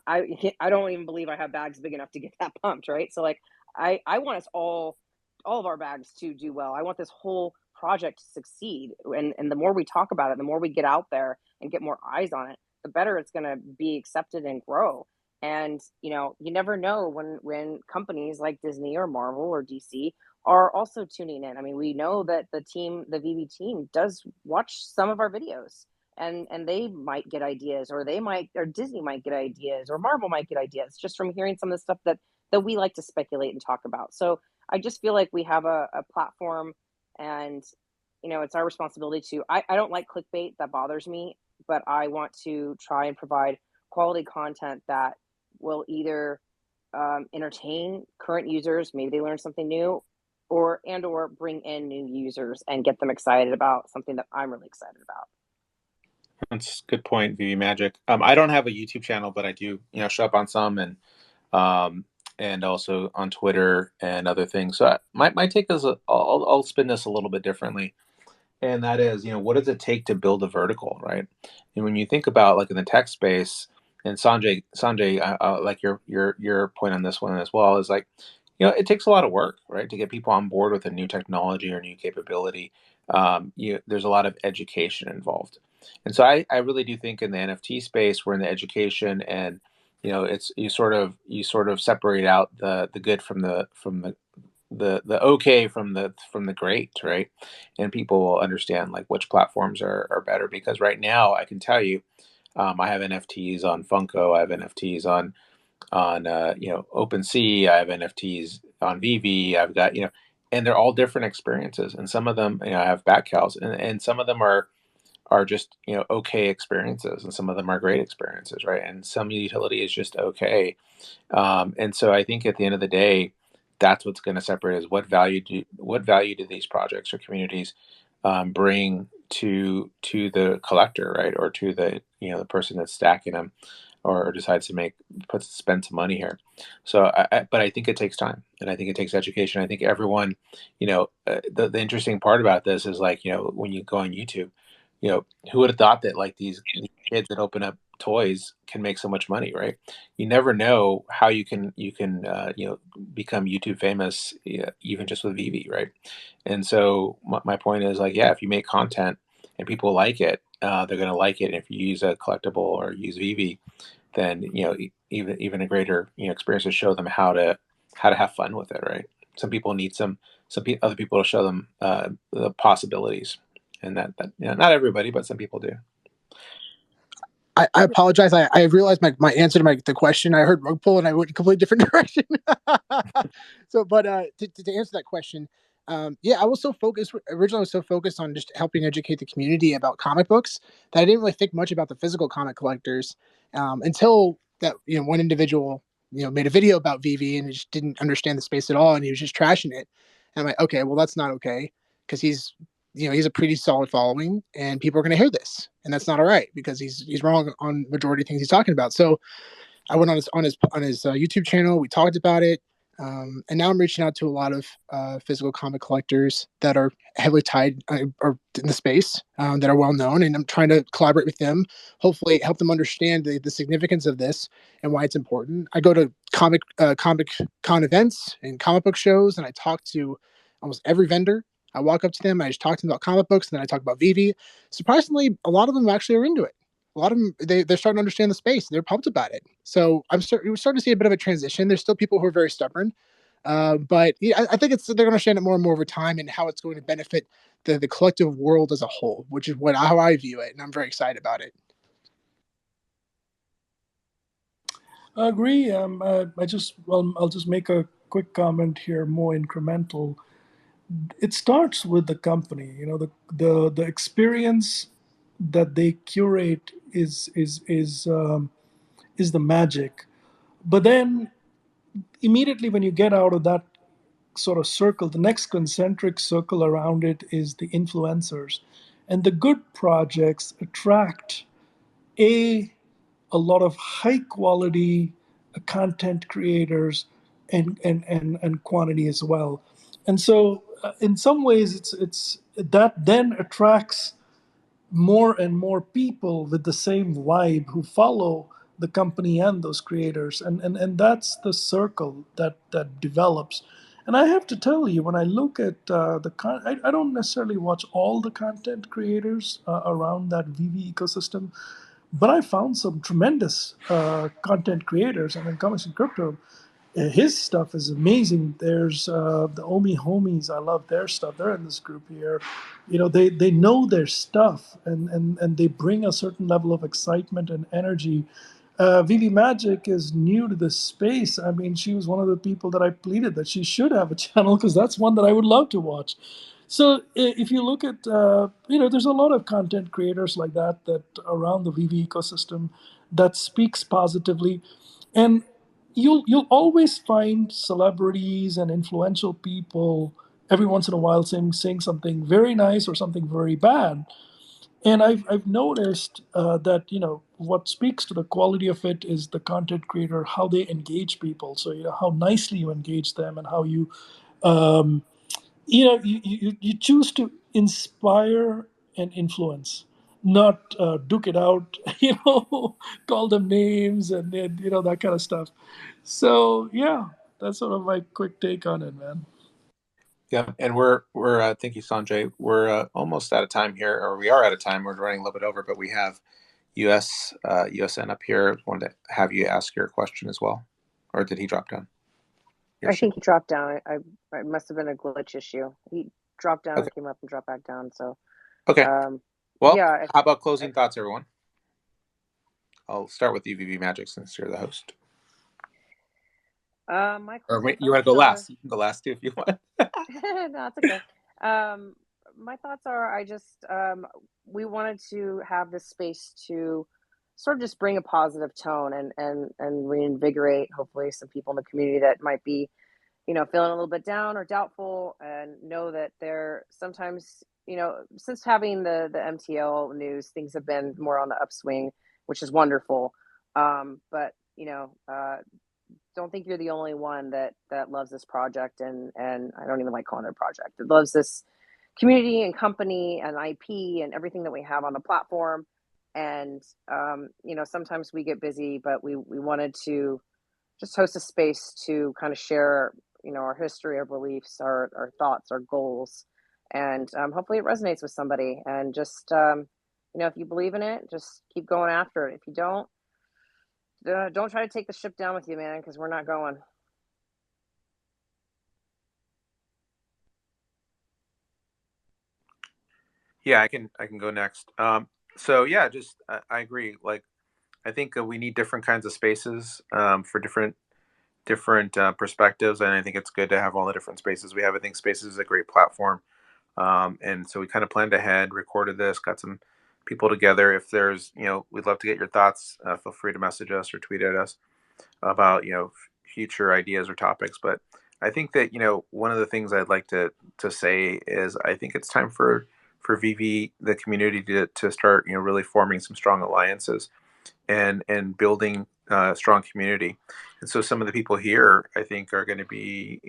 I don't even believe I have bags big enough to get that pumped, right? So like I want us all of our bags to do well. I want this whole project to succeed, and the more we talk about it, the more we get out there and get more eyes on it, the better it's going to be accepted and grow. And you never know when companies like Disney or Marvel or DC are also tuning in. I mean, we know that the VeVe team does watch some of our videos, and they might get ideas, or Disney might get ideas, or Marvel might get ideas just from hearing some of the stuff that we like to speculate and talk about. So I just feel like we have a platform, and it's our responsibility to. I don't like clickbait; that bothers me. But I want to try and provide quality content that will either entertain current users, maybe they learn something new, or bring in new users and get them excited about something that I'm really excited about. That's a good point, VV Magic. I don't have a YouTube channel, but I do, show up on some, and also on Twitter and other things. So my take is, I'll spin this a little bit differently, and that is, what does it take to build a vertical, right? And when you think about, like, in the tech space, and Sanjay, like your point on this one as well is, like, it takes a lot of work, right, to get people on board with a new technology or new capability. There's a lot of education involved, and so I really do think in the NFT space, we're in the education, and it's you sort of separate out the good from the okay from the great, right? And people will understand, like, which platforms are better, because right now I can tell you, I have NFTs on Funko, I have NFTs on OpenSea, I have NFTs on VeVe, I've got, and they're all different experiences, and some of them, I have back cows, and some of them are just okay experiences, and some of them are great experiences, right? And some utility is just okay. And so I think at the end of the day, that's what's going to separate is what value do these projects or communities bring to the collector, right, or to the person that's stacking them, or decides to spend some money here. So, but I think it takes time, and I think it takes education. I think everyone, the interesting part about this is, like, when you go on YouTube, who would have thought that, like, these kids that open up toys can make so much money, right? You never know how you can become YouTube famous, even just with VeVe, right? And so my point is, like, yeah, if you make content and people like it, they're going to like it. And if you use a collectible or use VeVe, then even a greater experience to show them how to have fun with it, right? Some people need other people to show them the possibilities, and that not everybody, but some people do. I apologize. I realized my answer to the question. I heard rug pull and I went in a completely different direction. So, but to answer that question, yeah, I was so focused. Originally, I was so focused on just helping educate the community about comic books that I didn't really think much about the physical comic collectors until that one individual made a video about VeVe and he just didn't understand the space at all, and he was just trashing it. And I'm like, okay, well, that's not okay, because he's a pretty solid following, and people are going to hear this, and that's not all right, because he's wrong on majority of things he's talking about. So I went on his YouTube channel. We talked about it, and now I'm reaching out to a lot of physical comic collectors that are heavily tied or in the space, that are well known, and I'm trying to collaborate with them. Hopefully, help them understand the significance of this and why it's important. I go to comic con events and comic book shows, and I talk to almost every vendor. I walk up to them, I just talk to them about comic books, and then I talk about VeVe. Surprisingly, a lot of them actually are into it. A lot of them, they're starting to understand the space. They're pumped about it. So we're starting to see a bit of a transition. There's still people who are very stubborn, but yeah, I think they're going to understand it more and more over time, and how it's going to benefit the collective world as a whole, which is how I view it, and I'm very excited about it. I agree. I'll just make a quick comment here, more incremental. It starts with the company. The experience that they curate is the magic. But then immediately when you get out of that sort of circle, the next concentric circle around it is the influencers. And the good projects attract a a lot of high quality content creators and quantity as well. And so in some ways it's that then attracts more and more people with the same vibe who follow the company and those creators, and that's the circle that develops. And I have to tell you, when I look at I don't necessarily watch all the content creators around that VV ecosystem, but I found some tremendous content creators. And in comics and crypto, his stuff is amazing. There's the Omi homies. I love their stuff. They're in this group here. They know their stuff, and they bring a certain level of excitement and energy. Vivi Magic is new to this space. I mean, she was one of the people that I pleaded that she should have a channel, because that's one that I would love to watch. So if you look at, there's a lot of content creators like that around the VV ecosystem that speaks positively. And you'll always find celebrities and influential people every once in a while saying something very nice or something very bad. And I've noticed that what speaks to the quality of it is the content creator, how they engage people. So how nicely you engage them, and how um, you choose to inspire and influence, not duke it out, call them names, and that kind of stuff. So yeah, that's sort of my quick take on it, man. Yeah, and we're thank you, Sanjay. We're almost out of time here, or we are out of time. We're running a little bit over, but we have USN up here. Wanted to have you ask your question as well, or did he drop down? I think he dropped down. It must have been a glitch issue. He dropped down Okay. and came up and dropped back down. So Okay. Well, yeah. How about closing thoughts, everyone? I'll start with you, VV Magic, since you're the host. Or wait, you want to go last? You can go last too if you want. No, it's okay. My thoughts are, we wanted to have this space to sort of just bring a positive tone and reinvigorate hopefully some people in the community that might be, feeling a little bit down or doubtful, and know that they're sometimes, since having the MTL news, things have been more on the upswing, which is wonderful. But don't think you're the only one that loves this project, and I don't even like calling it a project. It loves this community and company and IP and everything that we have on the platform. And sometimes we get busy, but we wanted to just host a space to kind of share, our history, our beliefs, our thoughts, our goals, and hopefully it resonates with somebody. And just if you believe in it, just keep going after it. If you don't try to take the ship down with you, man, because we're not going. Yeah, I can go next. So yeah, just I agree. Like, I think we need different kinds of spaces for different perspectives, and I think it's good to have all the different spaces we have. I think Spaces is a great platform, and so we kind of planned ahead, recorded this, got some people together. If there's, we'd love to get your thoughts. Feel free to message us or tweet at us about future ideas or topics. But I think that one of the things I'd like to say is I think it's time for VV, the community, to start really forming some strong alliances and building strong community. And so some of the people here, I think, are going to be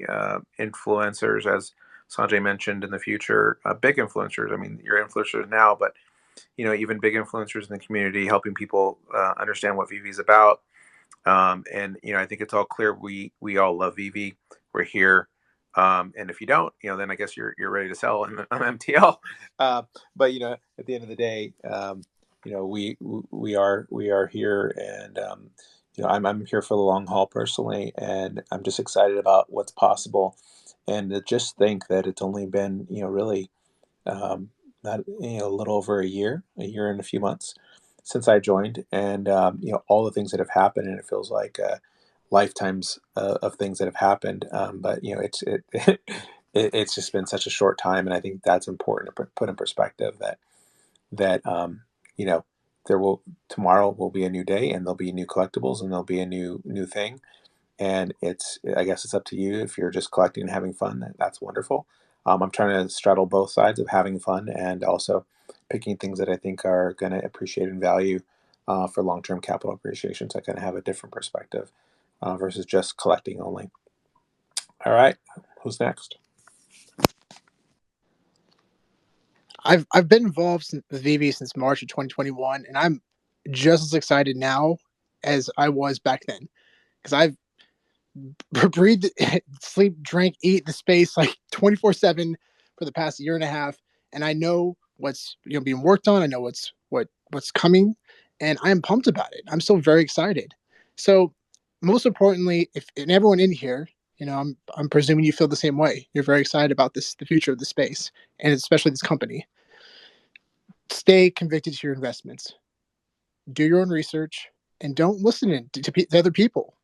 influencers, as Sanjay mentioned, in the future, big influencers. I mean, you're influencers now, but even big influencers in the community, helping people understand what VV is about. And I think it's all clear. We all love VV. We're here. And if you don't, then I guess you're ready to sell on MTL. But at the end of the day, we are here, and I'm here for the long haul personally, and I'm just excited about what's possible, and to just think that it's only been really not a little over a year and a few months since I joined, and all the things that have happened, and it feels like lifetimes of things that have happened. But it's just been such a short time, and I think that's important to put in perspective that there will tomorrow will be a new day, and there'll be new collectibles, and there'll be a new thing. And I guess it's up to you. If you're just collecting and having fun, that's wonderful. I'm trying to straddle both sides of having fun and also picking things that I think are going to appreciate in value for long-term capital appreciation. So I kind of have a different perspective versus just collecting only. All right, who's next? I've been involved with VeVe since March of 2021, and I'm just as excited now as I was back then because I've breathe, sleep, drink, eat the space like 24/7 for the past year and a half, and I know what's being worked on. I know what's coming, and I am pumped about it. I'm still very excited. So, most importantly, if and everyone in here, I'm presuming you feel the same way. You're very excited about the future of the space, and especially this company. Stay convicted to your investments. Do your own research, and don't listen to other people.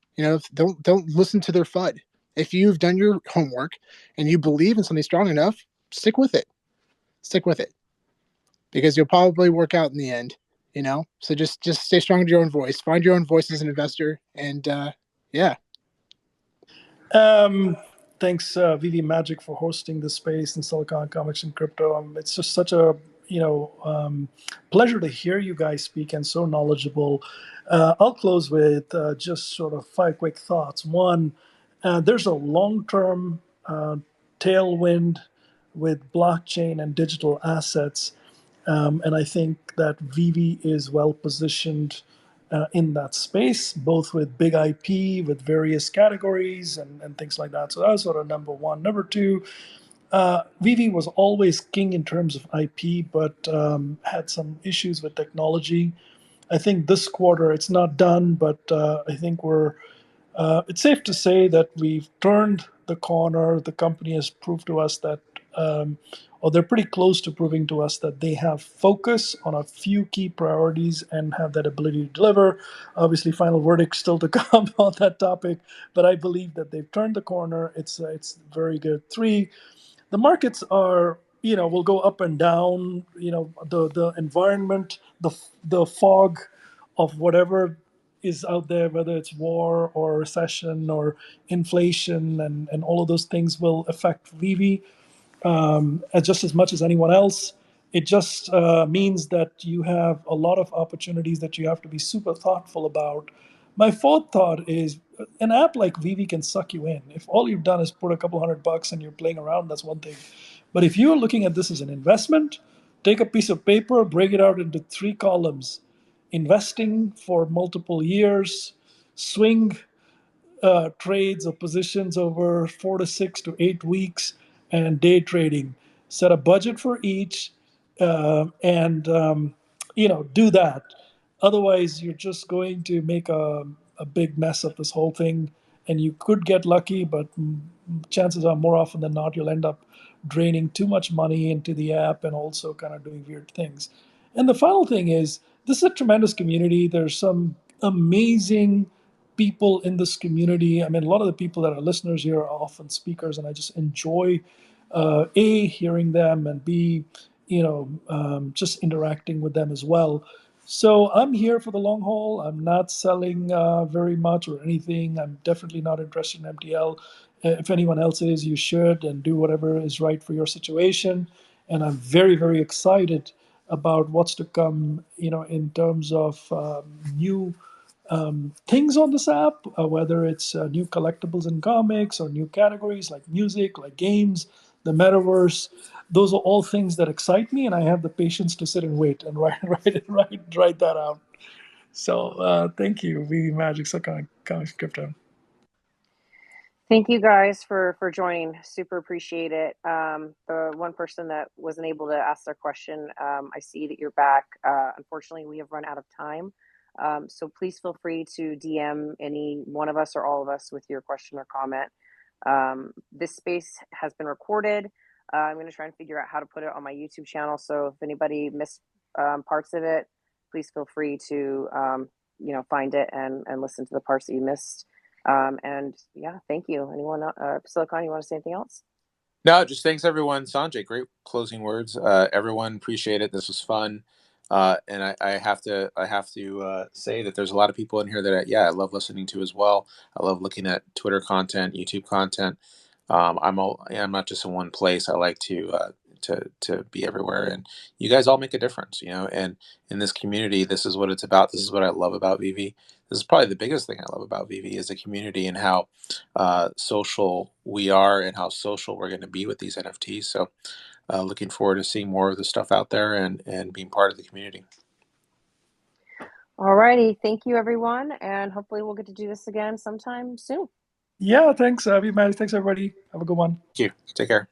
Don't listen to their FUD. If you've done your homework and you believe in something strong enough, stick with it. Stick with it because you'll probably work out in the end. So just stay strong to your own voice. Find your own voice as an investor, and yeah. Um, Thanks, VV Magic, for hosting the space in Silicon Comics and Crypto. It's just such a pleasure to hear you guys speak and so knowledgeable. I'll close with just sort of 5 quick thoughts. One, there's a long-term tailwind with blockchain and digital assets. And I think that Vivi is well positioned in that space, both with big IP, with various categories and things like that. So that was sort of number one. Number two, Vivi was always king in terms of IP, but had some issues with technology. I think this quarter it's not done, but I think it's safe to say that we've turned the corner. The company has proved to us that, or they're pretty close to proving to us that they have focus on a few key priorities and have that ability to deliver. Obviously, final verdict still to come on that topic, but I believe that they've turned the corner. It's very good. Three, the markets are will go up and down. The environment, the fog of whatever is out there, whether it's war or recession or inflation and all of those things will affect Vivi just as much as anyone else. It just means that you have a lot of opportunities that you have to be super thoughtful about. My fourth thought is an app like Vivi can suck you in. If all you've done is put a couple $100 and you're playing around, that's one thing. But if you're looking at this as an investment, take a piece of paper, break it out into 3 columns: investing for multiple years, swing trades or positions over 4 to 6 to 8 weeks, and day trading. Set a budget for each, and do that. Otherwise, you're just going to make a big mess of this whole thing, and you could get lucky, but chances are more often than not you'll end up draining too much money into the app and also kind of doing weird things. And the final thing is, this is a tremendous community. There's some amazing people in this community. I mean, a lot of the people that are listeners here are often speakers, and I just enjoy A, hearing them, and B, just interacting with them as well. So I'm here for the long haul. I'm not selling very much or anything. I'm definitely not interested in MTL. If anyone else is, you should, and do whatever is right for your situation. And I'm very, very excited about what's to come, in terms of new things on this app, whether it's new collectibles and comics or new categories like music, like games, the metaverse. Those are all things that excite me, and I have the patience to sit and wait and write that out. So thank you, VV Magic, Comics Crypto. Thank you guys for joining. Super appreciate it. The one person that wasn't able to ask their question, I see that you're back. Unfortunately, we have run out of time. So please feel free to DM any one of us or all of us with your question or comment. This space has been recorded. I'm going to try and figure out how to put it on my YouTube channel. So if anybody missed parts of it, please feel free to find it and listen to the parts that you missed. And yeah, thank you. Anyone, Silicon, you want to say anything else? No, just thanks everyone. Sanjay, great closing words. Everyone, appreciate it. This was fun. And I have to say that there's a lot of people in here that I love listening to as well. I love looking at Twitter content, YouTube content. I'm not just in one place. I like to be everywhere, and you guys all make a difference, And in this community, this is what it's about. This is what I love about VeVe. This is probably the biggest thing I love about VeVe is the community and how social we are and how social we're going to be with these NFTs. So looking forward to seeing more of the stuff out there and being part of the community. All righty. Thank you, everyone. And hopefully we'll get to do this again sometime soon. Yeah, thanks, Vivi. Thanks, everybody. Have a good one. Thank you. Take care.